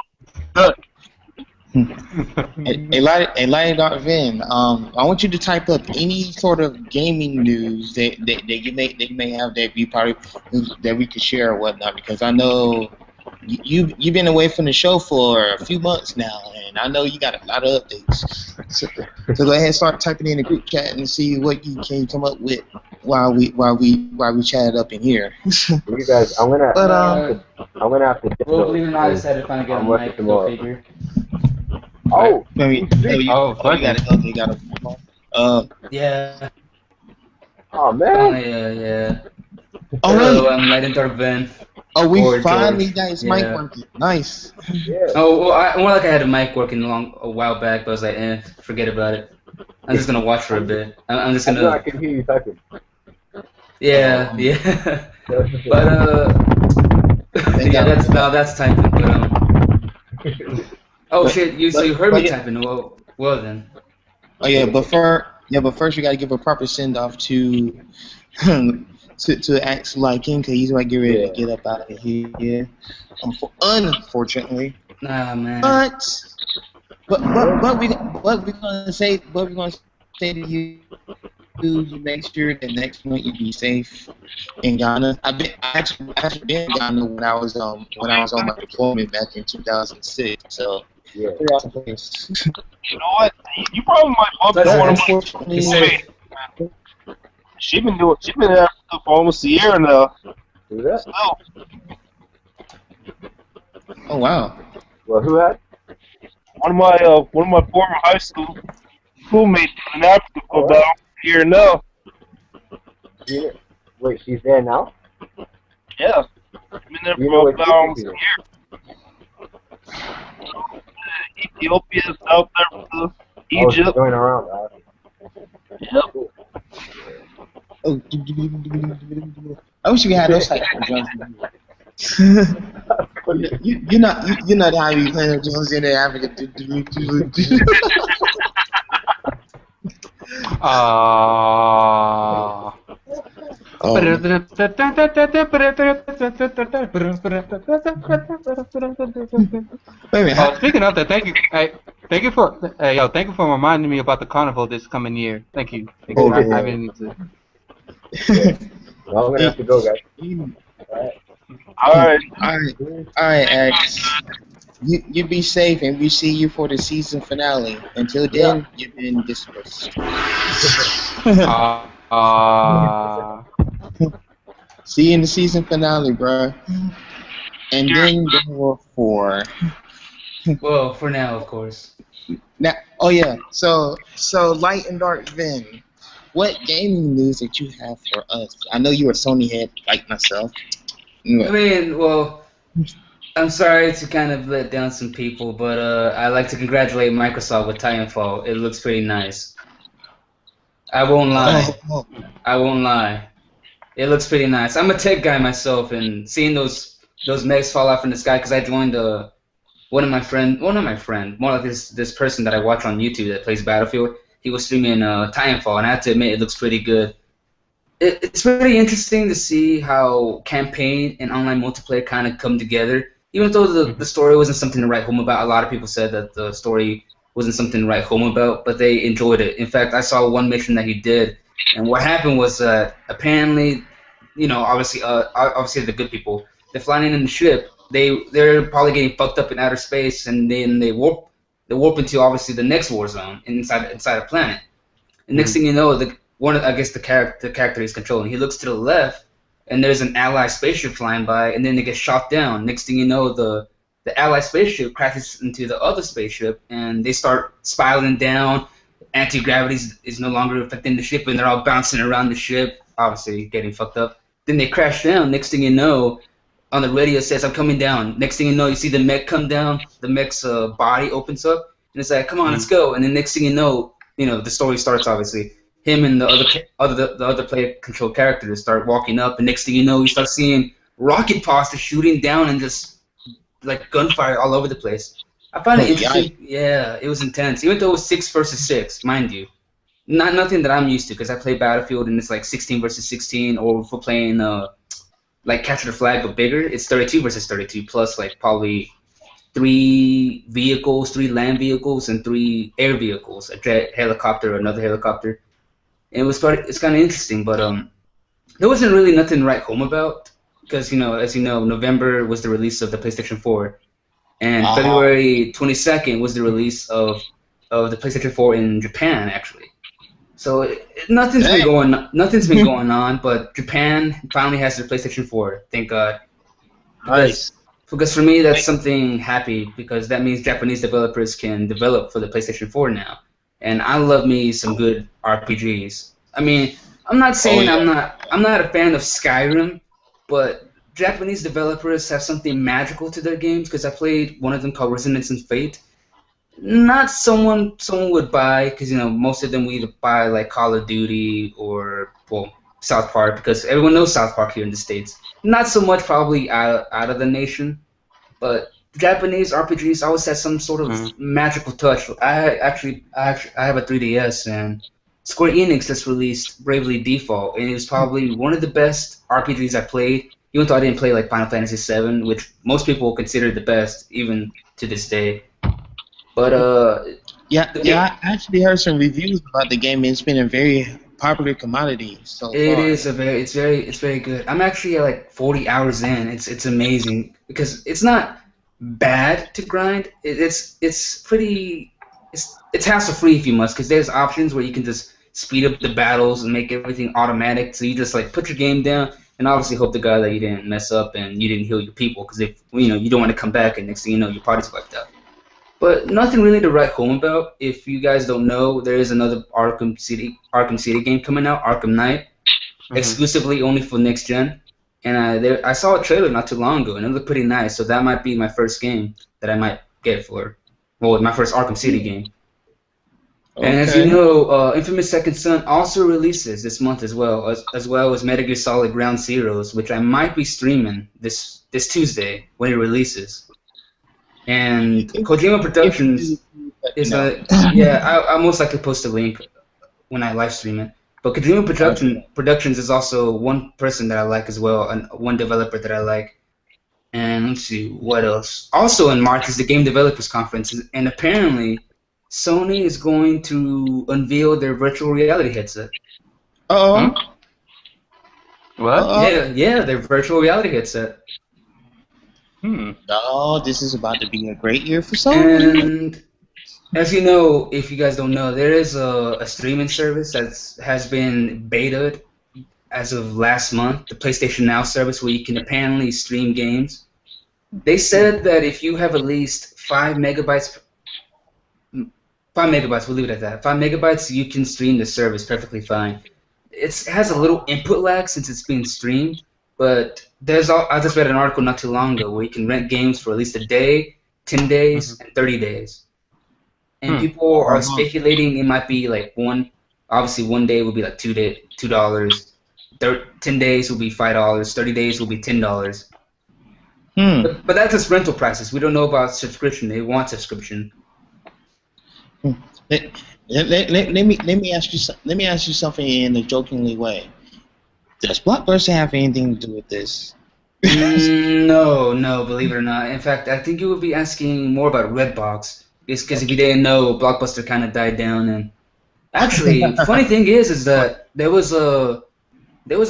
Hey, Light Dark Vin, I want you to type up any sort of gaming news that you may have that we could share or whatnot, because I know you've been away from the show for a few months now, and I know you got a lot of updates. So go ahead and start typing in the group chat and see what you can come up with while we chat it up in here. You guys, I'm gonna have to. Well, believe it or not, I decided to finally get a mic. Go figure. Oh, you gotta. Yeah. Oh man. Yeah. Oh, Hello, I'm Light Dark Ben. Oh, we Or finally George. got his mic working. Nice. Yeah. Oh, well, more like I had a mic working a while back, but I was like, forget about it. I'm just gonna watch for a bit. I'm just gonna. I can hear you typing. Yeah. But yeah, that's typing. But oh shit! So you heard me typing? Well then. Oh yeah, but first you gotta give a proper send off to to Axe Liking, because he's like get ready to get up out of here. Unfortunately. Nah, man. But we're gonna say to you. You make sure that next month you be safe in Ghana. I actually been in Ghana when I was on my deployment back in 2006. So You know what? You probably might bump into one of my roommates. She been there for almost a year now. Oh wow. Well, who had? One of my former high school schoolmates in Africa for about a year now. Yeah. Wait, she's there now? Yeah. I've been there for about almost a year. Ethiopia, South Africa, Egypt. Oh, going around. Yep. Oh, I wish we had those type of drums. You're not how you playing drums in Africa. Speaking of that, thank you for reminding me about the carnival this coming year. Thank you. I really need to. Well, I'm gonna have to go, guys. All right, X. You be safe, and we see you for the season finale. Until then, you've been dismissed. See you in the season finale, bro. And then there were 4. Well, for now, of course. Now, oh yeah. So Light and Dark Vin, what gaming news that you have for us? I know you're a Sony head like myself. I mean, well, I'm sorry to kind of let down some people, but I'd like to congratulate Microsoft with Titanfall. It looks pretty nice. I won't lie. I won't lie. It looks pretty nice. I'm a tech guy myself, and seeing those mechs fall out from the sky, because I joined more like this person that I watch on YouTube that plays Battlefield. He was streaming Titanfall, and I have to admit, it looks pretty good. It's pretty interesting to see how campaign and online multiplayer kind of come together. Even though the story wasn't something to write home about, a lot of people said that the story wasn't something to write home about, but they enjoyed it. In fact, I saw one mission that he did, and what happened was apparently, obviously the good people, they're flying in the ship. They're probably getting fucked up in outer space, and then they warp into obviously the next war zone inside a planet. And next thing you know, the character he's controlling, he looks to the left, and there's an allied spaceship flying by, and then they get shot down. Next thing you know, the allied spaceship crashes into the other spaceship, and they start spiraling down. Anti-gravity is no longer affecting the ship, and they're all bouncing around the ship, obviously getting fucked up. Then they crash down. Next thing you know, on the radio it says, "I'm coming down." Next thing you know, you see the mech come down. The mech's body opens up, and it's like, "Come on, let's go." And then next thing you know, the story starts. Obviously, him and the other player control characters start walking up, and next thing you know, you start seeing rocket pods shooting down and just like gunfire all over the place. I find it interesting. Yeah, it was intense. Even though it was 6 versus 6, mind you, nothing that I'm used to, because I play Battlefield and it's like 16 versus 16, or if we're playing like Capture the Flag but bigger, it's 32 versus 32 plus like probably 3 land vehicles and 3 air vehicles, a jet, helicopter, another helicopter. And it's kind of interesting, but there wasn't really nothing to write home about, because as you know, November was the release of the PlayStation 4, and February 22nd was the release of of the PlayStation 4 in Japan, actually. So nothing's been going on, but Japan finally has their PlayStation 4. Thank God. Because for me, that's something happy, because that means Japanese developers can develop for the PlayStation 4 now. And I love me some good RPGs. I mean, I'm not saying I'm not a fan of Skyrim, but Japanese developers have something magical to their games, because I played one of them called Resonance and Fate. Not someone would buy, because most of them would either buy like Call of Duty or South Park, because everyone knows South Park here in the States. Not so much probably out of the nation, but Japanese RPGs always have some sort of magical touch. I have a 3DS, and Square Enix just released Bravely Default, and it was probably one of the best RPGs I played, even though I didn't play like Final Fantasy VII, which most people will consider the best, even to this day. But I actually heard some reviews about the game, and it's been a very popular commodity so far. It's very good. I'm actually at like 40 hours in. It's amazing, because it's not bad to grind. It's hassle free if you must, because there's options where you can just speed up the battles and make everything automatic. So you just like put your game down and obviously hope to God that you didn't mess up and you didn't heal your people, because if you don't want to come back and next thing you know your party's wiped out. But nothing really to write home about. If you guys don't know, there is another Arkham City game coming out, Arkham Knight, exclusively only for next gen. And I saw a trailer not too long ago, and it looked pretty nice. So that might be my first game that I might get my first Arkham City game. Okay. And as you know, Infamous Second Son also releases this month as well as Metal Gear Solid Ground Zeroes, which I might be streaming this Tuesday when it releases. And Kojima Productions is I'll most likely post a link when I live stream it. But Kojima Productions is also one person that I like as well, and one developer that I like. And let's see, what else? Also in March is the Game Developers Conference, and apparently Sony is going to unveil their virtual reality headset. What? Yeah, their virtual reality headset. Oh, this is about to be a great year for Sony. And as you know, if you guys don't know, there is a streaming service that has been betaed as of last month, the PlayStation Now service, where you can apparently stream games. They said that if you have at least 5 megabytes, we'll leave it at that. 5 megabytes, you can stream the service perfectly fine. It has a little input lag since it's being streamed, but I just read an article not too long ago where you can rent games for at least a day, 10 days, and 30 days. And people are speculating it might be like obviously 1 day will be like $2, 10 days will be $5, 30 days will be $10. But that's just rental prices. We don't know about subscription. They want subscription. Let me ask you something in a jokingly way. Does Blockbuster have anything to do with this? No, believe it or not. In fact, I think you would be asking more about Redbox. It's because if you didn't know, Blockbuster kind of died down. And actually, the funny thing is that there was a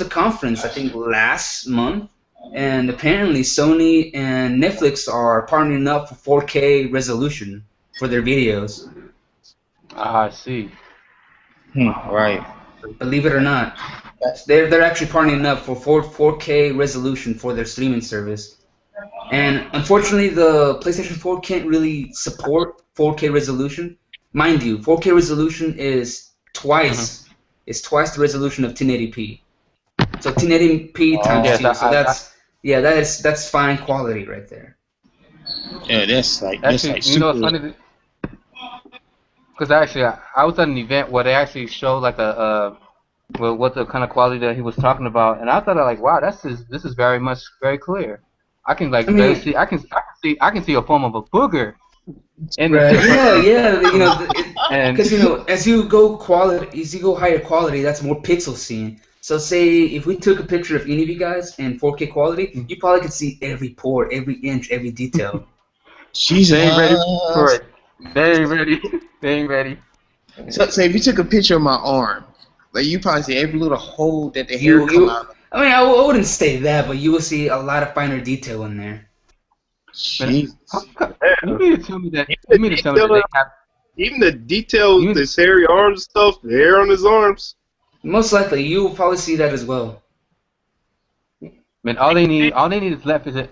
conference I think last month, and apparently Sony and Netflix are partnering up for 4K resolution for their videos. I see. Right. Believe it or not, they're actually partnering up for 4K resolution for their streaming service. And unfortunately, the PlayStation 4 can't really support 4K resolution. Mind you, 4K resolution is twice the resolution of 1080p. So 1080p times 2. So that's fine quality right there. Yeah, that's super. You know, it's funny. Because actually, I was at an event where they actually showed like what the kind of quality that he was talking about, and I thought wow, this is very clear. I can barely see. I can see a form of a booger. Because as you go higher quality, that's more pixels seen. So say if we took a picture of any of you guys in 4K quality, you probably could see every pore, every inch, every detail. Jesus. They ain't ready for it. They ain't ready. So if you took a picture of my arm, like you probably see every little hole that the hair come out. I mean, I wouldn't say that, but you will see a lot of finer detail in there. Jesus. You mean to tell me that they have Even the detail, his hairy arms and stuff, the hair on his arms. Most likely, you will probably see that as well. Man, all they need is left is an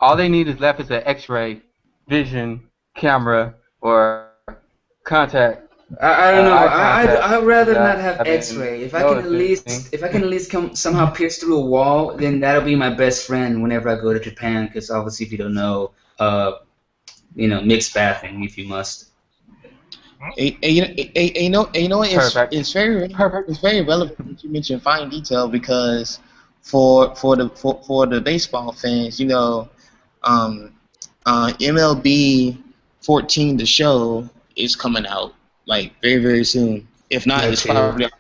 X-ray, vision, camera, or contact. I don't know. contact. I'd rather not have I mean, X-ray. If I can at least somehow pierce through a wall, then that'll be my best friend whenever I go to Japan. Because obviously, if you don't know, mixed bathing if you must. You know, it's very relevant that you mentioned fine detail because for the baseball fans, you know, MLB 14 the show is coming out like very, very soon. If not, it's probably already out.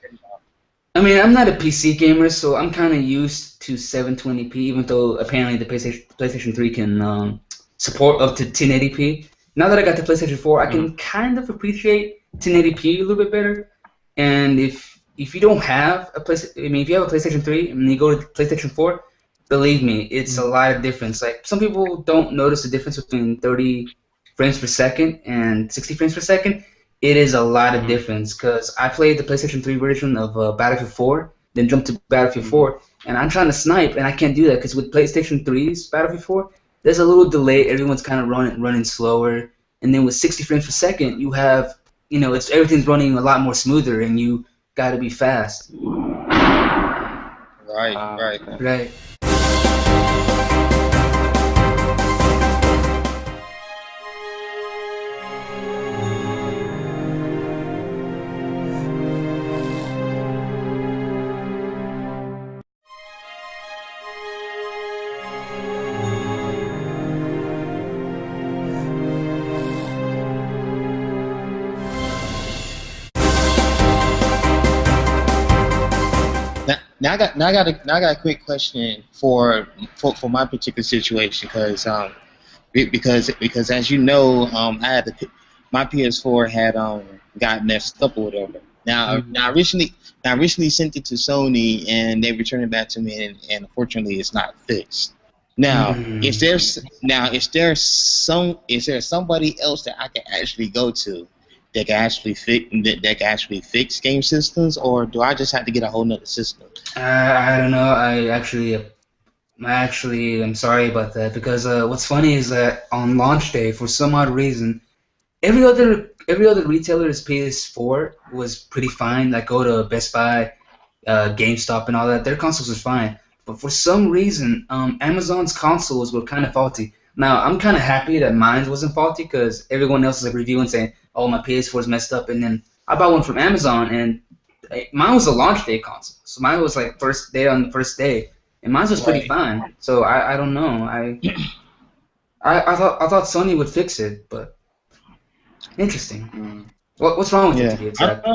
I mean, I'm not a PC gamer, so I'm kind of used to 720p, even though apparently the PlayStation 3 can support up to 1080p. Now that I got the PlayStation 4, I can kind of appreciate 1080p a little bit better. And if you don't have if you have a PlayStation 3 and you go to PlayStation 4, believe me, it's a lot of difference. Like some people don't notice the difference between 30 frames per second and 60 frames per second. It is a lot of difference because I played the PlayStation 3 version of Battlefield 4, then jumped to Battlefield 4, and I'm trying to snipe, and I can't do that because with PlayStation 3's Battlefield 4, there's a little delay. Everyone's kind of running slower, and then with 60 frames per second, you have, everything's running a lot more smoother, and you got to be fast. Right. Now I got a quick question for my particular situation because as you know, my PS4 had got messed up or whatever. Now I recently sent it to Sony and they returned it back to me and unfortunately it's not fixed. Now is there somebody else that I can actually go to that can actually fix game systems, or do I just have to get a whole nother system? I don't know. I'm sorry about that because what's funny is that on launch day, for some odd reason, every other retailer's PS4 was pretty fine. Like go to Best Buy, GameStop, and all that. Their consoles are fine, but for some reason, Amazon's consoles were kind of faulty. Now I'm kind of happy that mine wasn't faulty because everyone else is like reviewing saying, "Oh, my PS4 is messed up," and then I bought one from Amazon and mine was a launch day console, so mine was like first day on the first day, and mine was pretty fine. So I don't know. I thought Sony would fix it, but interesting. What's wrong with it to be exact?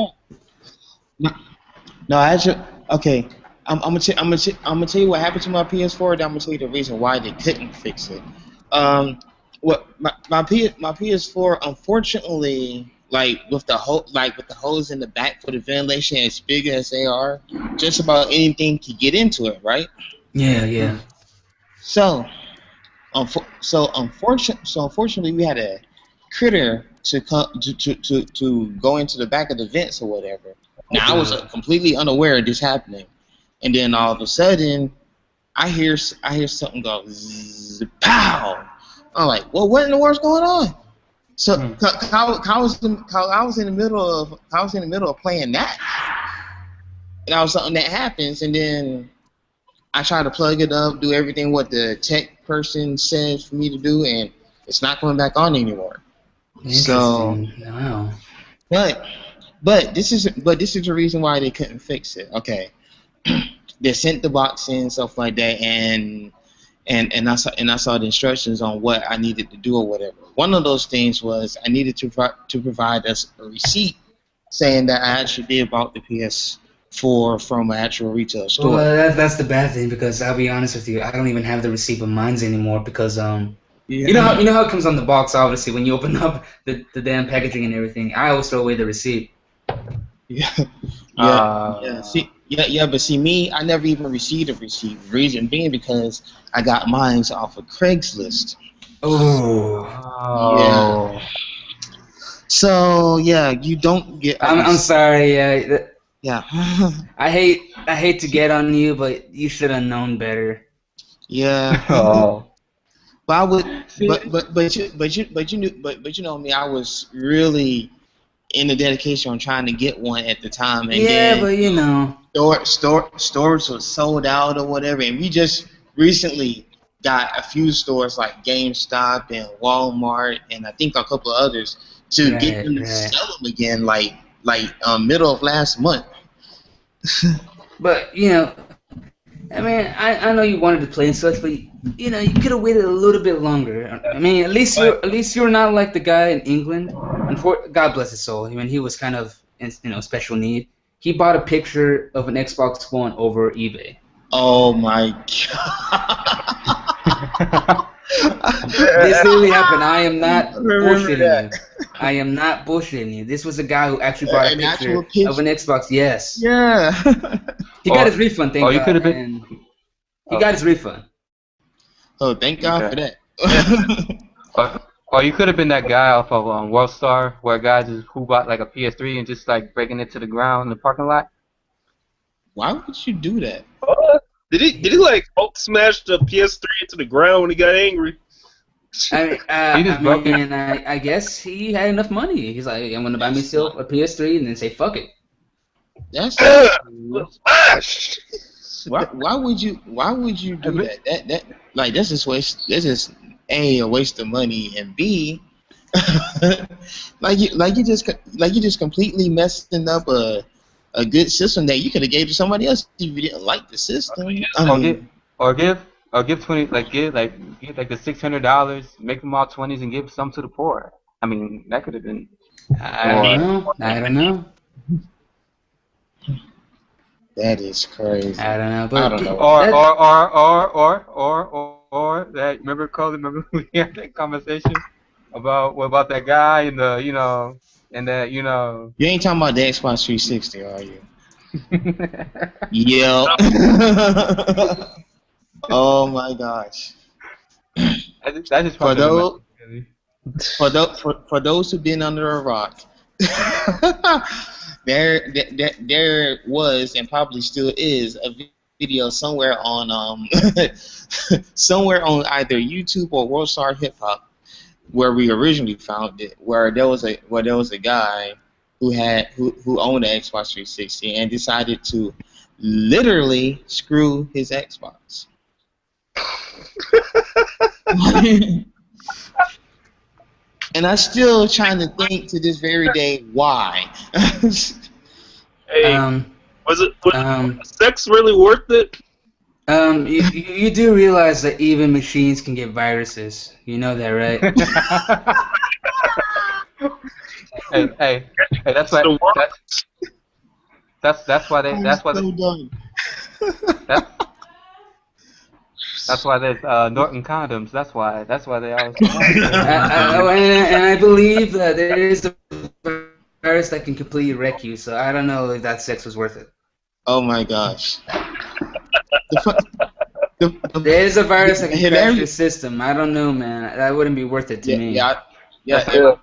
No, actually, okay. I'm gonna tell you what happened to my PS4. Then I'm gonna tell you the reason why they couldn't fix it. My PS4, unfortunately, like with the holes in the back for the ventilation as big as they are, just about anything can get into it, right? Yeah. So unfortunately, we had a critter to go into the back of the vents or whatever. Now I was completely unaware of this happening, and then all of a sudden, I hear something go zzz, pow. I'm like, well, what in the world's going on? So I was in the middle of playing that, and that was something that happens, and then I try to plug it up, do everything what the tech person says for me to do, and it's not coming back on anymore. So, wow. But this is the reason why they couldn't fix it. Okay, they sent the box in, stuff like that, and I saw the instructions on what I needed to do or whatever. One of those things was I needed to provide us a receipt saying that I actually did bought the PS4 from an actual retail store. Well, that's the bad thing because I'll be honest with you, I don't even have the receipt of mine anymore because you know how it comes on the box. Obviously, when you open up the damn packaging and everything, I always throw away the receipt. But see me, I never even received a receipt. Reason being because I got mine off of Craigslist. Oh. So yeah, you don't get. I'm sorry. Yeah. I hate to get on you, but you should have known better. Yeah. Oh. But I would. But you know me. I was really in the dedication on trying to get one at the time, and Yeah, then but you know. stores were sold out or whatever, and we just recently got a few stores like GameStop and Walmart and I think a couple of others to get them to sell them again, like middle of last month. But you know, I mean, I know you wanted to play and such, but you know, you could have waited a little bit longer. I mean, at least you're not like the guy in England. God bless his soul. I mean, he was kind of in special need. He bought a picture of an Xbox One over eBay. Oh my god! This really happened. I am not bullshitting you. I am not bullshitting you. This was a guy who actually bought a picture of an Xbox. Yes. Yeah. He got his refund. Thank God. you could have been. He got his refund. Oh, thank God for that. Or you could have been that guy off of WorldStar, where a guy who bought like a PS3 and just like breaking it to the ground in the parking lot. Why would you do that? Did he like Hulk smash the PS3 into the ground when he got angry? I guess he had enough money. He's like, I'm gonna buy myself a PS3 and then say fuck it. That's why would you do that? That like this is A, a waste of money, and B, like you just completely messing up a good system that you could have gave to somebody else if you didn't like the system. Or give 20, give the $600, make them all 20s, and give some to the poor. I mean, that could have been. I don't know. That is crazy. I don't know. But I don't know. Or that. Remember we had that conversation about that guy and that. You ain't talking about the Xbox 360, are you? Yeah. Oh my gosh. For those who've been under a rock, there was and probably still is a video somewhere on somewhere on either YouTube or WorldStar Hip Hop, where we originally found it, where there was a guy who owned an Xbox 360 and decided to literally screw his Xbox. And I'm still trying to think to this very day why. Hey, was sex really worth it? You do realize that even machines can get viruses. You know that, right? hey, that's why there's Norton condoms. That's why they always. And I believe that there is a virus that can completely wreck you. So I don't know if that sex was worth it. Oh my gosh. There is a virus that can crash your system. I don't know, man. That wouldn't be worth it to me. I tell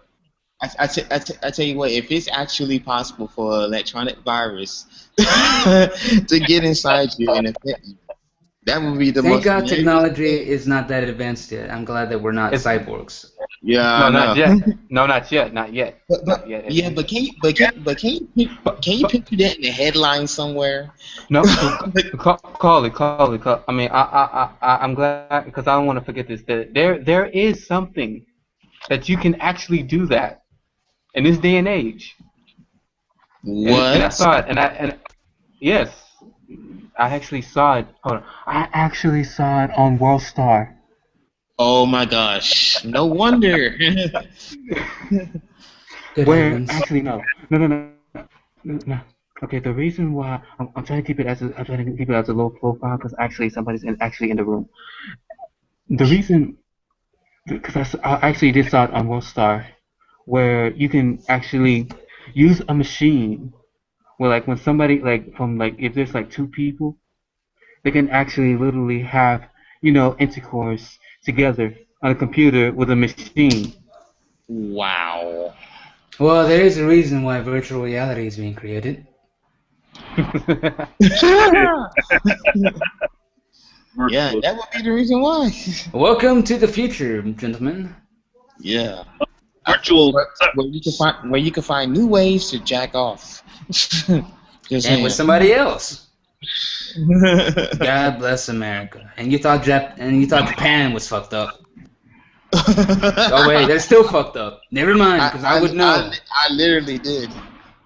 you what, if it's actually possible for an electronic virus to get inside you and affect you, that would be the most. Thank God technology is not that advanced yet. I'm glad that we're not cyborgs. Yeah, not yet. No, not yet. But can you picture that in the headline somewhere? No, call it. I mean, I'm glad because I don't want to forget this. That there is something that you can actually do that in this day and age. What? And I saw it, and yes, I actually saw it. Hold on, I actually saw it on WorldStar. Oh my gosh! No wonder. Where actually no. Okay, the reason why I'm trying to keep it as a low profile because actually somebody's in the room. The reason, because I actually did saw it on WorldStar, where you can actually use a machine where like when somebody if there's like two people, they can actually literally have intercourse together on a computer with a machine. Wow. Well, there is a reason why virtual reality is being created. Yeah, that would be the reason why. Welcome to the future, gentlemen. Yeah. Virtual Where you can find new ways to jack off. Just And saying. with somebody else. God bless America. And you thought Japan was fucked up. Oh wait, they're still fucked up. Never mind, because I would know. I literally did.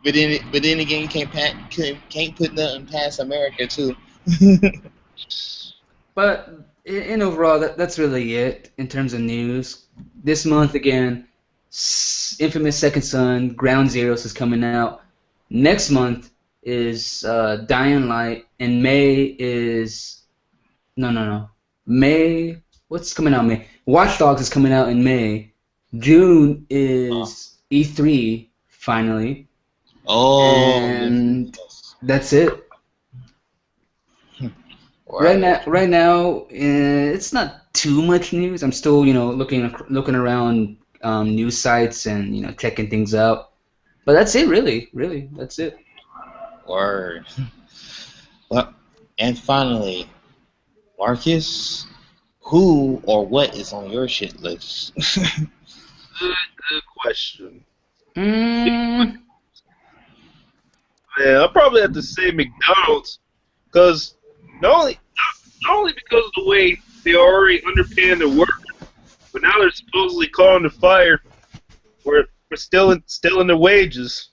But then again, you can't put nothing past America too. But in overall, that's really it in terms of news. This month again, Infamous Second Son, Ground Zeroes is coming out. Next month is Dying Light, and May is May. What's coming out in May? Watch Dogs is coming out in May. June is E3 finally. Oh. And that's it. Right now, it's not too much news. I'm still, looking around news sites and checking things out. But that's it, really. That's it. Word. Well, and finally, Marcus, who or what is on your shit list? Good question. Man, I'll probably have to say McDonald's, because not only because of the way they already underpaying their workers, but now they're supposedly calling the fire for stealing their wages.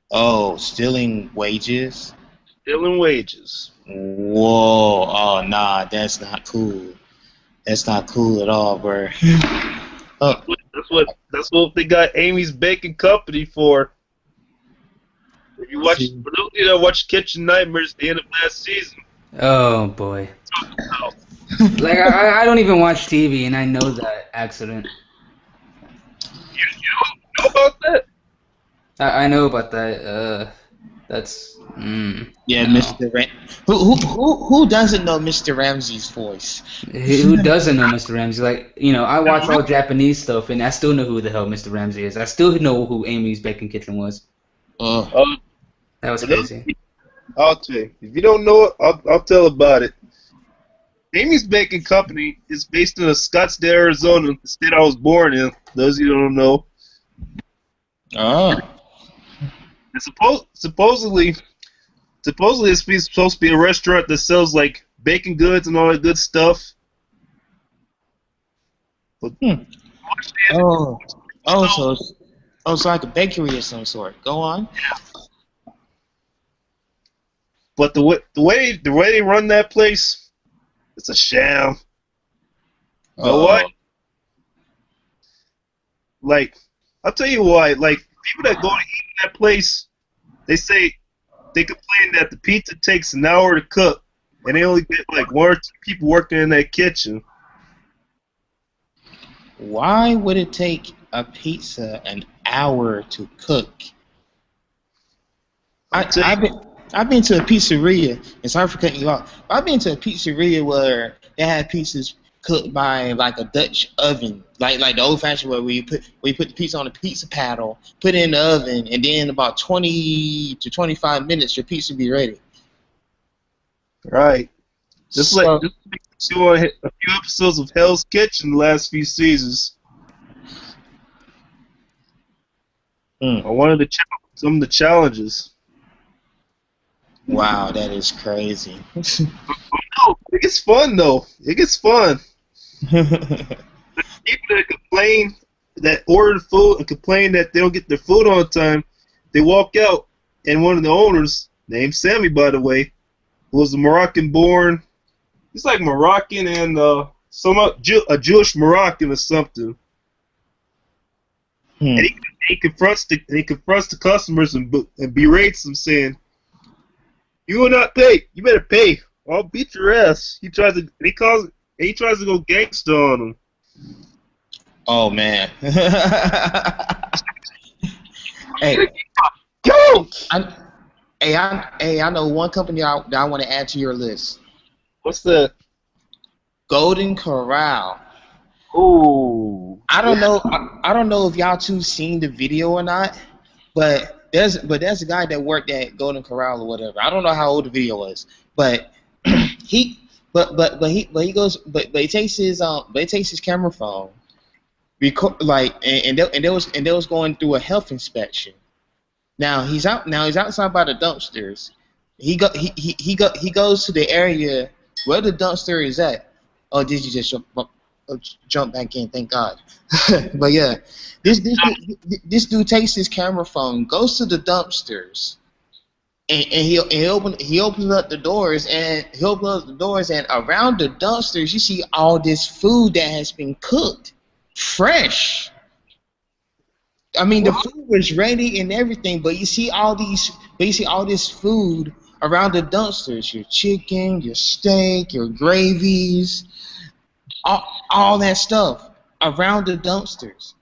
Oh, stealing wages? Stealing wages. Whoa. Oh, nah, that's not cool. That's not cool at all, bro. That's what they got Amy's Baking Company for. If you watch, for those of you that watched Kitchen Nightmares at the end of last season. Oh boy. Like I don't even watch TV, and I know that accident. You don't know about that? I know about that. That's. Yeah, no. Mr. Who doesn't know Mr. Ramsey's voice? Who doesn't know Mr. Ramsey? Like, I watch all Japanese stuff, and I still know who the hell Mr. Ramsey is. I still know who Amy's Baking Kitchen was. That was crazy. I'll tell you. If you don't know it, I'll tell about it. Amy's Baking Company is based in Scottsdale, Arizona, the state I was born in. Those of you who don't know. Oh. And supposedly it's supposed to be a restaurant that sells like baking goods and all that good stuff. But so it's like a bakery of some sort. Go on. Yeah. But the way they run that place, it's a sham. You know what? Like, I'll tell you why. Like, people that go to eat in that place, they complain that the pizza takes an hour to cook, and they only get like 1 or 2 people working in that kitchen. Why would it take a pizza an hour to cook? I've been to a pizzeria, and sorry for cutting you off. I've been to a pizzeria where they had pizzas cooked by like a Dutch oven, like the old-fashioned way where you put the pizza on a pizza paddle, put it in the oven, and then about 20 to 25 minutes your pizza be ready. Right. Just like a few episodes of Hell's Kitchen the last few seasons. Or some of the challenges. Wow, that is crazy. No, it gets fun though. It gets fun. The people that order food and complain that they don't get their food on time, they walk out, and one of the owners, named Sammy by the way, who was a Moroccan-born. He's like Moroccan and a Jewish Moroccan or something. And he confronts the customers and berates them, saying, "You will not pay. You better pay. I'll beat your ass." He tries to go gangster on them. Oh man. Hey, go! I know one company that I want to add to your list. What's the? Golden Corral. Ooh. I don't know. I don't know if y'all two seen the video or not, but there's a guy that worked at Golden Corral or whatever. I don't know how old the video was, but he takes his camera phone, and they was going through a health inspection. Now he's outside by the dumpsters. He goes to the area where the dumpster is at. Oh, did you just jump back in? Thank God. But yeah, this dude takes his camera phone, goes to the dumpsters, and he opens up the doors, and around the dumpsters you see all this food that has been cooked, fresh. I mean, the food was ready and everything, but you see all this food around the dumpsters: your chicken, your steak, your gravies, all that stuff around the dumpsters.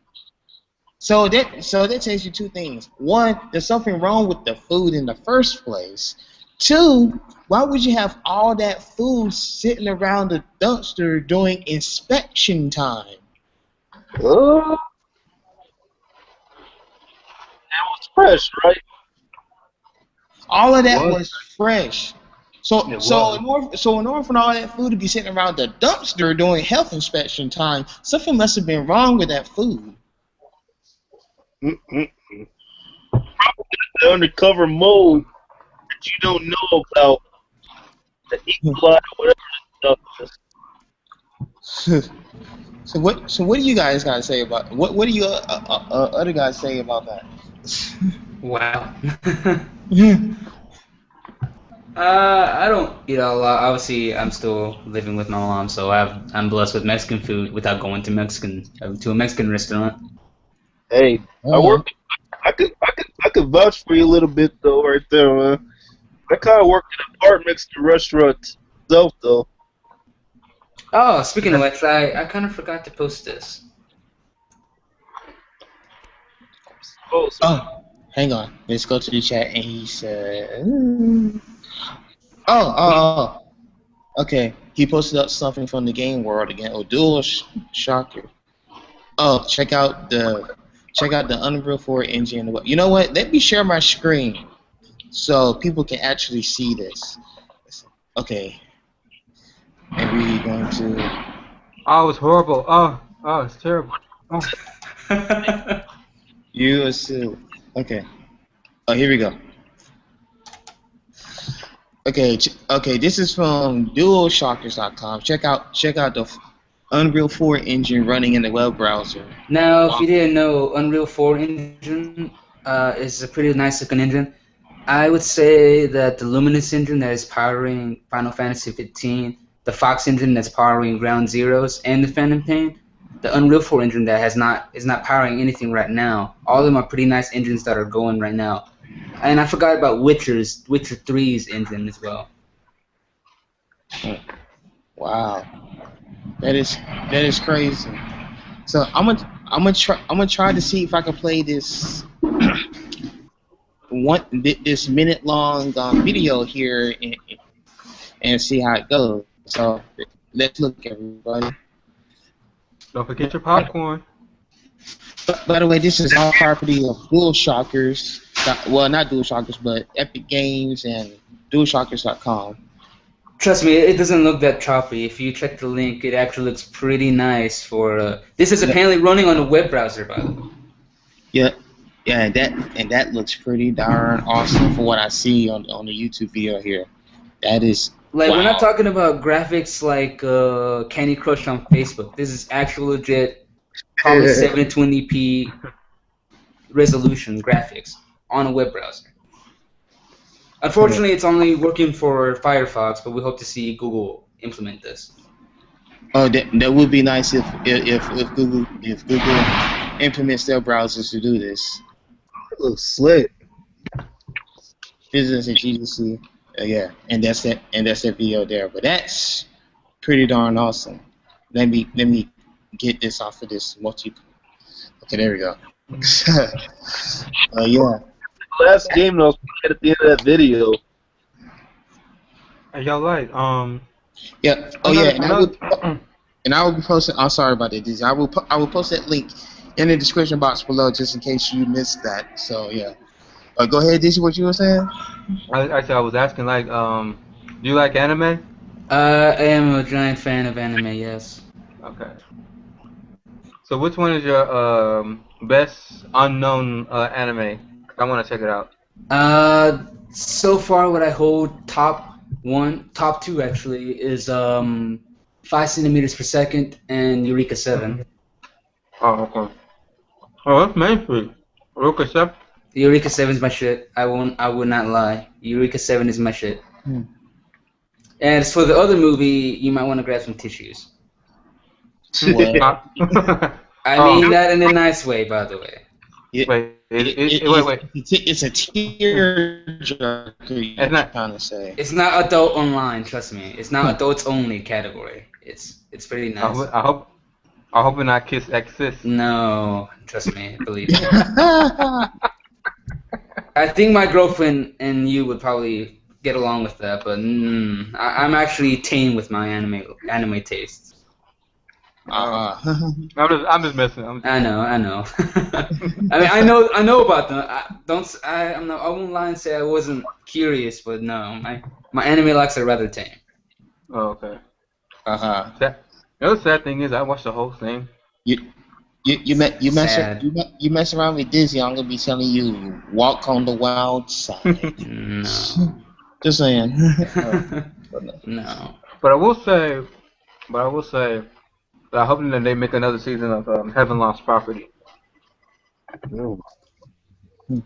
So that tells you two things. One, there's something wrong with the food in the first place. Two, why would you have all that food sitting around the dumpster during inspection time? That was fresh, right? All of that was fresh. So in order for all that food to be sitting around the dumpster during health inspection time, something must have been wrong with that food. Probably the undercover mold that you don't know about, the E. coli, whatever the stuff is. So what do you guys got to say about what do you other guys say about that? Wow. I don't eat a lot. Obviously, I'm still living with my mom, so I'm blessed with Mexican food without going to a Mexican restaurant. Hey, I could vouch for you a little bit though, right there, man. I kind of worked in a part Mexican restaurant myself, though. Oh, speaking of which, I kind of forgot to post this. Oh, hang on. Let's go to the chat, and he said, okay. He posted up something from the game world again. Oh, Dual Shocker. Oh, check out the Unreal 4 engine. You know what? Let me share my screen so people can actually see this. Okay. And we're going to. Oh, it's horrible. Oh, it's terrible. Oh. You assume. Okay. Oh, here we go. Okay. This is from DualShockers.com. Check out the Unreal 4 engine running in the web browser. Now, if you didn't know, Unreal 4 engine is a pretty nice looking engine. I would say that the Luminous engine that is powering Final Fantasy 15, the Fox engine that's powering Ground Zeroes, and the Phantom Pain, the Unreal 4 engine that is not powering anything right now. All of them are pretty nice engines that are going right now. And I forgot about Witcher 3's engine as well. Wow, that is crazy. So I'm gonna try to see if I can play this this minute-long video here and see how it goes. So let's look, everybody. Don't forget your popcorn. By the way, this is all property of DualShockers. Well, not DualShockers, but Epic Games and DualShockers.com. Trust me, it doesn't look that choppy. If you check the link, it actually looks pretty nice. This is apparently running on a web browser, by the way. Yeah, and that looks pretty darn awesome for what I see on the YouTube video here. That is. Like, wow. We're not talking about graphics like Candy Crush on Facebook. This is actual legit, probably 720p resolution graphics on a web browser. Unfortunately, it's only working for Firefox, but we hope to see Google implement this. Oh, that would be nice if Google implements their browsers to do this. It looks slick. Business and GDC. Yeah, and that's that video there. But that's pretty darn awesome. Let me get this off of this multi. Okay, there we go. Yeah. The last game that was played at the end of that video. Hey, y'all right. Yeah. Oh yeah. And I will be posting. I'm sorry about that, Dizzy. I will post that link in the description box below just in case you missed that. So yeah. Go ahead, Dizzy. What you were saying? I was asking like, do you like anime? I am a giant fan of anime. Yes. Okay. So which one is your best unknown anime? I want to check it out. So far what I hold top two actually is 5 centimeters per second and Eureka 7. Oh, okay. Oh, that's mainstream. Eureka 7. Eureka 7 is my shit. I would not lie. Eureka 7 is my shit. And as for the other movie, you might want to grab some tissues. I mean that in a nice way, by the way. Wait. It's a tearjerker. You're not trying to say. It's not adult online. Trust me. It's not adults only category. It's pretty nice. I hope it not Kiss Exist. No, trust me. Believe me. I think my girlfriend and you would probably get along with that, but I'm actually tame with my anime tastes. I'm just messing. I know. I mean, I know about them. I won't lie and say I wasn't curious, but no, my anime likes are rather tame. Oh, okay. The other sad thing is I watched the whole thing. You mess around with Disney, I'm gonna be telling you, walk on the wild side. No. Just saying. No. But I will say that I hope that they make another season of Heaven Lost Property.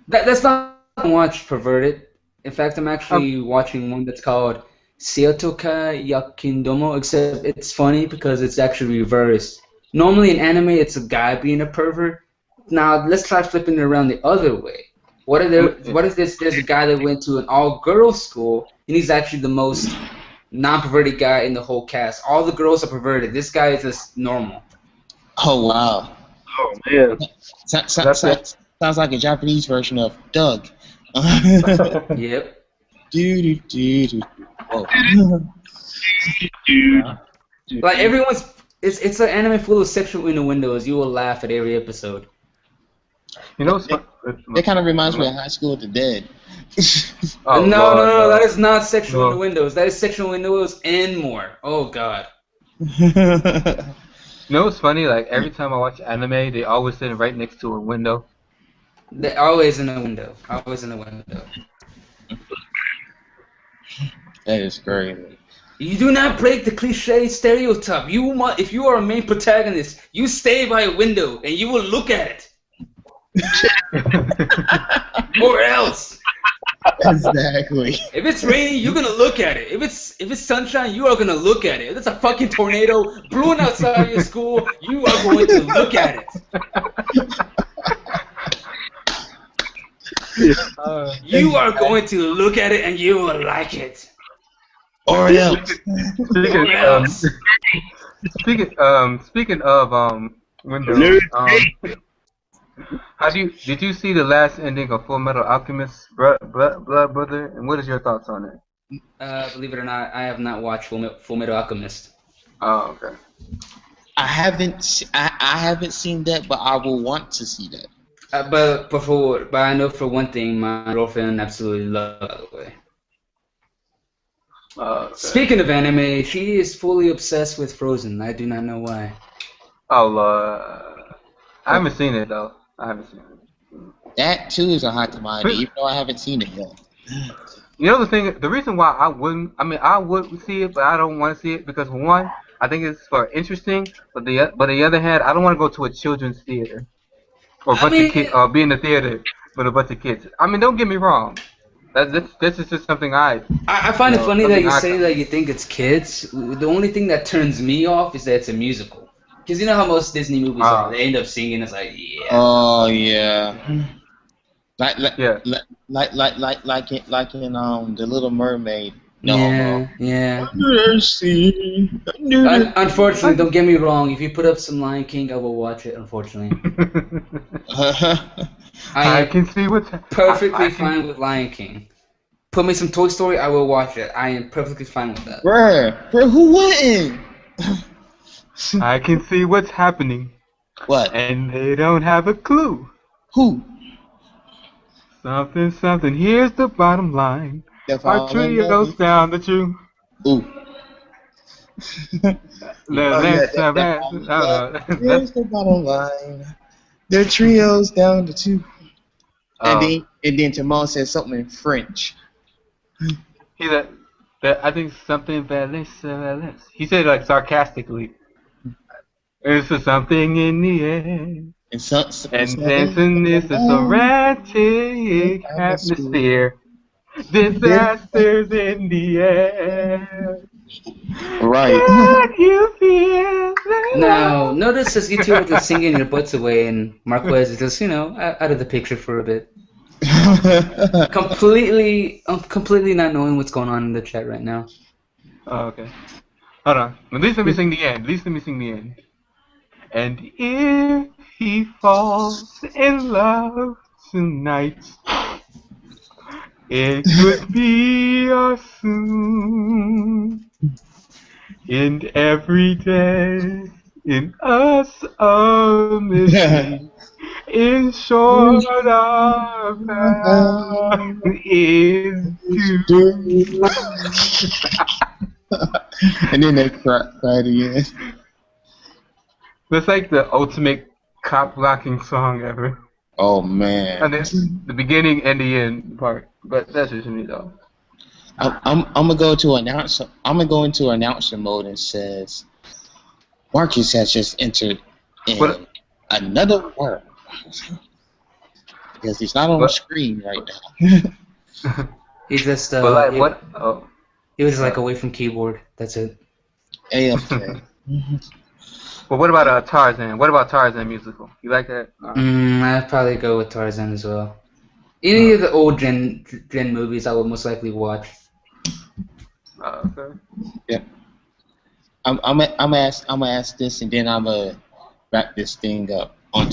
That's not watch Perverted. In fact, I'm actually watching one that's called Seotoka Yakindomo, except it's funny because it's actually reversed. Normally in anime, it's a guy being a pervert. Now, let's try flipping it around the other way. What if there's a guy that went to an all-girls school, and he's actually the most non-perverted guy in the whole cast. All the girls are perverted. This guy is just normal. Oh, wow. Oh, man. Sounds like a Japanese version of Doug. Yep. Oh. Like, everyone's... It's an anime full of sexual innuendos. You will laugh at every episode. You know, that kind of reminds me of High School of the Dead. No, that is not sexual innuendos. That is sexual innuendos and more. Oh, God. You know what's funny? Like, every time I watch anime, they always sit right next to a window. They're always in a window. Always in a window. That is crazy. You do not break the cliche stereotype. If you are a main protagonist, you stay by a window and you will look at it. Or else. Exactly. If it's raining, you're gonna look at it. If it's sunshine, you are gonna look at it. If it's a fucking tornado blowing outside your school, you are going to look at it. You are going to look at it and you will like it. Or else. Speaking of windows, did you see the last ending of Full Metal Alchemist, Blood Brother? And what is your thoughts on it? Believe it or not, I have not watched Full Metal Alchemist. Oh, okay. I haven't seen that, but I will want to see that. But I know for one thing, my girlfriend absolutely loves it, by the way. Okay. Speaking of anime, she is fully obsessed with Frozen. I do not know why. Oh, I haven't seen it though. That too is a hot commodity, even though I haven't seen it yet. You know the reason why I would see it, but I don't want to see it because one, I think it's for interesting, but the other hand, I don't want to go to a children's theater or a bunch of kids, or be in the theater with a bunch of kids. I mean, don't get me wrong. This is just something I find it funny that you say that you think it's kids. The only thing that turns me off is that it's a musical. Because you know how most Disney movies are. They end up singing. It's like, yeah. Oh yeah. Like in The Little Mermaid. No. Yeah. Unfortunately, don't get me wrong. If you put up some Lion King, I will watch it. Unfortunately. I can see what's perfectly fine with Lion King. Put me some Toy Story, I will watch it. I am perfectly fine with that. Bruh, who wouldn't? I can see what's happening. What? And they don't have a clue. Who? Something, something. Here's the bottom line. If Our trio's down the tube. Ooh. Here's the bottom line. The trio's down to 2. And then Jamal said something in French. He said, I think something valise. He said it like sarcastically. It's something in the air. And dancing is a erratic atmosphere. Disasters in the air. Right. Can you feel that? Now, notice as you two are just singing your butts away, and Marquez is just, out of the picture for a bit. I'm completely not knowing what's going on in the chat right now. Oh, okay. Hold on. At least let me sing the end. And if he falls in love tonight, it could be or soon. And every day in us a mission. In short, our path is to. And then they cried again. That's like the ultimate cop blocking song ever. Oh man. And it's the beginning and the end part. But that's just me though. I'm gonna go into announcer mode and says Marcus has just entered in another word. Because he's not on the screen right now. He just he was like away from keyboard. That's it. AFK. Well, what about Tarzan? What about Tarzan musical? You like that? I'd probably go with Tarzan as well. Any of the old Gen movies I would most likely watch. Okay. Yeah. I'm gonna ask this, and then I'm gonna wrap this thing up. On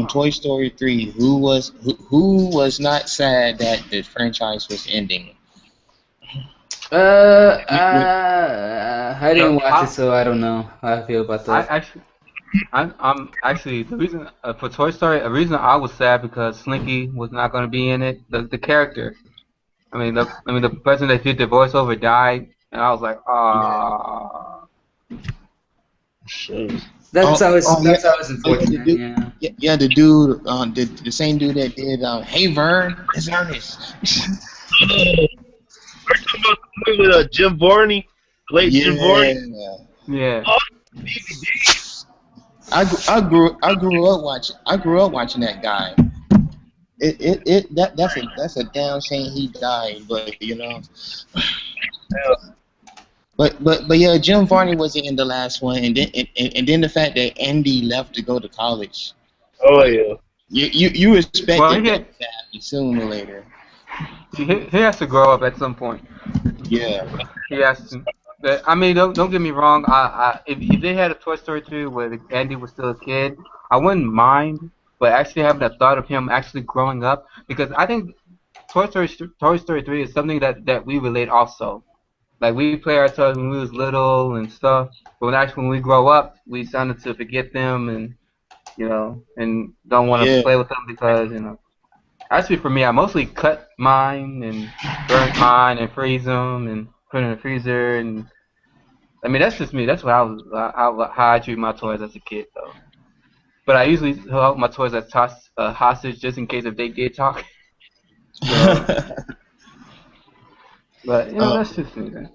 Toy Story 3, who was not sad that the franchise was ending? I didn't watch it, so I don't know how I feel about that. I'm actually the reason for Toy Story. A reason I was sad because Slinky was not going to be in it. The character. The person that did the voiceover died, and I was like, ah. That's always unfortunate. Yeah, the dude, the same dude that did Hey Vern, it's Ernest. We're talking about the movie with Jim Varney, late Jim Varney. Yeah. Oh, I grew up watching that guy. That's a damn shame he died, but But yeah, Jim Varney wasn't in the last one, and then the fact that Andy left to go to college. Oh yeah. You expected that to happen sooner or later. He has to grow up at some point. Yeah. He has to. Don't get me wrong. If they had a Toy Story 2 where Andy was still a kid, I wouldn't mind. But actually having the thought of him actually growing up, because I think Toy Story 3 is something that we relate also. Like we play our toys when we was little and stuff, but when we grow up, we started to forget them and and don't want to play with them because Actually, for me, I mostly cut mine and burn mine and freeze them and put in the freezer. And that's just me. That's how I treat my toys as a kid, though. But I usually hold my toys as hostage just in case if they did talk. So, but that's just me. Then.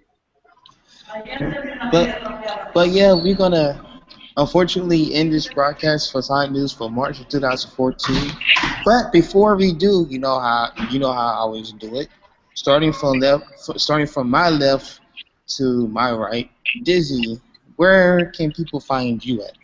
But yeah, we're gonna unfortunately end this broadcast for Side News for March of 2014. But before we do, you know how I always do it. Starting from my left to my right, Dizzy, where can people find you at?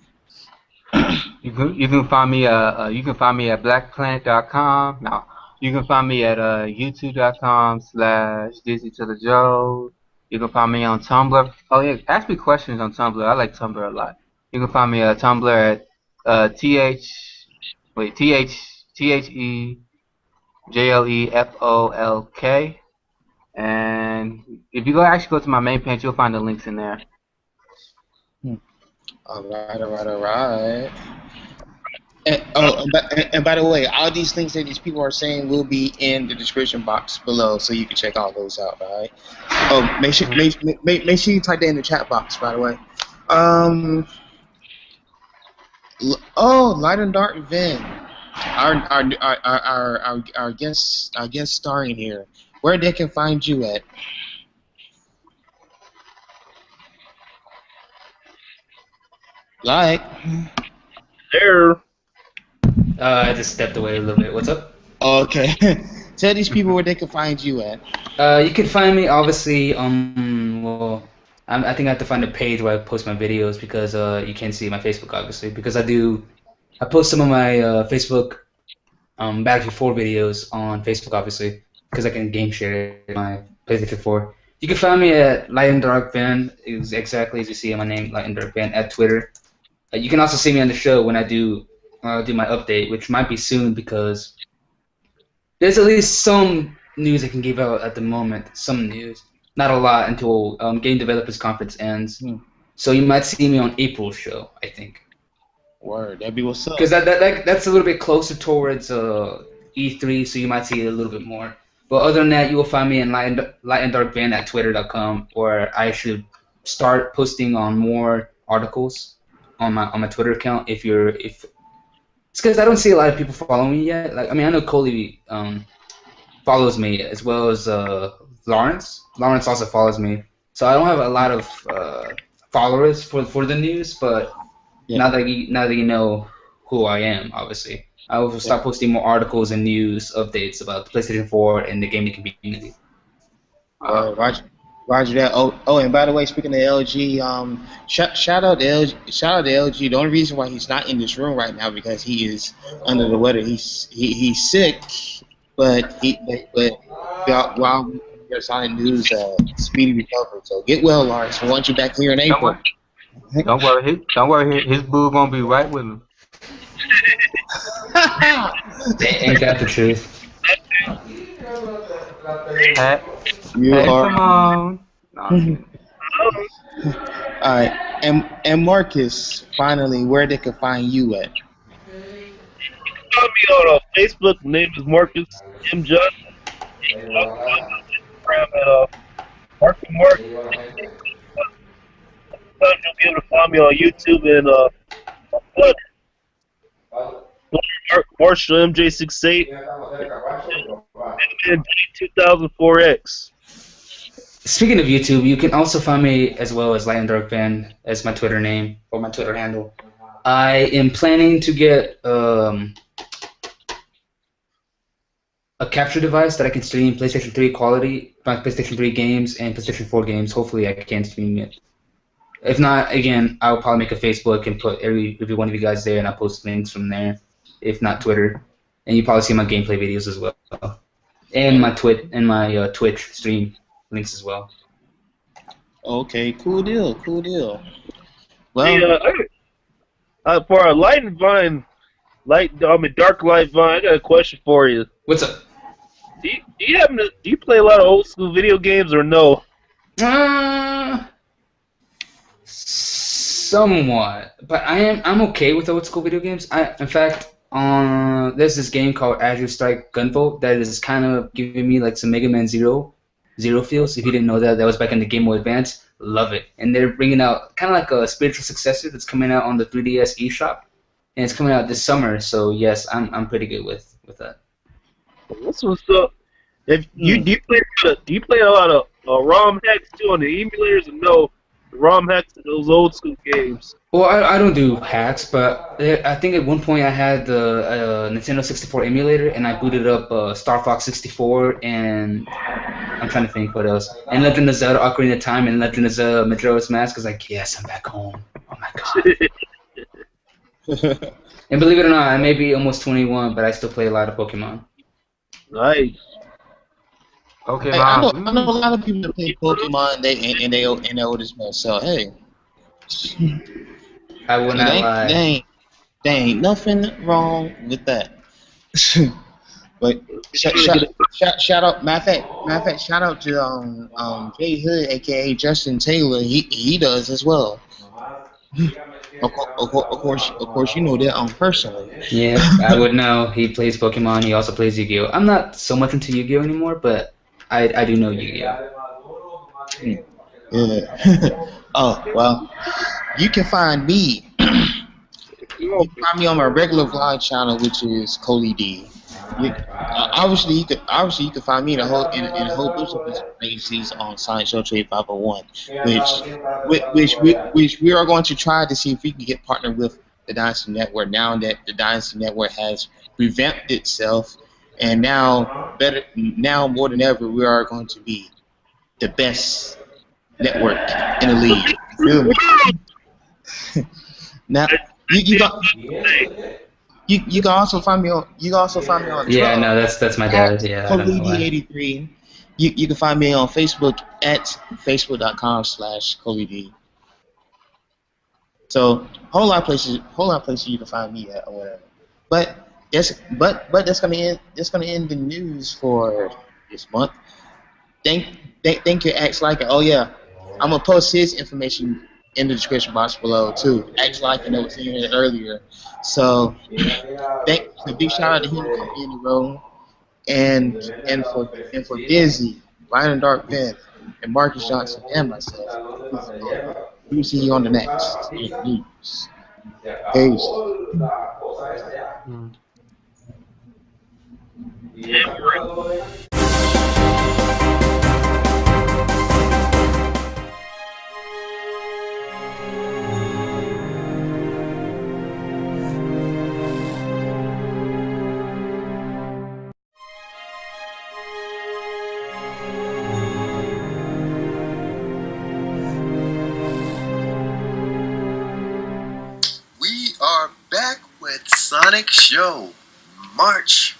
You can find me at blackplanet.com. Now you can find me at youtube.com/DizzyToTheJoe. You can find me on Tumblr. Oh yeah, ask me questions on Tumblr. I like Tumblr a lot. You can find me at Tumblr at TheJelefolk. And if you actually go to my main page, you'll find the links in there. Alright. And by the way, all these links that these people are saying will be in the description box below, so you can check all those out. All right. Oh, make sure you type that in the chat box. By the way. Light and Dark Vin, our guest starring here. Where they can find you at? Like. There. I just stepped away a little bit. What's up? Okay. Tell these people where they can find you at. You can find me obviously well, I think I have to find a page where I post my videos because you can't see my Facebook obviously because I post some of my Facebook Battlefield 4 videos on Facebook obviously because I can game share my PlayStation 4. You can find me at Light and Dark Van, exactly as you see in my name, Light and Dark Van, at Twitter. You can also see me on the show when I do my update, which might be soon because there's at least some news I can give out at the moment. Some news, not a lot until Game Developers Conference ends. So you might see me on April's show, I think. Word, that'd be what's up. Because that's a little bit closer towards E3, so you might see it a little bit more. But other than that, you will find me in Light and Dark Van at Twitter.com, where I should start posting on more articles on my Twitter account. It's because I don't see a lot of people following me yet. Like I know Coley follows me as well as Lawrence. Lawrence also follows me, so I don't have a lot of followers for the news. But now that you know who I am, obviously, I will start posting more articles and news updates about the PlayStation 4 and the gaming community. Roger that. Oh, and by the way, speaking of LG, shout out to LG. The only reason why he's not in this room right now because he is under the weather. He's sick, but while there's on news, speedy recovery. So get well, Lawrence. We want you back here in April. Don't worry. His boo gonna be right with him. Ain't that the truth? Come on. Alright, and Marcus, finally, where they can find you at? Find me on Facebook. My name is Marcus M. Johnson. Marcus. You'll be able to find me on YouTube and Marshall MJ68 and 2004X. Speaking of YouTube, you can also find me as well as Light and Dark Van as my Twitter name or my Twitter handle. I am planning to get a capture device that I can stream PlayStation 3 quality, my PlayStation 3 games and PlayStation 4 games. Hopefully I can stream it. If not, again, I'll probably make a Facebook and put every one of you guys there and I'll post links from there. If not Twitter. And you probably see my gameplay videos as well. And my Twitch stream links as well. Okay, cool deal. Well, hey, for our Light and Vine, Dark Light Vine, I got a question for you. What's up? Do you play a lot of old school video games or no? Somewhat, but I'm okay with old school video games. In fact, there's this game called Azure Strike Gunvolt that is kind of giving me like some Mega Man Zero feels. If you didn't know that was back in the Game Boy Advance. Love it, and they're bringing out kind of like a spiritual successor that's coming out on the 3DS eShop, and it's coming out this summer. So yes, I'm pretty good with that. This was so. Do you play a lot of ROM hacks too on the emulators or no? ROM hacks of those old school games. Well, I don't do hacks, but I think at one point I had the Nintendo 64 emulator, and I booted up Star Fox 64, and I'm trying to think what else. And Legend of Zelda: Ocarina of Time and Legend of Zelda: Majora's Mask. I was like, yes, I'm back home. Oh my god. And believe it or not, I may be almost 21, but I still play a lot of Pokemon. Nice. Okay, hey, I know a lot of people that play Pokemon and they old as well. So hey, I will not lie. There ain't nothing wrong with that. But shout out, matter of fact, shout out to Jay Hood, aka Justin Taylor. He does as well. Of course, you know that personally. Yeah, I would know. He plays Pokemon. He also plays Yu-Gi-Oh. I'm not so much into Yu-Gi-Oh anymore, but I do know Yu-Gi-Oh. Yeah. Oh well, you can find me. You can find me on my regular vlog channel, which is Coley D. Obviously, you can find me in a whole bunch of different places on Sonic Show Trade 501, which we are going to try to see if we can get partnered with the Dynasty Network. Now that the Dynasty Network has revamped itself, and now more than ever, we are going to be the best network in the league. You feel me? Now you can also find me on Yeah, no, that's my dad. Yeah, I don't know why. Coley83. You can find me on Facebook at facebook.com/ColeyD. So whole lot of places you can find me at or whatever. But that's gonna end the news for this month. Thank you, X Like. Oh yeah, I'm gonna post his information in the description box below too. X Like, and I was saying it earlier. So a big shout out to him for being in the room, and for Dizzy, Ryan Dark Pen, and Marcus Johnson, and myself. We will see you on the next news. Peace. We are back with Sonic Show. March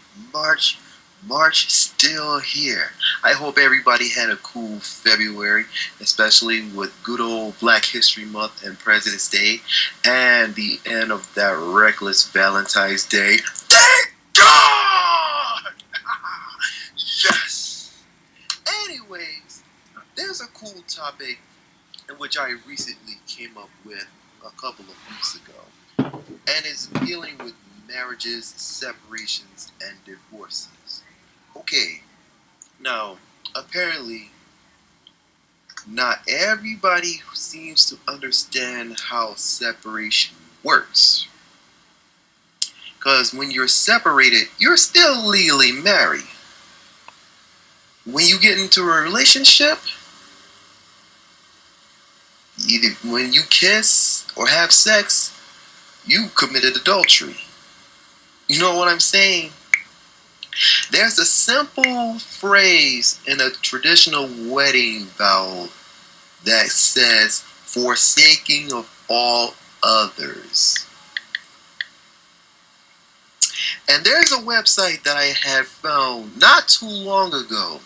still here. I hope everybody had a cool February, especially with good old Black History Month and President's Day, and the end of that reckless Valentine's Day. Thank God! Yes! Anyways, there's a cool topic in which I recently came up with a couple of weeks ago, and it's dealing with marriages, separations, and divorces. Okay, now apparently not everybody seems to understand how separation works, because when you're separated, you're still legally married. When you get into a relationship, either when you kiss or have sex, you committed adultery. You know what I'm saying? There's a simple phrase in a traditional wedding vow that says, forsaking of all others. And there's a website that I had found not too long ago,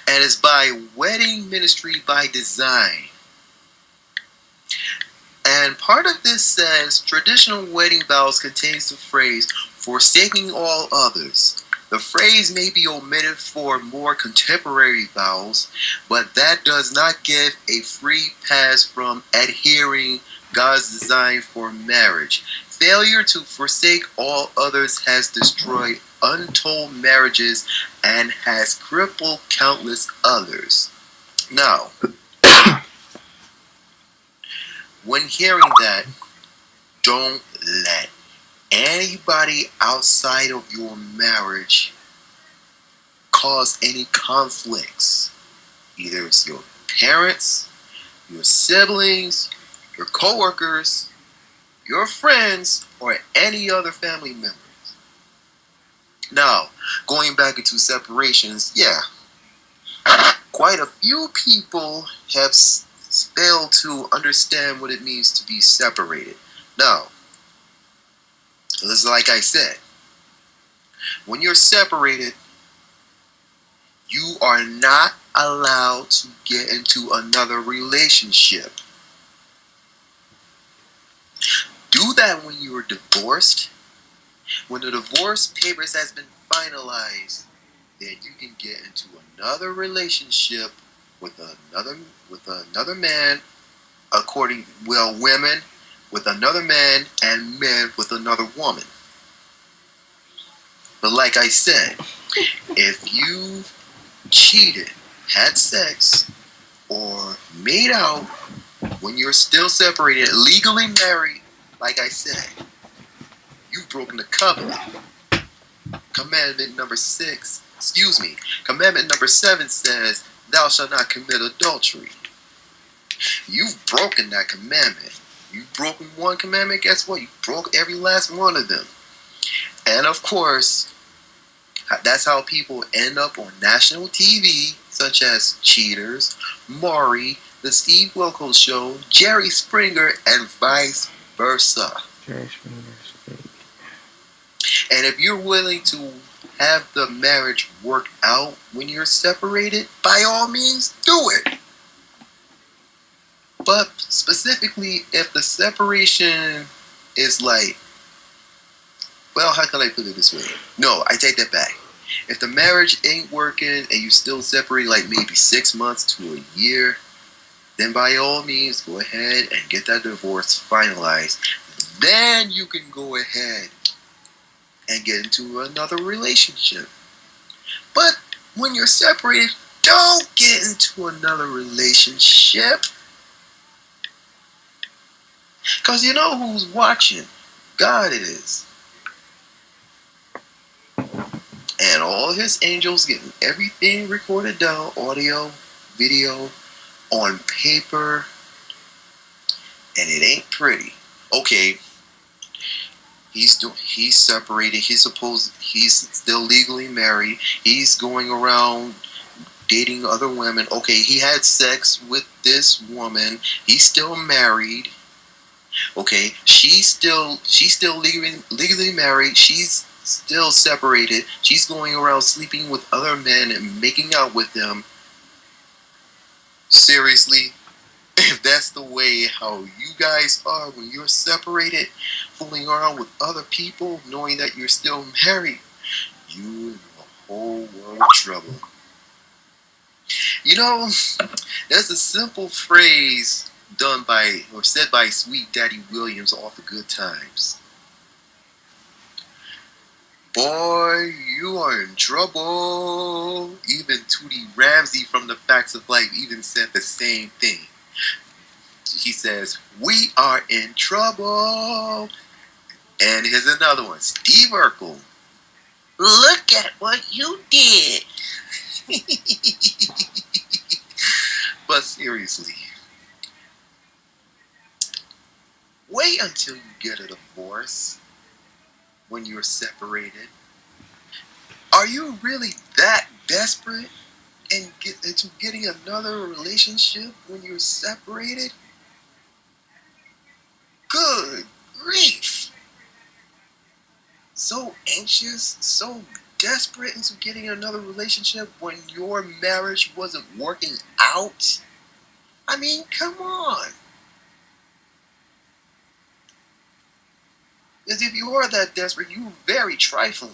and it's by Wedding Ministry by Design. And part of this says, traditional wedding vows contains the phrase, forsaking all others. The phrase may be omitted for more contemporary vows, but that does not give a free pass from adhering God's design for marriage. Failure to forsake all others has destroyed untold marriages and has crippled countless others. Now, when hearing that, don't let anybody outside of your marriage cause any conflicts. Either it's your parents, your siblings, your coworkers, your friends, or any other family members. Now, going back into separations, yeah, quite a few people have failed to understand what it means to be separated. Now, this is like I said, when you're separated, you are not allowed to get into another relationship. Do that when you are divorced. When the divorce papers has been finalized, then you can get into another relationship with another man women with another man and men with another woman. But like I said, if you cheated, had sex, or made out when you're still separated, legally married, like I said, you've broken the covenant. Commandment number 7 says, thou shalt not commit adultery. You've broken that commandment. You've broken one commandment, guess what? You broke every last one of them. And of course, that's how people end up on national TV, such as Cheaters, Maury, The Steve Wilkos Show, Jerry Springer, and vice versa. Jerry Springer's fake. And if you're willing to have the marriage work out when you're separated, by all means, do it. But specifically, if the separation is like, well, how can I put it this way? No, I take that back. If the marriage ain't working and you still separate like maybe 6 months to a year, then by all means, go ahead and get that divorce finalized. Then you can go ahead and get into another relationship. But when you're separated, don't get into another relationship. Because you know who's watching? God is. And all his angels getting everything recorded down, audio, video, on paper. And it ain't pretty. Okay. He's separated. He's still legally married. He's going around dating other women. Okay, he had sex with this woman. He's still married. Okay, she's still legally married. She's still separated. She's going around sleeping with other men and making out with them. Seriously, if that's the way how you guys are when you're separated, fooling around with other people, knowing that you're still married, you're in the whole world of trouble. You know, there's a simple phrase said by Sweet Daddy Williams off of Good Times. Boy, you are in trouble. Even Tootie Ramsey from The Facts of Life even said the same thing. She says, we are in trouble. And here's another one. Steve Urkel. Look at what you did. But seriously, wait until you get a divorce when you're separated. Are you really that desperate into getting another relationship when you're separated? Good grief. So anxious, so desperate into getting another relationship when your marriage wasn't working out? I mean, come on. Because if you are that desperate, you're very trifling.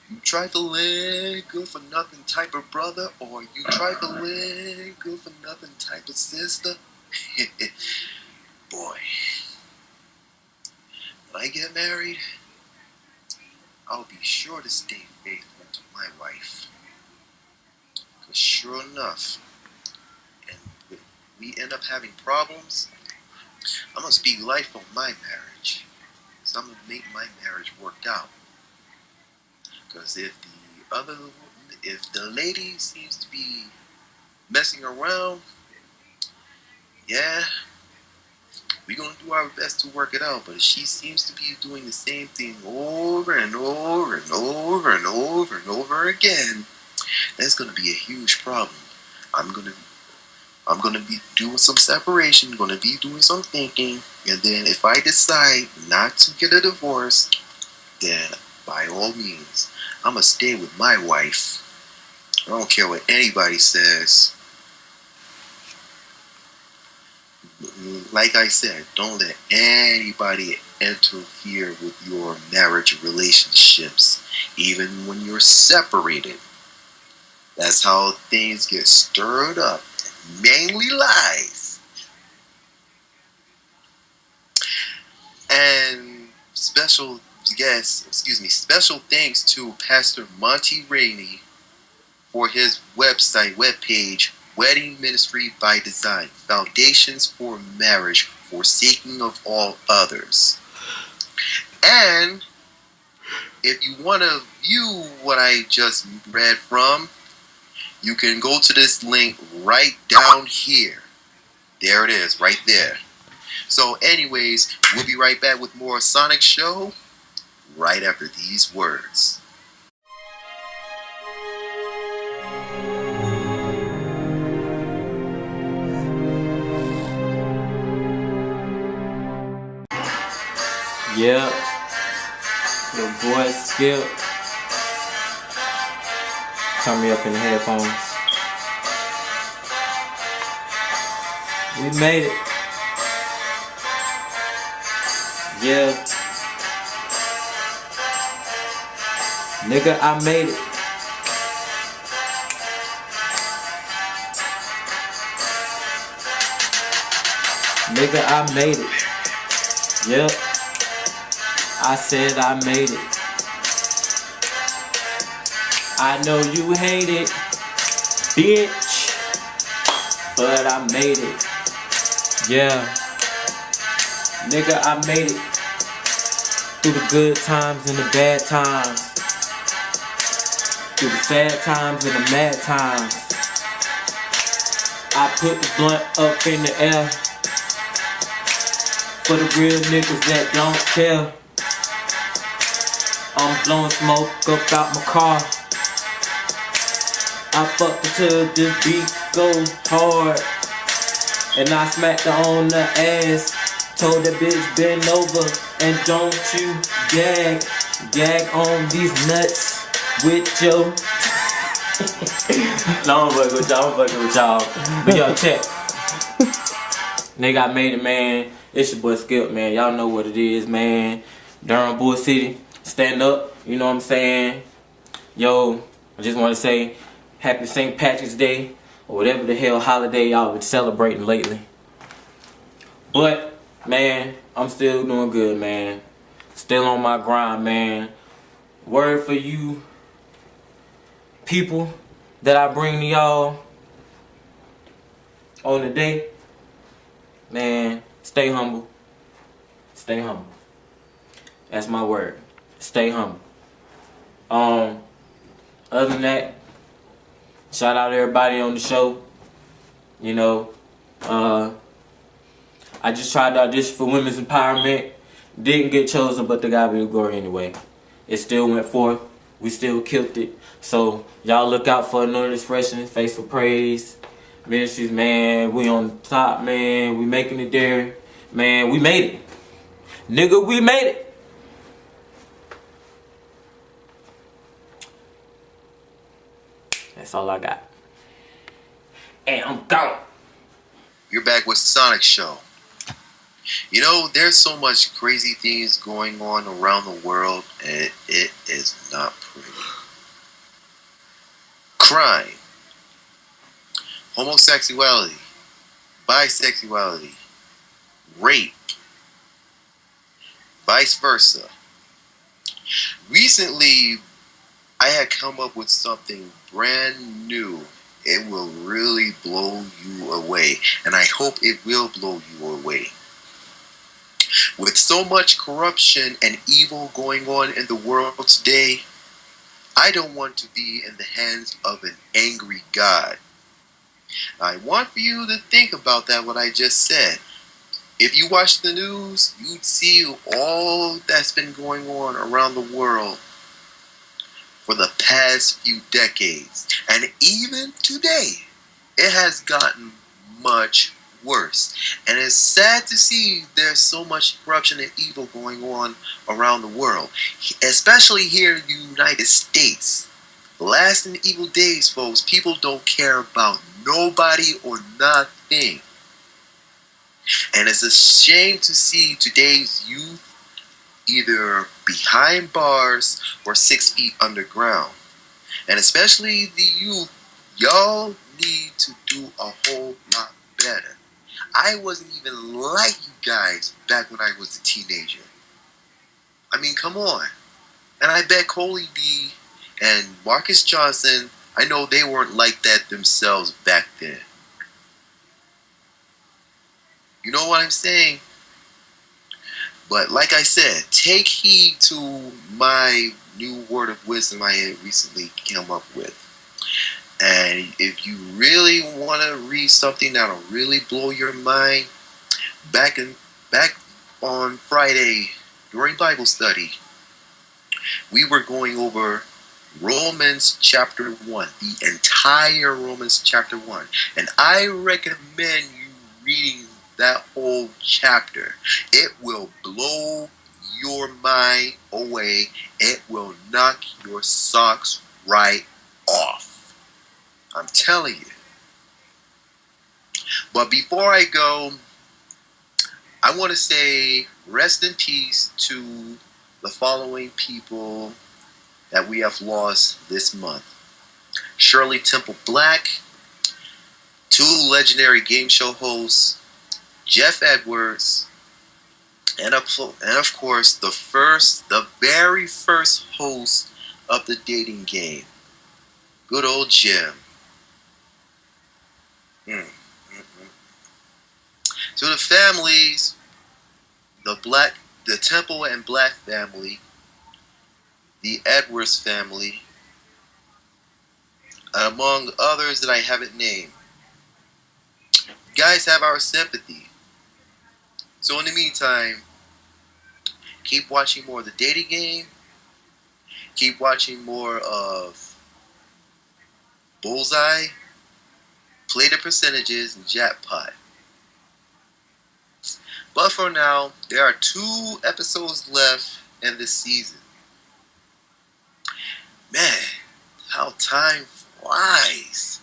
You trifling, good for nothing type of brother, or you trifling, good for nothing type of sister. Boy, when I get married, I'll be sure to stay faithful to my wife. Because sure enough, and if we end up having problems, I'm going to speak life on my marriage. So I'm going to make my marriage work out. Because if the lady seems to be messing around, yeah, we're going to do our best to work it out. But if she seems to be doing the same thing over and over and over and over and over again, that's going to be a huge problem. I'm going to be doing some separation, going to be doing some thinking, and then if I decide not to get a divorce, then by all means, I'm going to stay with my wife. I don't care what anybody says. Like I said, don't let anybody interfere with your marriage relationships, even when you're separated. That's how things get stirred up. Mainly lies. And special thanks to Pastor Monty Rainey for his webpage, Wedding Ministry by Design, Foundations for Marriage, Forsaking of All Others. And if you want to view what I just read from, you can go to this link right down here. There it is, right there. So anyways, we'll be right back with more Sonic Show right after these words. Yeah, your boy Skip. Turn me up in the headphones. We made it. Yeah. Nigga, I made it. Nigga, I made it. Yep. I said I made it. I know you hate it, bitch, but I made it. Yeah. Nigga, I made it. Through the good times and the bad times. Through the sad times and the mad times. I put the blunt up in the air. For the real niggas that don't care. I'm blowing smoke up out my car. I fucked until this beat go hard. And I smacked her on the ass. Told that bitch bend over and don't you gag. Gag on these nuts with your... No, I'm fucking with y'all. But yo, check. Nigga, I made it, man. It's your boy Skip, man. Y'all know what it is, man. Durham, Bull City. Stand up, you know what I'm saying? Yo, I just want to say happy St. Patrick's Day, or whatever the hell holiday y'all been celebrating lately. But, man, I'm still doing good, man. Still on my grind, man. Word for you people that I bring to y'all on the day. Man, stay humble. Stay humble. That's my word. Stay humble. Other than that, shout out to everybody on the show. You know, I just tried to audition for Women's Empowerment. Didn't get chosen, but to God be the glory anyway. It still went forth. We still killed it. So, y'all look out for Anointed Expression, Face for Praise Ministries, man. We on top, man. We making it there. Man, we made it. Nigga, we made it. That's all I got. And I'm gone. You're back with Sonic Show. You know, there's so much crazy things going on around the world, and it is not pretty. Crime, homosexuality, bisexuality, rape, vice versa. Recently, I had come up with something brand new. It will really blow you away, and I hope it will blow you away. With so much corruption and evil going on in the world today, I don't want to be in the hands of an angry God. I want for you to think about that, what I just said. If you watch the news, you'd see all that's been going on around the world for the past few decades. And even today, it has gotten much worse. And it's sad to see there's so much corruption and evil going on around the world, especially here in the United States. The last and evil days, folks, people don't care about nobody or nothing. And it's a shame to see today's youth either behind bars or 6 feet underground. And especially the youth, y'all need to do a whole lot better. I wasn't even like you guys back when I was a teenager. I mean, come on. And I bet Coley D and Marcus Johnson, I know they weren't like that themselves back then. You know what I'm saying? But like I said, take heed to my new word of wisdom I had recently come up with. And if you really want to read something that'll really blow your mind, back on Friday during Bible study, we were going over Romans chapter 1, the entire Romans chapter 1. And I recommend you reading that whole chapter. It will blow your mind away. It will knock your socks right off. I'm telling you. But before I go, I want to say rest in peace to the following people that we have lost this month. Shirley Temple Black, 2 legendary game show hosts, Jeff Edwards, and of course the very first host of the dating game, good old Jim. To the families, the Temple and Black family, the Edwards family, among others that I haven't named, you guys have our sympathy. So in the meantime, keep watching more of the dating game. Keep watching more of Bullseye, Play the Percentages, and Jackpot. But for now, there are 2 episodes left in this season. Man, how time flies.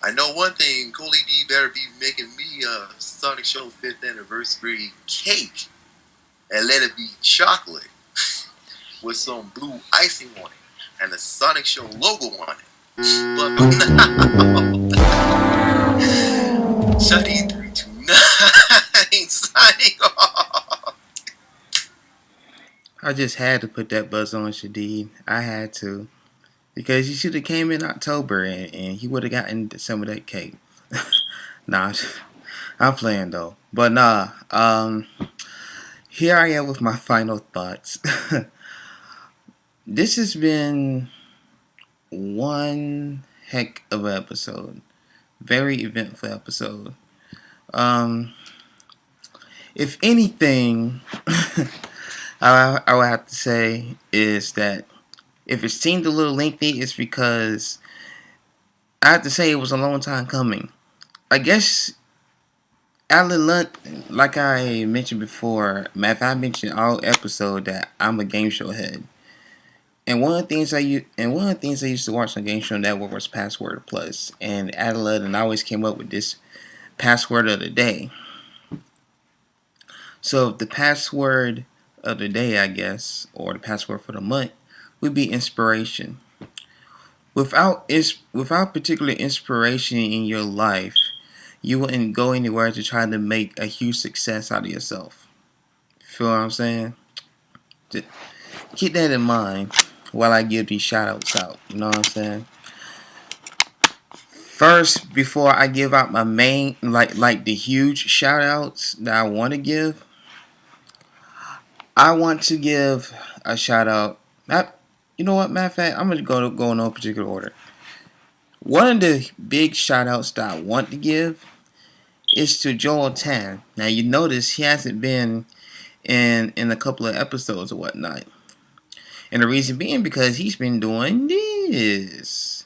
I know one thing, Coley D better be making me a Sonic Show 5th anniversary cake. And let it be chocolate with some blue icing on it and the Sonic Show logo on it. But now, Shuddy 329 signing off. I just had to put that buzz on Shadid. I had to. Because you should have came in October and he would have gotten some of that cake. Nah, I'm playing though. But nah, here I am with my final thoughts. This has been one heck of an episode. Very eventful episode. If anything, I would have to say is that if it seemed a little lengthy, it's because I have to say it was a long time coming. I guess Alan Lunt, like I mentioned before, I mentioned all episode that I'm a game show head. And one of the things I used to watch on Game Show Network was Password Plus, and Alan always came up with this password of the day. So the password of the day, I guess, or the password for the month, would be inspiration. Without particular inspiration in your life, you wouldn't go anywhere to try to make a huge success out of yourself. Feel what I'm saying? Just keep that in mind while I give these shout outs out. You know what I'm saying? First, before I give out my main, like the huge shout outs that I want to give, I want to give a shout out. You know what, matter of fact, I'm going to go in no particular order. One of the big shout outs that I want to give is to Joel Tan. Now, you notice he hasn't been in a couple of episodes or whatnot. And the reason being because he's been doing this.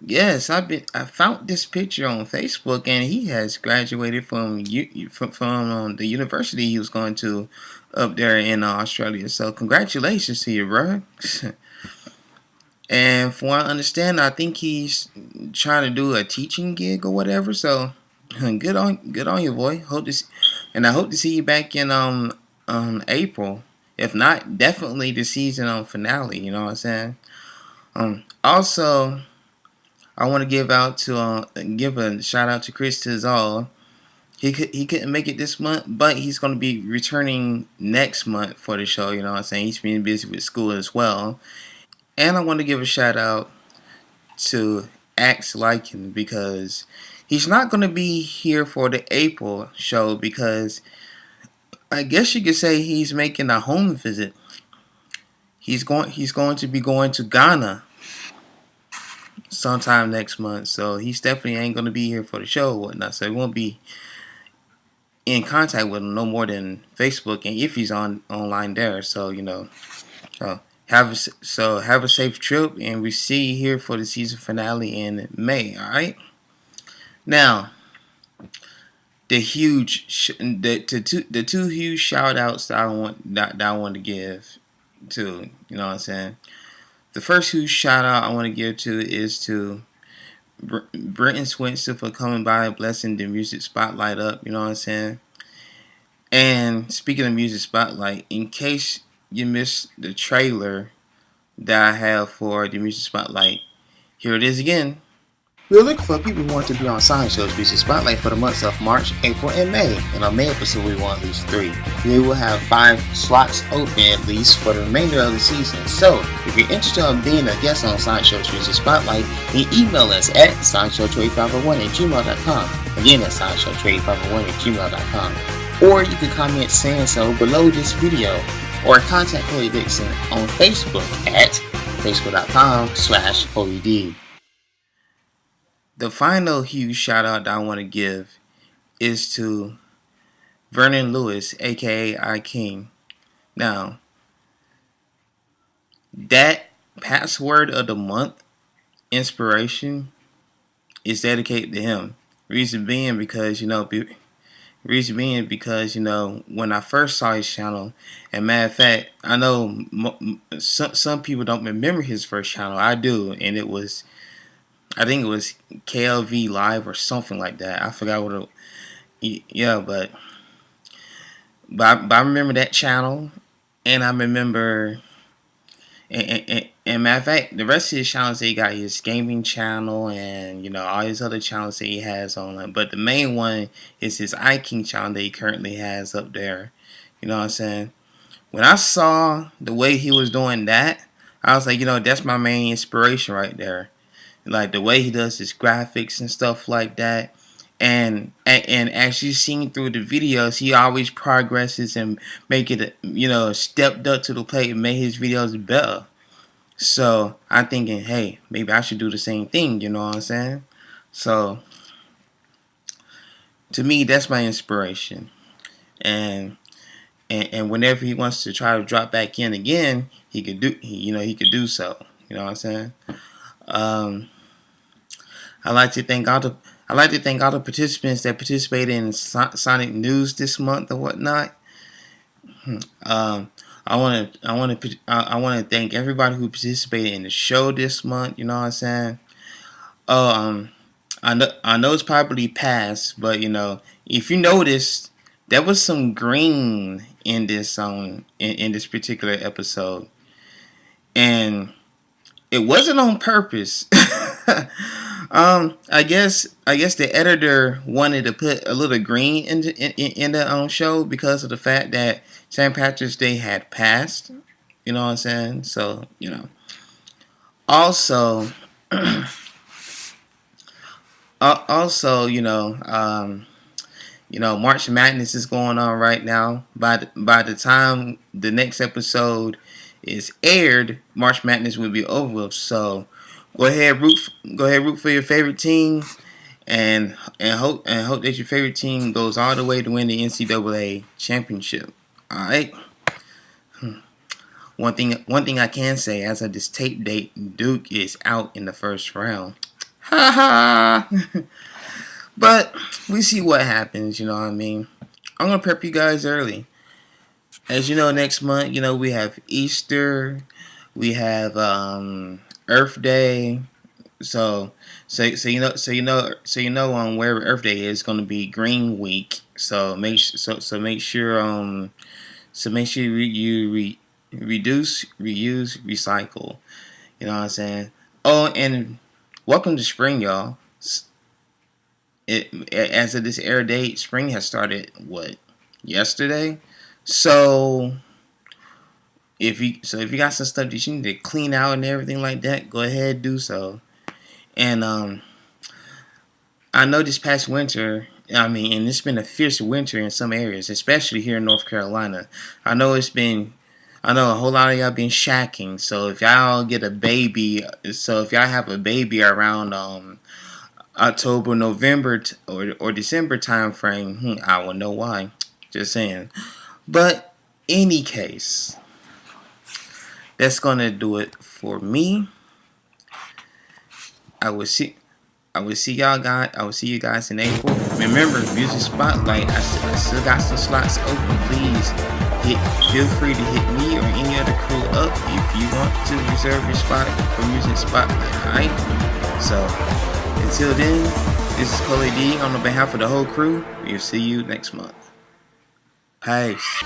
Yes, I found this picture on Facebook, and he has graduated from the university he was going to up there in Australia. So congratulations to you, bro. And from what I understand, I think he's trying to do a teaching gig or whatever. So good on you, boy. I hope to see you back in April. If not, definitely the season finale. You know what I'm saying? Also, I want to give a shout out to Chris Tizal. He couldn't make it this month, but he's going to be returning next month for the show. You know what I'm saying? He's been busy with school as well. And I want to give a shout out to Axe Lycan because he's not going to be here for the April show because I guess you could say he's making a home visit. He's going to be going to Ghana sometime next month, so he's definitely ain't going to be here for the show or whatnot. So he won't be in contact with him no more than Facebook, and if he's online there. So have a safe trip, and we see you here for the season finale in May. All right. Now, the two huge shout outs that I want to give to, you know what I'm saying. The first huge shout out I want to give to is to Brenton Swinson for coming by and blessing the music spotlight up, you know what I'm saying. And speaking of music spotlight, in case you missed the trailer that I have for the music spotlight, here it is again. We're looking for people who want to be on Sideshow's Music Spotlight for the months of March, April, and May. In our May episode, we want at least 3. We will have 5 slots open at least for the remainder of the season. So, if you're interested in being a guest on Sideshow's Music Spotlight, then email us at sideshowtrade501@gmail.com. Again, that's sideshowtrade501@gmail.com. Or you can comment saying so below this video, or contact Chloe Dixon on Facebook at facebook.com/ChloeD. The final huge shout out that I want to give is to Vernon Lewis, aka I King. Now, that password of the month inspiration is dedicated to him. Reason being because when I first saw his channel, and matter of fact, I know some people don't remember his first channel. I do, and I think it was KLV Live or something like that. I forgot what it. Yeah, but I remember that channel, and I remember, and matter of fact, the rest of his channels that he got, his gaming channel, and all his other channels that he has online. But the main one is his iKing channel that he currently has up there. You know what I'm saying? When I saw the way he was doing that, I was like, that's my main inspiration right there. Like the way he does his graphics and stuff like that, and as you seen through the videos, he always progresses and make it stepped up to the plate and make his videos better. So I'm thinking, hey, maybe I should do the same thing. You know what I'm saying? So to me, that's my inspiration, and whenever he wants to try to drop back in again, he could do so. You know what I'm saying? I'd like to thank all the participants that participated in Sonic News this month or whatnot. I want to thank everybody who participated in the show this month. You know what I'm saying? I know it's probably past, but if you noticed, there was some green in this in this particular episode, and it wasn't on purpose. I guess the editor wanted to put a little green in the show because of the fact that St. Patrick's Day had passed. You know what I'm saying? So Also, March Madness is going on right now. By the time the next episode is aired, March Madness will be over. So go ahead root for your favorite team, and hope that your favorite team goes all the way to win the NCAA championship. All right. One thing I can say, as of this tape date, Duke is out in the first round. Ha ha. But we see what happens. You know what I mean? I'm gonna prep you guys early. As you know, next month, we have Easter, we have Earth Day. So you know on where Earth Day is going to be Green Week. So make sure you reduce, reuse, recycle. You know what I'm saying? Oh, and welcome to spring, y'all. As of this air date, spring has started yesterday. So if you got some stuff that you need to clean out and everything like that, go ahead, do so. And I know this past winter, and it's been a fierce winter in some areas, especially here in North Carolina. I know a whole lot of y'all been shacking. So if y'all have a baby around October, November, or December time frame, I will know why. Just saying. But any case, that's gonna do it for me. I will see y'all guys. I will see you guys in April. Remember, Music Spotlight. I still got some slots open. Please feel free to hit me or any other crew up if you want to reserve your spot for Music Spotlight. Alright. So until then, this is Coley D on behalf of the whole crew. We'll see you next month. Peace.